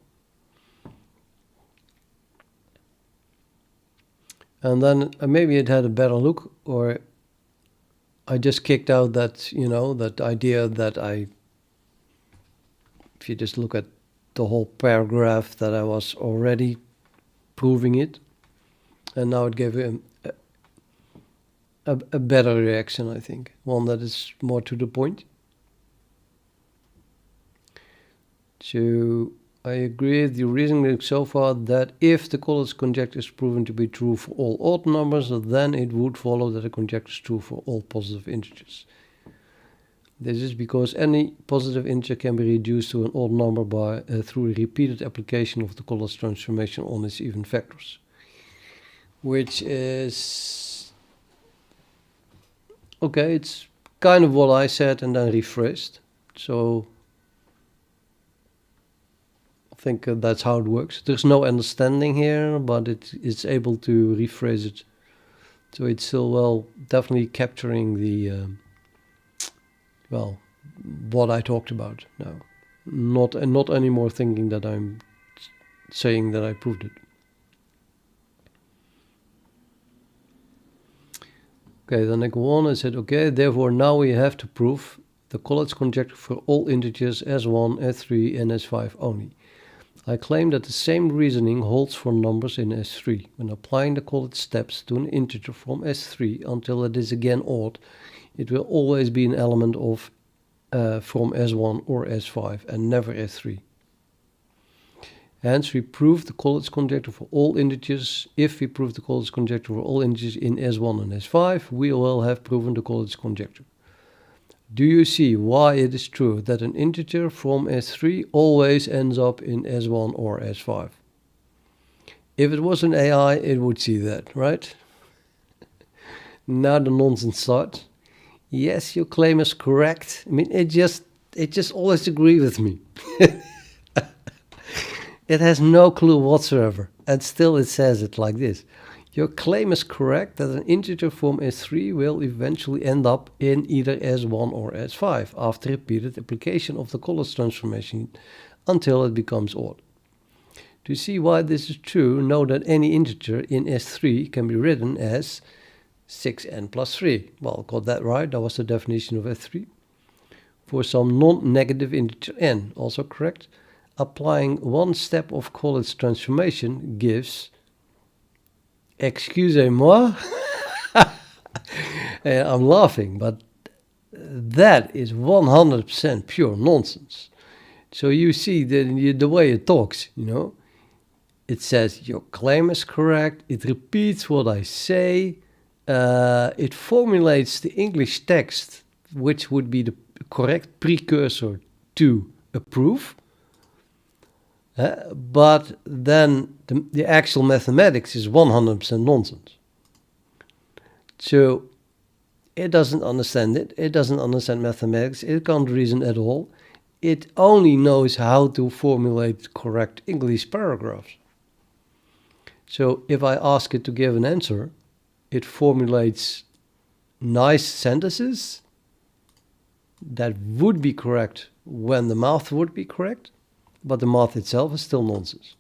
And then maybe it had a better look, or I just kicked out that, you know, that idea that if you just look at the whole paragraph, that I was already proving it. And now it gave him a better reaction, I think. One that is more to the point. So I agree with the reasoning so far that if the college conjecture is proven to be true for all odd numbers, then it would follow that the conjecture is true for all positive integers. This is because any positive integer can be reduced to an odd number by through repeated application of the college transformation on its even factors, which is okay. It's kind of what I said and then rephrased. So I think that's how it works. There's no understanding here, but it's able to rephrase it. So it's still definitely capturing the what I talked about now. Not anymore thinking that I'm saying that I proved it. Okay, then I go on and said, okay, therefore now we have to prove the college conjecture for all integers S1, S3, and S5 only. I claim that the same reasoning holds for numbers in S3. When applying the college steps to an integer from S3 until it is again odd, it will always be an element of from S1 or S5 and never S3. Hence, we prove the college conjecture for all integers. If we prove the college conjecture for all integers in S1 and S5, we will have proven the college conjecture. Do you see why it is true that an integer from S3 always ends up in S1 or S5? If it was an AI, it would see that, right? Now the nonsense starts. Yes, your claim is correct. I mean, it just always agrees with me. It has no clue whatsoever, and still it says it like this. Your claim is correct that an integer from S3 will eventually end up in either S1 or S5 after repeated application of the college transformation until it becomes odd. To see why this is true, know that any integer in S3 can be written as 6n plus 3. Well, got that right. That was the definition of S3. For some non-negative integer n, also correct. Applying one step of college transformation gives, excusez-moi, I'm laughing, but that is 100% pure nonsense. So you see the way it talks, you know. It says your claim is correct. It repeats what I say. It formulates the English text, which would be the correct precursor to a proof. But then the actual mathematics is 100% nonsense. So it doesn't understand it. It doesn't understand mathematics. It can't reason at all. It only knows how to formulate correct English paragraphs. So if I ask it to give an answer, it formulates nice sentences that would be correct when the math would be correct, but the math itself is still nonsense.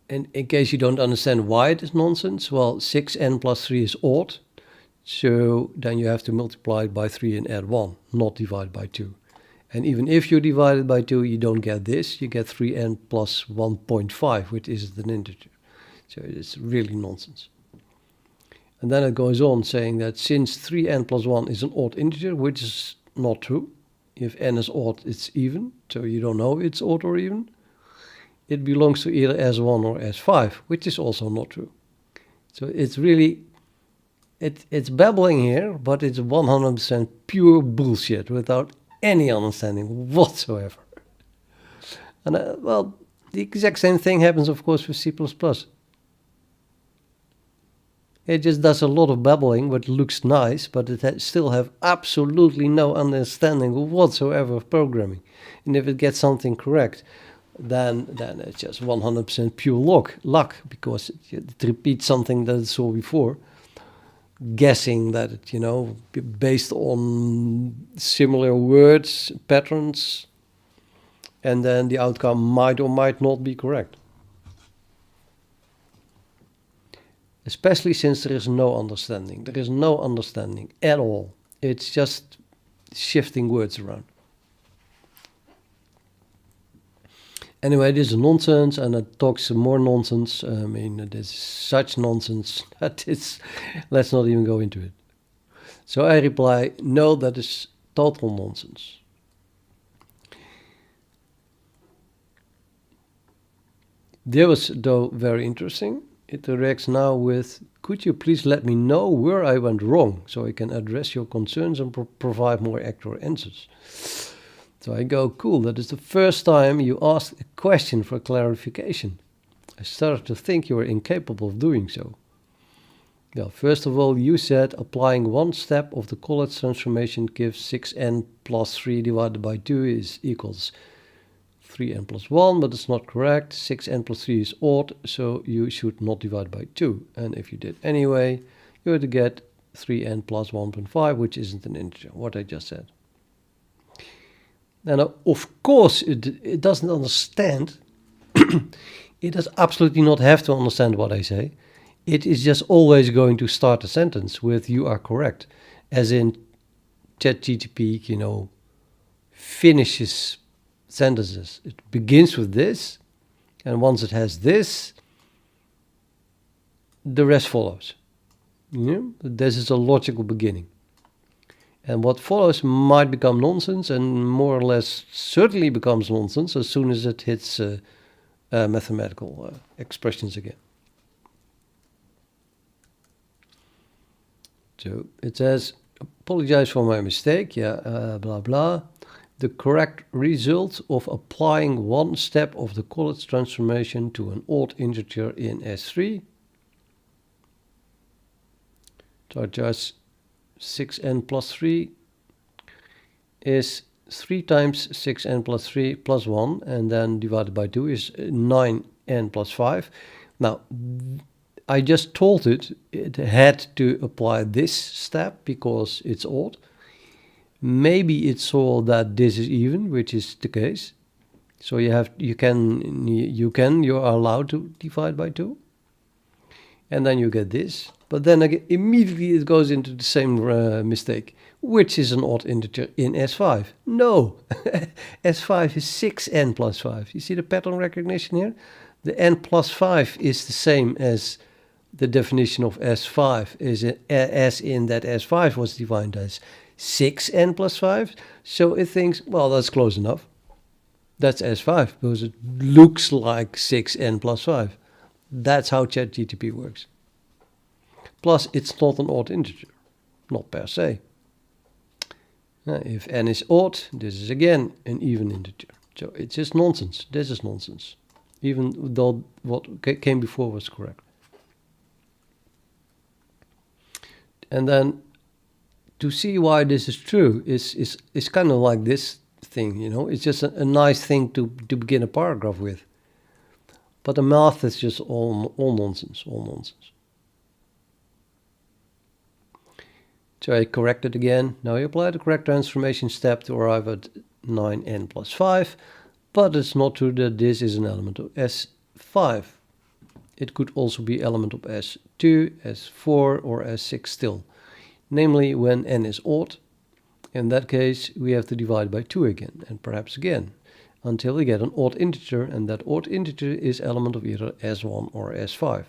In case you don't understand why it is nonsense, well, 6n plus 3 is odd, so then you have to multiply it by 3 and add 1, not divide by 2. And even if you divide it by 2, you don't get this. You get 3n plus 1.5, which isn't an integer. So it's really nonsense. And then it goes on saying that since 3n plus 1 is an odd integer, which is not true. If n is odd, it's even. So you don't know it's odd or even. It belongs to either S1 or S5, which is also not true. So it's really, it's babbling here, but it's 100% pure bullshit without any understanding whatsoever. And well, the exact same thing happens, of course, with C++. It just does a lot of babbling, what looks nice, but it still have absolutely no understanding whatsoever of programming. And if it gets something correct, then it's just 100% pure luck, because it repeats something that it saw before, guessing that it, you know, based on similar words, patterns, and then the outcome might or might not be correct. Especially since there is no understanding. There is no understanding at all. It's just shifting words around. Anyway, this is nonsense, and it talks more nonsense. I mean, it is such nonsense that let's not even go into it. So I reply, no, that is total nonsense. That was, though, very interesting. It reacts now with, could you please let me know where I went wrong so I can address your concerns and provide more accurate answers. So I go, cool, that is the first time you asked a question for clarification. I started to think you were incapable of doing so. Well, first of all, you said applying one step of the College transformation gives 6n plus 3 divided by 2 is equals 3n plus 1, but it's not correct. 6n plus 3 is odd, so you should not divide by 2. And if you did anyway, you would get 3n plus 1.5, which isn't an integer, what I just said. And of course, it doesn't understand. It does absolutely not have to understand what I say. It is just always going to start a sentence with "you are correct," as in ChatGPT, you know, finishes sentences. It begins with this, and once it has this, the rest follows. You know, this is a logical beginning. And what follows might become nonsense, and more or less certainly becomes nonsense as soon as it hits mathematical expressions again. So it says, apologize for my mistake, blah, blah. The correct result of applying one step of the College transformation to an odd integer in S3. So just 6n plus 3 is 3 times 6n plus 3 plus 1, and then divided by 2 is 9n plus 5. Now, I just told it had to apply this step because it's odd. Maybe it saw that this is even, which is the case. So you're allowed to divide by 2. And then you get this. But then again, immediately it goes into the same mistake, which is an odd integer in S5. No, S5 is 6n plus 5. You see the pattern recognition here? The n plus 5 is the same as the definition of S5, as in that S5 was defined as 6n plus 5. So it thinks, well, that's close enough. That's S5, because it looks like 6n plus 5. That's how ChatGPT works. Plus, it's not an odd integer, not per se. If n is odd, this is again an even integer. So it's just nonsense. This is nonsense, even though what came before was correct. And then to see why this is true is kind of like this thing, you know. It's just a nice thing to begin a paragraph with. But the math is just all nonsense, all nonsense. So I correct it again. Now you apply the correct transformation step to arrive at 9n plus 5, but it's not true that this is an element of S5. It could also be element of S2, S4, or S6 still. Namely, when n is odd, In that case, we have to divide by 2 again, and perhaps again, until we get an odd integer, and that odd integer is element of either S1 or S5.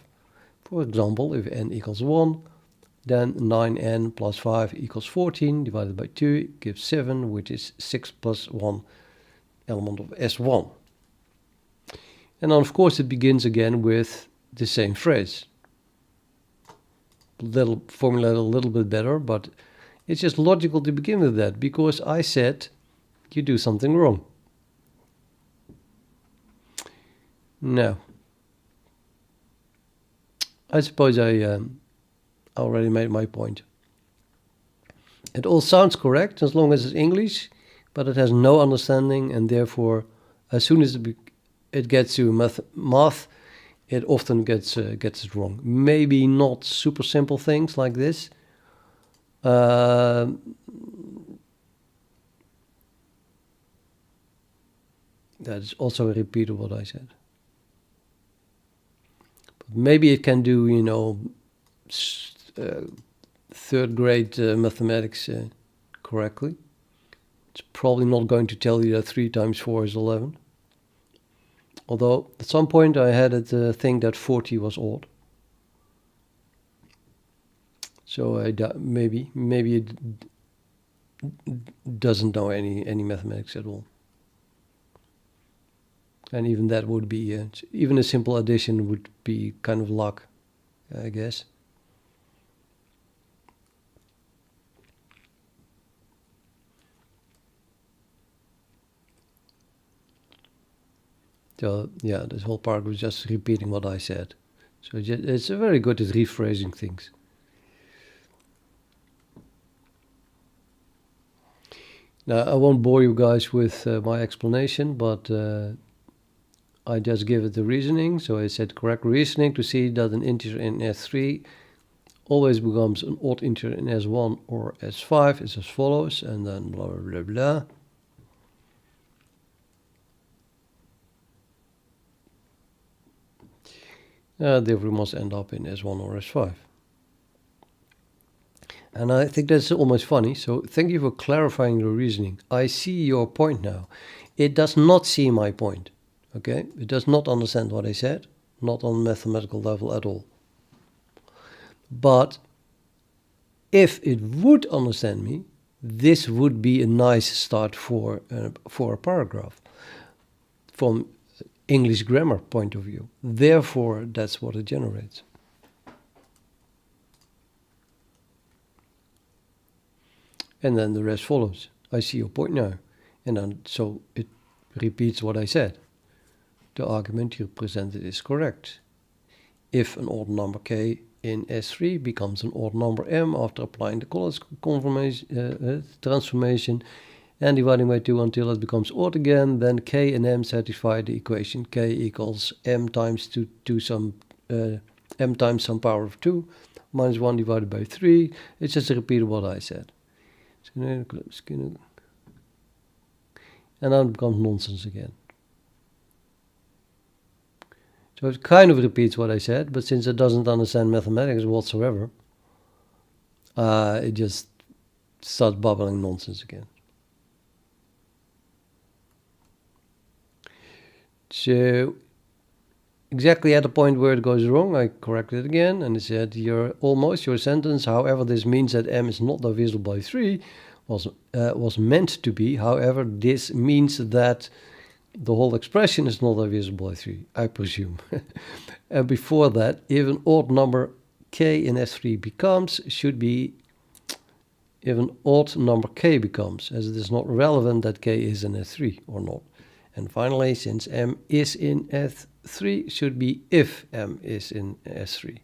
For example, if n equals 1, then 9n plus 5 equals 14, divided by 2 gives 7, which is 6 plus 1 element of S1. And then of course it begins again with the same phrase. Formulated a little bit better, but it's just logical to begin with that, because I said you do something wrong. Now, I suppose I already made my point. It all sounds correct as long as it's English, but it has no understanding, and therefore, as soon as it gets to math, it often gets it wrong. Maybe not super simple things like this. That is also a repeat of what I said. But maybe it can do, you know, third grade mathematics correctly. It's probably not going to tell you that 3 times 4 is 11. Although at some point I had it think that 40 was odd. So maybe it doesn't know any mathematics at all. And even that would be, even a simple addition would be kind of luck, I guess. So yeah, this whole part was just repeating what I said. So it's very good at rephrasing things. Now, I won't bore you guys with my explanation, but I just give it the reasoning. So I said correct reasoning to see that an integer in S3 always becomes an odd integer in S1 or S5 is as follows, and then blah, blah, blah, blah. Therefore, we must end up in S1 or S5. And I think that's almost funny. So thank you for clarifying the reasoning. I see your point now. It does not see my point. Okay? It does not understand what I said. Not on mathematical level at all. But if it would understand me, this would be a nice start for a paragraph from English grammar point of view. Therefore, that's what it generates. And then the rest follows. I see your point now. And then, so it repeats what I said. The argument you presented is correct. If an odd number k in S3 becomes an odd number m after applying the Collins transformation and dividing by 2 until it becomes odd again, then k and m satisfy the equation k equals m times m times some power of 2 minus 1 divided by 3. It's just a repeat of what I said. And then it becomes nonsense again. So it kind of repeats what I said, but since it doesn't understand mathematics whatsoever, it just starts bubbling nonsense again. So exactly at the point where it goes wrong, I corrected it again, and it said your sentence, however, this means that m is not divisible by 3, was meant to be. However, this means that the whole expression is not divisible by 3, I presume. And before that, if an odd number k in S3 becomes, should be if an odd number k becomes, as it is not relevant that k is in S3 or not. And finally, since m is in S3, should be if m is in S3.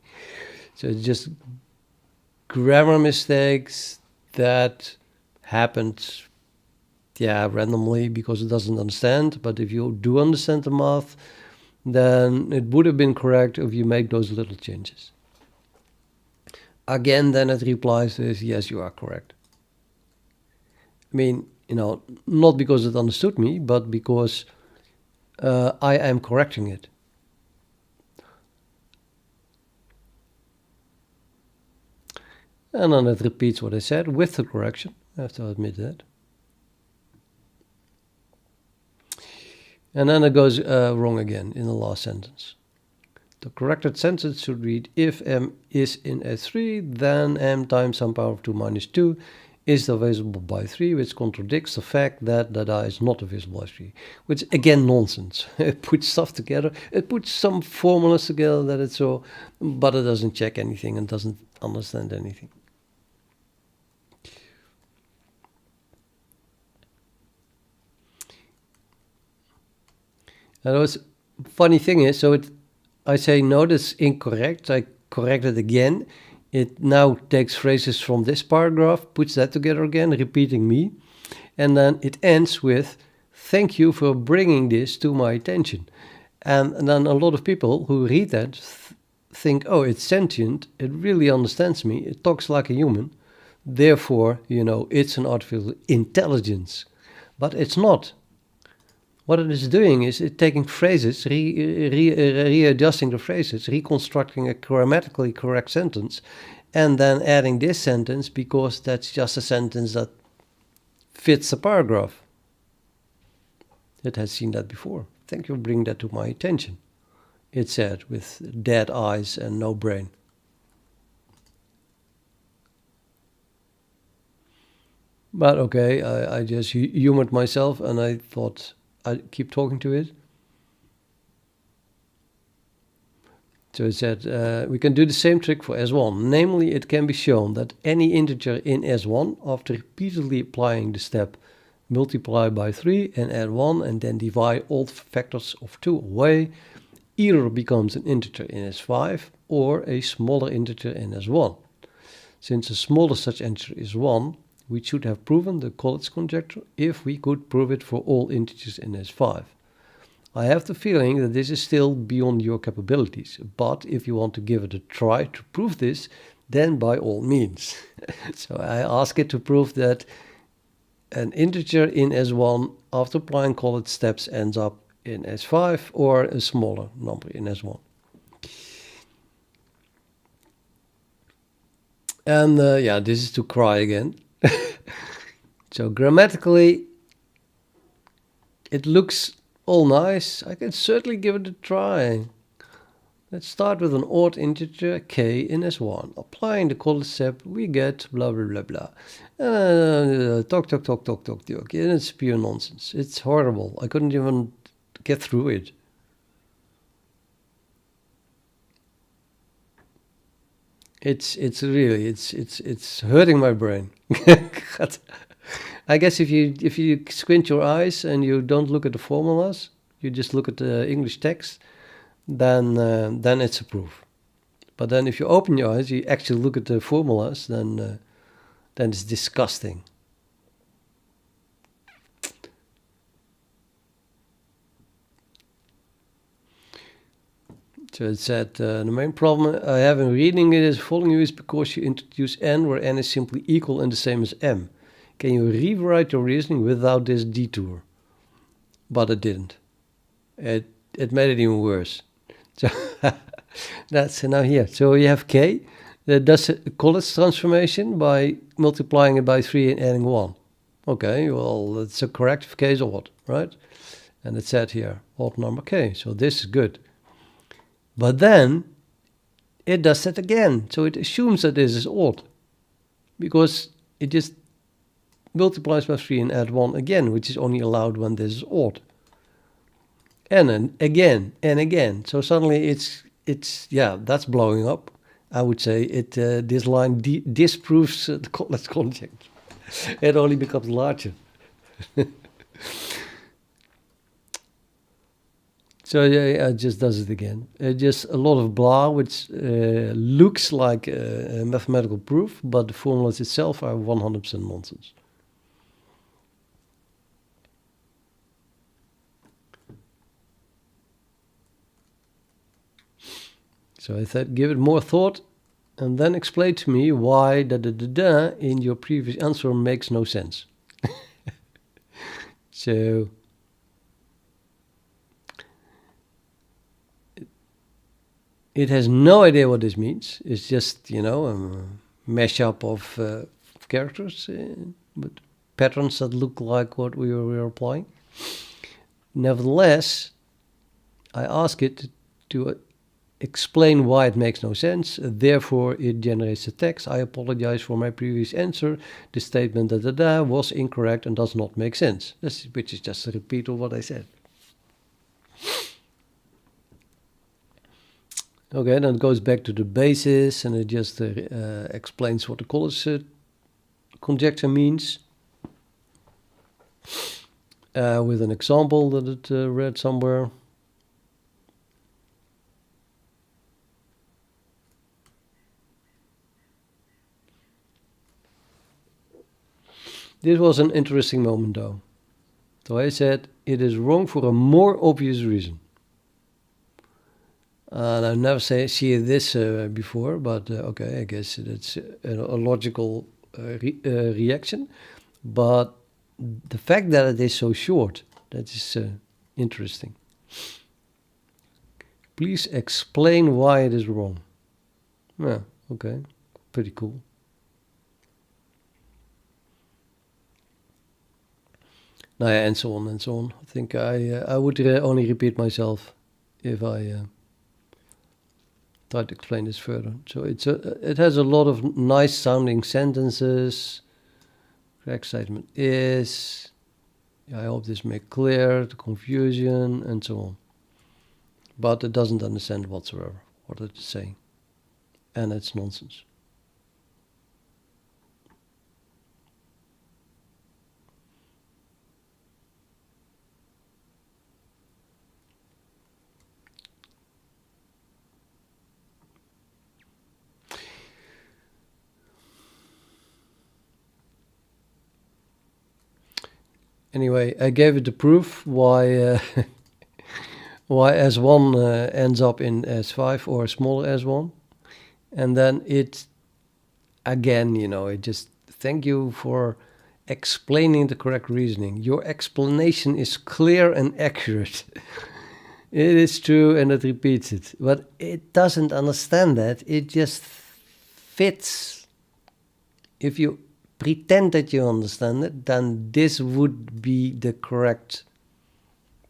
So it's just grammar mistakes that happened, randomly because it doesn't understand. But if you do understand the math, then it would have been correct if you make those little changes. Again, then it replies with, yes, you are correct. I mean, not because it understood me, but because I am correcting it. And then it repeats what I said with the correction. I have to admit that. And then it goes wrong again in the last sentence. The corrected sentence should read, if m is in S3, then m times some power of 2 minus 2 is divisible by 3, which contradicts the fact that I is not divisible by 3. Which, again, nonsense. It puts stuff together. It puts some formulas together that it's so, but it doesn't check anything and doesn't understand anything. And the funny thing is, so I say, no, that's incorrect. I correct it again. It now takes phrases from this paragraph, puts that together again, repeating me. And then it ends with, thank you for bringing this to my attention. And then a lot of people who read that think, oh, it's sentient. It really understands me. It talks like a human. Therefore, you know, it's an artificial intelligence. But it's not. What it is doing is it's taking phrases, readjusting the phrases, reconstructing a grammatically correct sentence, and then adding this sentence because that's just a sentence that fits the paragraph. It has seen that before. Thank you for bringing that to my attention, it said, with dead eyes and no brain. But okay, I just humored myself and I thought I keep talking to it. So it said, we can do the same trick for S1. Namely, it can be shown that any integer in S1, after repeatedly applying the step multiply by 3 and add 1 and then divide all factors of 2 away, either becomes an integer in S5 or a smaller integer in S1. Since the smallest such integer is 1, we should have proven the Collatz conjecture if we could prove it for all integers in S5. I have the feeling that this is still beyond your capabilities, but if you want to give it a try to prove this, then by all means. So I ask it to prove that an integer in S1 after applying Collatz steps ends up in S5 or a smaller number in S1. And yeah, this is to cry again. So grammatically, it looks all nice. I can certainly give it a try. Let's start with an odd integer k in S1. Applying the Collatz step, we get blah blah blah blah. Talk. And it's pure nonsense. It's horrible. I couldn't even get through it. It's really it's hurting my brain. I guess if you squint your eyes and you don't look at the formulas, you just look at the English text, then it's a proof. But then if you open your eyes, you actually look at the formulas, then it's disgusting. So it said, the main problem I have in reading it is following you is because you introduce n where n is simply equal and the same as m. Can you rewrite your reasoning without this detour? But it didn't. It made it even worse. So that's now here. So you have k that does a Collatz transformation by multiplying it by 3 and adding 1. Okay, well, it's a correct if k is odd, right? And it said here, odd number k. So this is good. But then it does that again. So it assumes that this is odd because it just multiplies by 3 and add 1 again, which is only allowed when this is odd. And then again and again. So suddenly it's yeah, that's blowing up. I would say this line disproves the Collatz conjecture. It only becomes larger. So yeah, it just does it again. Just a lot of blah, which looks like a mathematical proof, but the formulas itself are 100% nonsense. So I thought, give it more thought, and then explain to me why da in your previous answer makes no sense. So it has no idea what this means. It's just, you know, a mashup of characters. but patterns that look like what we were applying. Nevertheless, I ask it to explain why it makes no sense. Therefore, it generates the text. I apologize for my previous answer. The statement was incorrect and does not make sense. Which is just a repeat of what I said. Okay, then it goes back to the basis and it just explains what the college conjecture means. With an example that it read somewhere. This was an interesting moment though. So I said, it is wrong for a more obvious reason. And I've never seen this before, but okay, I guess it's a logical reaction. But the fact that it is so short, that is interesting. Please explain why it is wrong. Yeah, okay, pretty cool. Now, yeah, and so on and so on. I think I would only repeat myself if I try to explain this further. So it has a lot of nice sounding sentences. Correct statement is. I hope this makes clear the confusion and so on. But it doesn't understand whatsoever what it's saying. And it's nonsense. Anyway, I gave it the proof why why S1 ends up in S5 or smaller S1. And then it, again, it just, thank you for explaining the correct reasoning. Your explanation is clear and accurate. It is true and it repeats it. But it doesn't understand that. It just fits. If you pretend that you understand it, then this would be the correct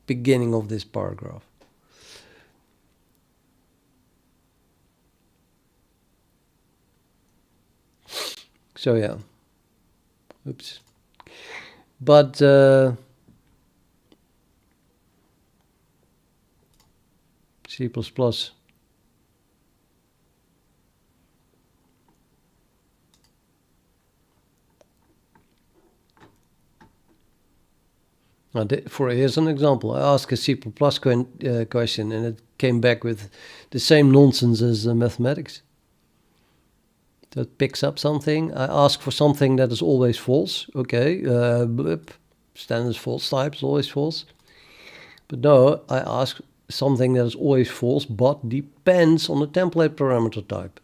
beginning of this paragraph. So yeah, oops. But C++. Now, here's an example. I asked a C++ question and it came back with the same nonsense as mathematics. So it picks up something. I ask for something that is always false. Okay, standard false type is always false. But no, I ask something that is always false, but depends on the template parameter type.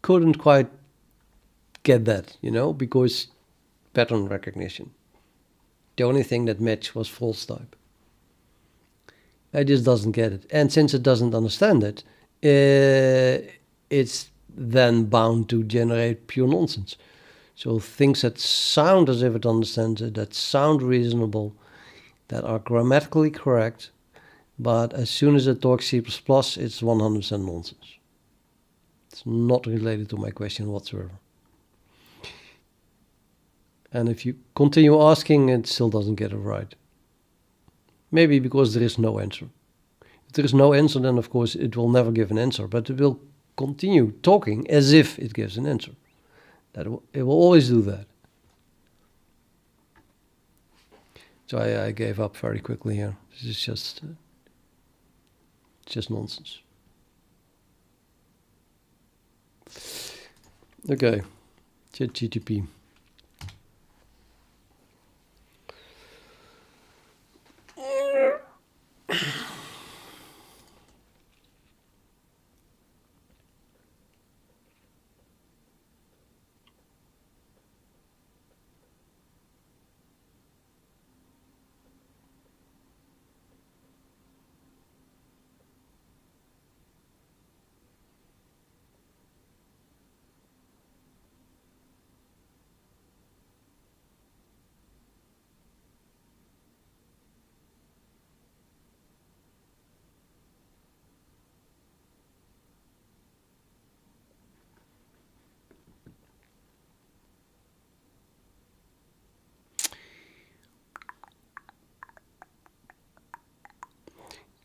Couldn't quite get that, because pattern recognition. The only thing that matched was false type. It just doesn't get it. And since it doesn't understand it, it's then bound to generate pure nonsense. So things that sound as if it understands it, that sound reasonable, that are grammatically correct, but as soon as it talks C++, it's 100% nonsense. It's not related to my question whatsoever. And if you continue asking, it still doesn't get it right. Maybe because there is no answer. If there is no answer, then of course it will never give an answer, but it will continue talking as if it gives an answer. It will always do that. So I gave up very quickly here. This is just nonsense. Okay, ChatGTP.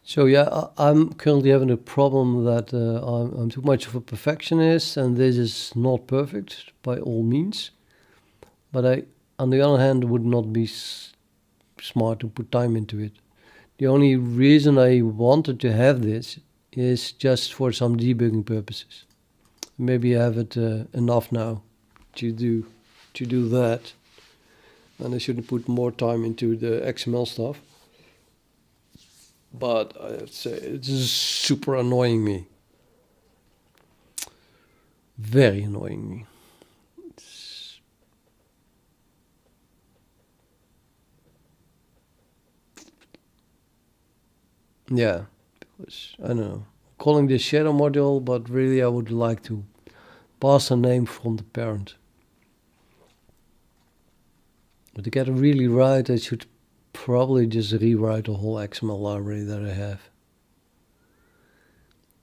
So yeah, I'm currently having a problem that I'm too much of a perfectionist, and this is not perfect by all means. But I, on the other hand, would not be smart to put time into it. The only reason I wanted to have this is just for some debugging purposes. Maybe I have it enough now to do that, and I shouldn't put more time into the XML stuff. But I'd say it's super annoying me. Very annoying me. Yeah, because I don't know. Calling this shadow module, but really I would like to pass a name from the parent. But to get it really right, I should probably just rewrite the whole XML library that I have.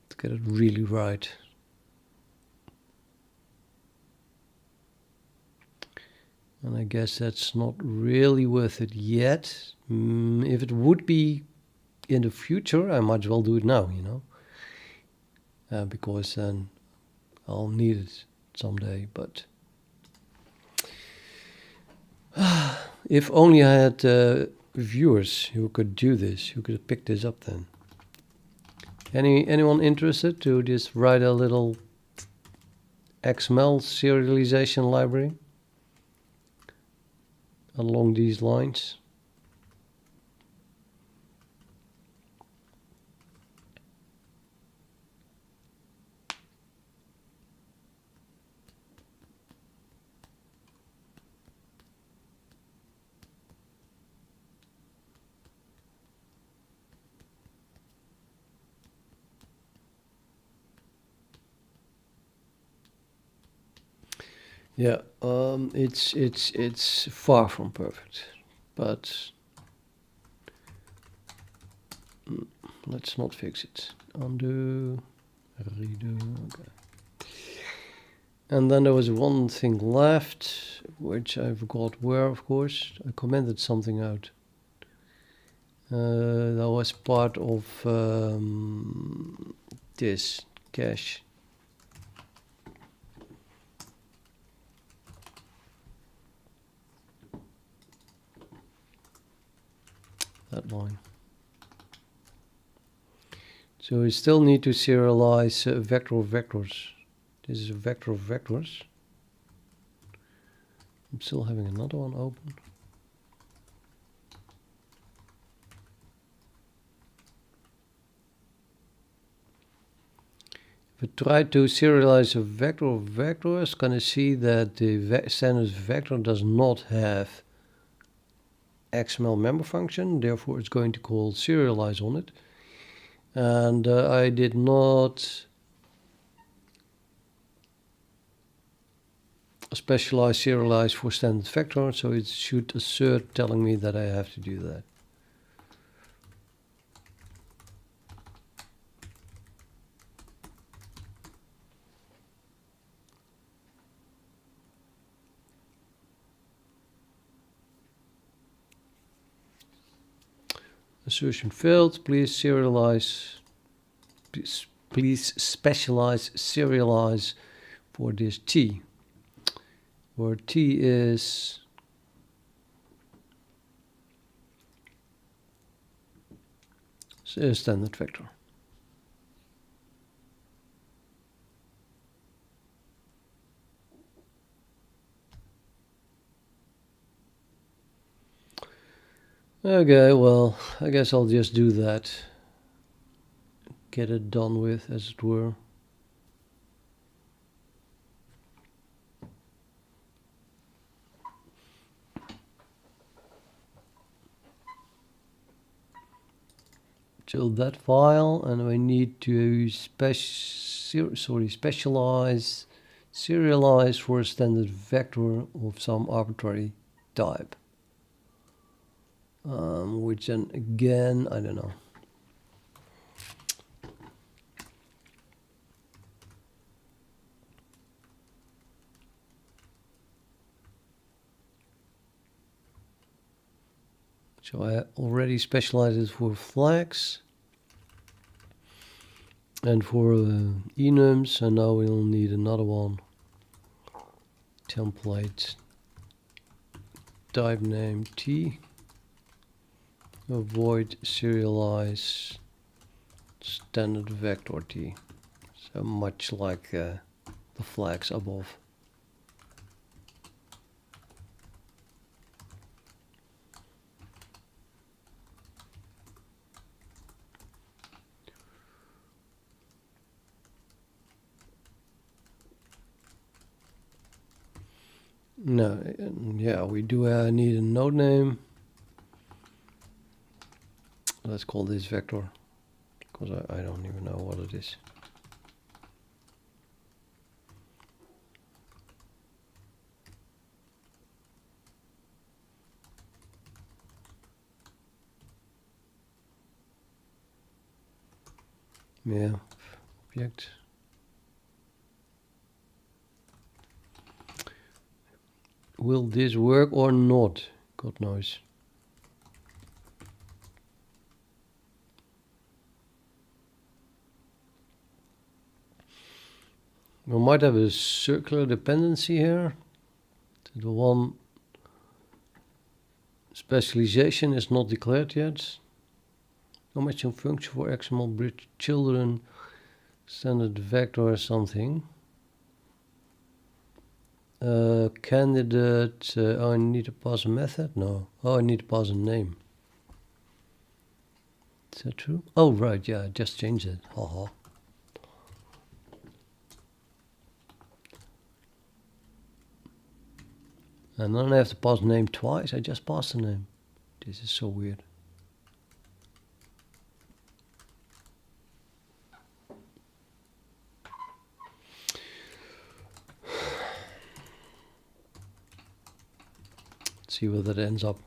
To get it really right. And I guess that's not really worth it yet. If it would be in the future, I might as well do it now, you know. Because then I'll need it someday. But if only I had viewers who could do this, who could pick this up then. Anyone interested to just write a little XML serialization library along these lines? Yeah, it's far from perfect, but let's not fix it. Undo, redo, okay. And then there was one thing left, which I forgot where, of course. I commented something out. That was part of this cache. That line. So we still need to serialize a vector of vectors. This is a vector of vectors. I'm still having another one open. If I try to serialize a vector of vectors, gonna see that the standard vector does not have XML member function, therefore it's going to call serialize on it. And I did not specialize serialize for standard vector, so it should assert telling me that I have to do that. Assertion failed. Please serialize. Please specialize serialize for this T, where T is a standard vector. Okay, well, I guess I'll just do that. Get it done with, as it were. So that file, and we need to specialize, serialize for a standard vector of some arbitrary type. Which then again, I don't know. So I already specialized it for flags. And for enums, and now we'll need another one. Template type name T. Avoid serialize standard vector T. So much like the flags above. No, yeah, we do need a node name. Let's call this vector, because I don't even know what it is. Yeah, object. Will this work or not? God knows. We might have a circular dependency here. The one specialization is not declared yet. Matching function for XML bridge children, standard vector or something. Candidate, oh, I need to pass a method? No. Oh, I need to pass a name. Is that true? Oh, right, yeah, I just changed it. Haha. And then I have to pass name twice. I just passed the name. This is so weird. Let's see where that ends up.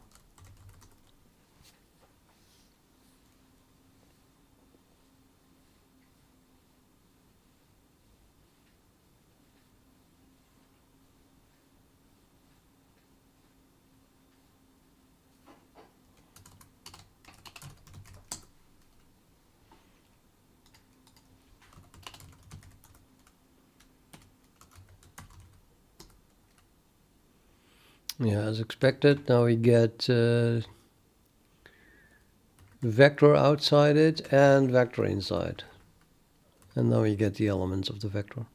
Yeah, as expected, now we get vector outside it and vector inside. And now we get the elements of the vector.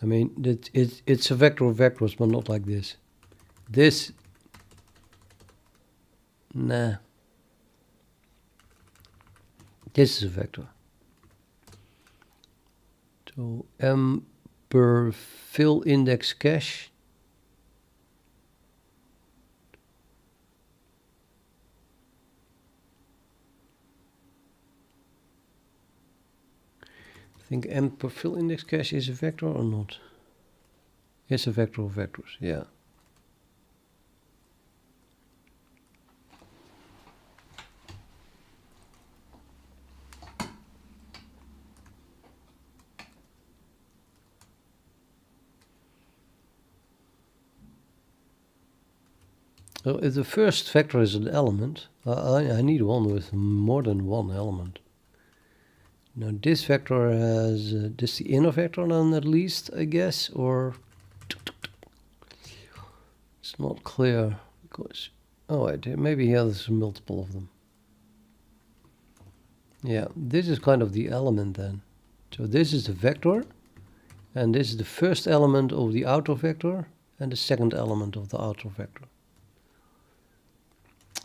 I mean, it's a vector of vectors, but not like this. This, nah. This is a vector. So M per fill index cache. I think M per fill index cache is a vector or not? It's a vector of vectors, yeah. So if the first vector is an element, I need one with more than one element. Now this vector has, this the inner vector then at least, I guess, or it's not clear because, oh wait, maybe he has multiple of them. Yeah, this is kind of the element then. So this is the vector, and this is the first element of the outer vector, and the second element of the outer vector.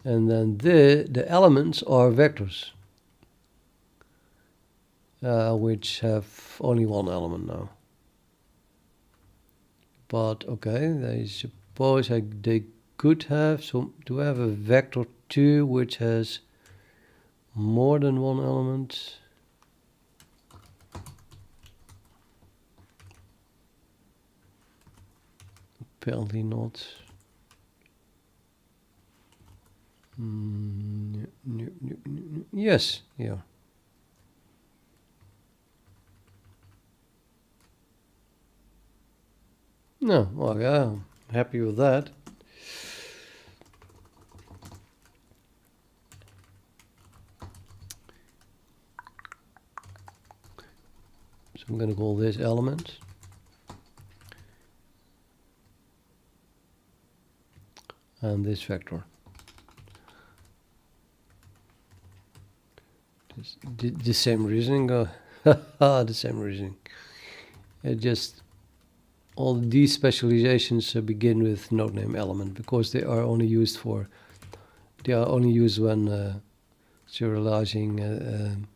And then the elements are vectors, which have only one element now. But okay, I suppose they could have, so do I have a vector 2 which has more than one element? Apparently not. Yes, yeah. No, well, yeah, I'm happy with that. So I'm going to call this element. And this vector. The same reasoning. The same reasoning. It just all these specializations begin with node name element because they are only used for. They are only used when serializing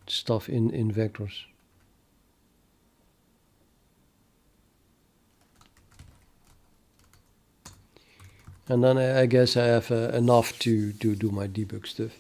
stuff in vectors. And then I guess I have enough to do my debug stuff.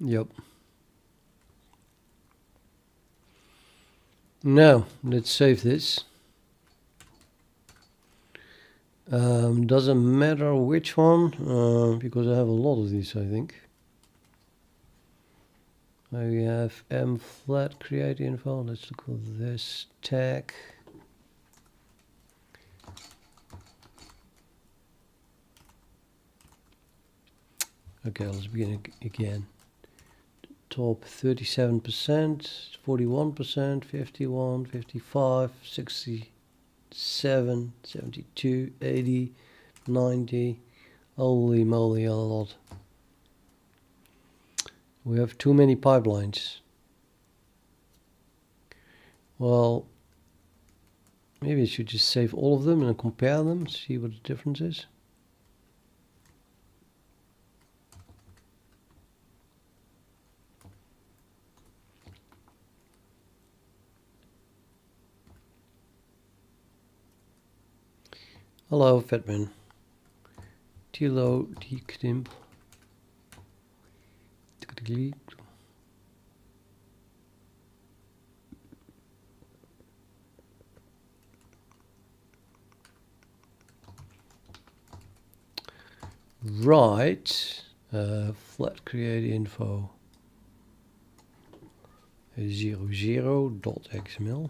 Yep. Now, let's save this. Doesn't matter which one, because I have a lot of these, I think. We have FlatCreateInfo. Let's look at this tag. Okay, let's begin again. Top 37%, 41%, 51, 55, 67, 72, 80, 90. Holy moly, a lot. We have too many pipelines. Well, maybe I should just save all of them and compare them, see what the difference is. Hello, Fatman. Tilo, Diknimp. Right, FlatCreateInfo 00.xml.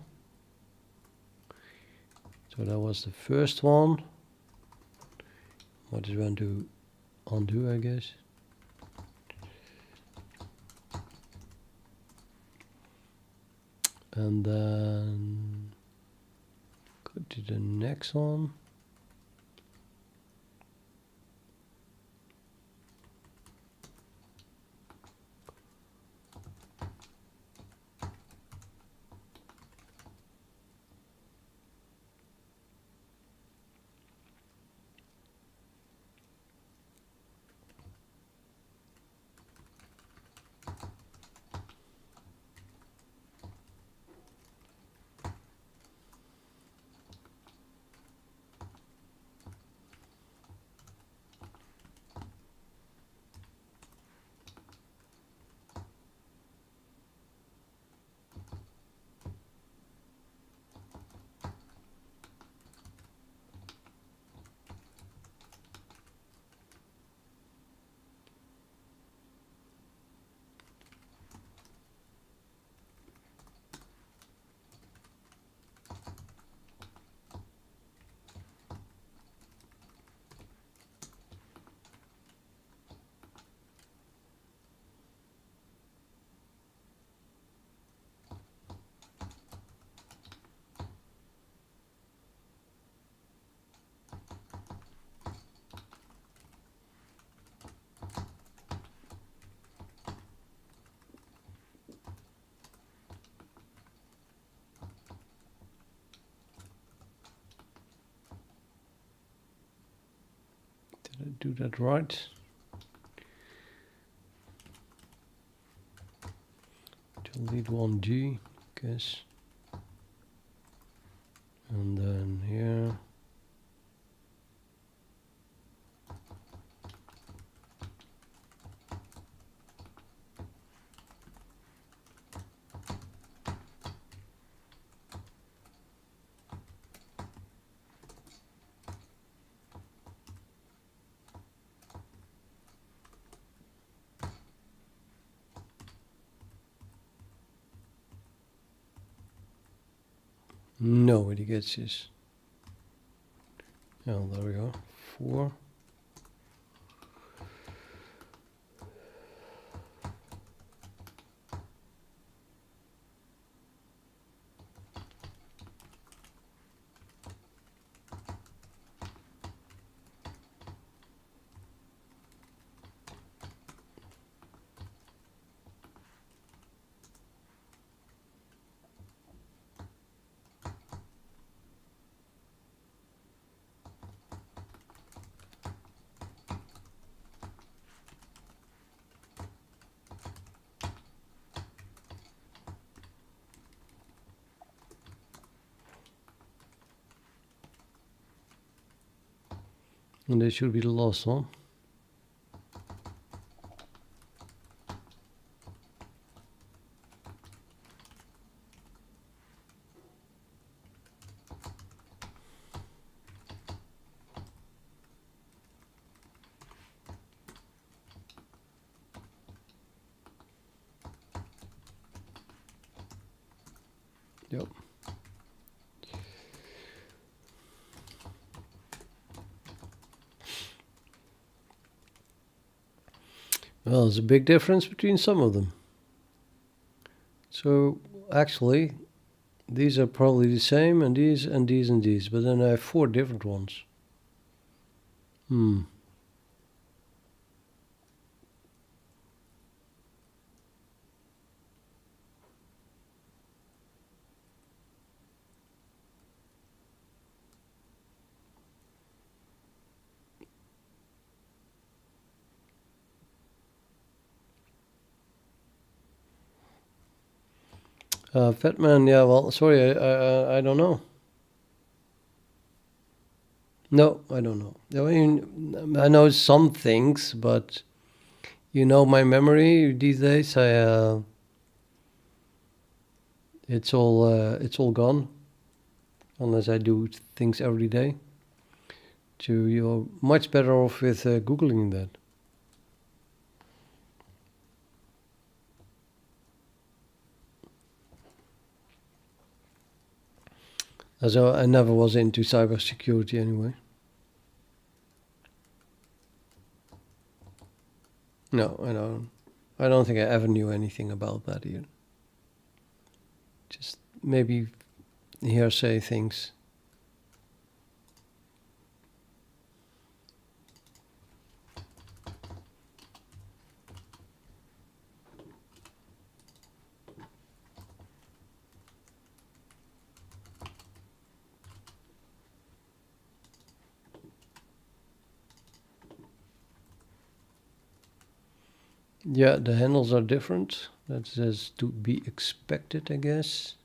So that was the first one. What is going to undo, I guess. And then go to the next one. do that right. Delete 1G, guess. And then here. Nobody gets this. Oh, there we go. 4. And this should be the last one. Yep. Well, there's a big difference between some of them. So actually, these are probably the same, and these, and these, and these. But then I have 4 different ones. Fatman, yeah, well, sorry, I don't know. No, I don't know. I mean, I know some things, but you know my memory these days. It's all gone, unless I do things every day. So you're much better off with Googling that. So I never was into cybersecurity anyway. No, I don't think I ever knew anything about that either. Just maybe hearsay things. Yeah, the handles are different. That says to be expected, I guess.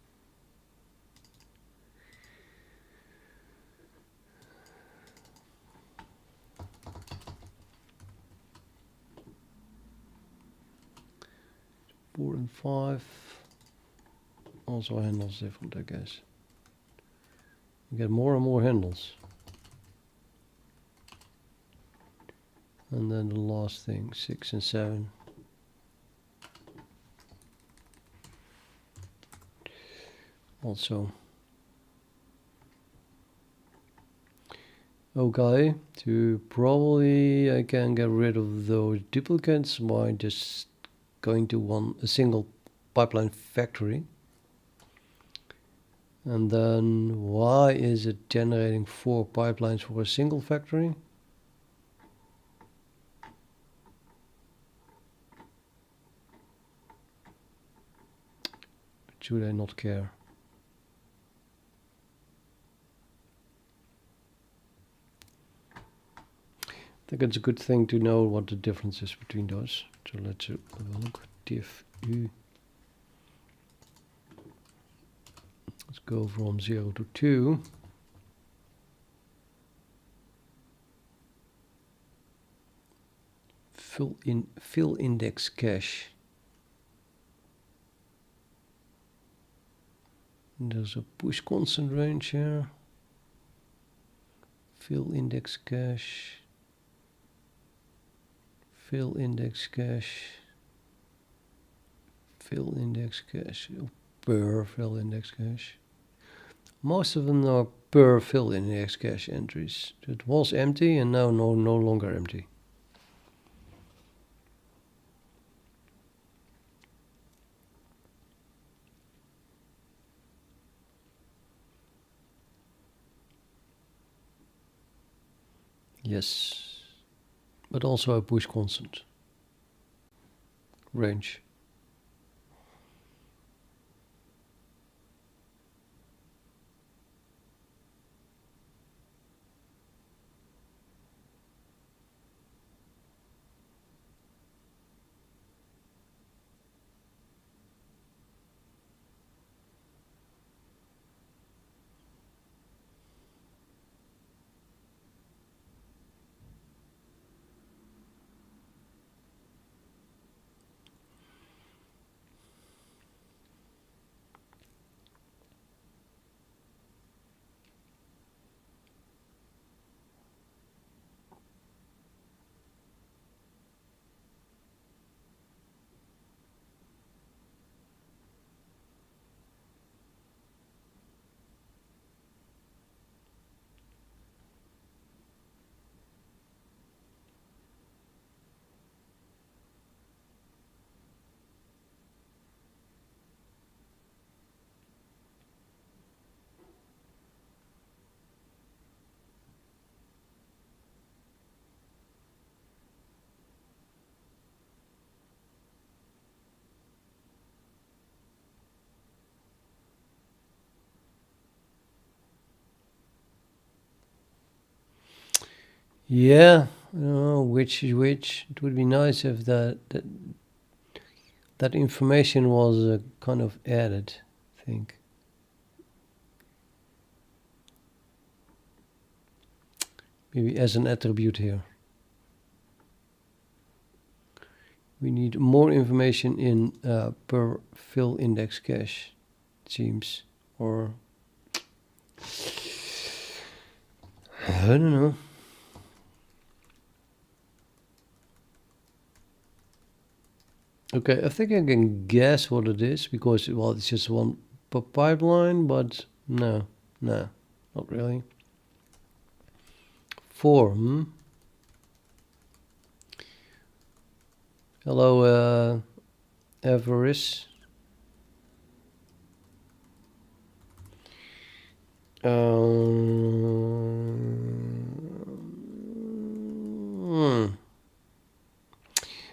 Four and 5. Also handles different, I guess. You get more and more handles. And then the last thing, 6 and 7. Also. Okay, to probably I can get rid of those duplicates by just going to a single pipeline factory. And then why is it generating 4 pipelines for a single factory? Should I not care? think it's a good thing to know what the difference is between those. So let's have a look. Div U. Let's go from 0 to 2. Fill index cache. And there's a push constant range here. Fill index cache. Fill index cache. Fill index cache. Per fill index cache. Most of them are per fill index cache entries. It was empty and now no longer empty. Yes, but also a push constant range. Yeah, I don't know which is which. It would be nice if that information was kind of added, I think. Maybe as an attribute here. We need more information in per fill index cache, it seems. Or I don't know. Okay, I think I can guess what it is because, well, it's just one pipeline, but no, not really. Form. Hello, Everest.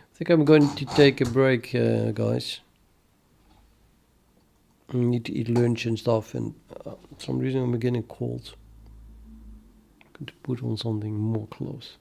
I think I'm going to take a break, guys. I need to eat lunch and stuff, and for some reason I'm getting cold. I'm going to put on something more close.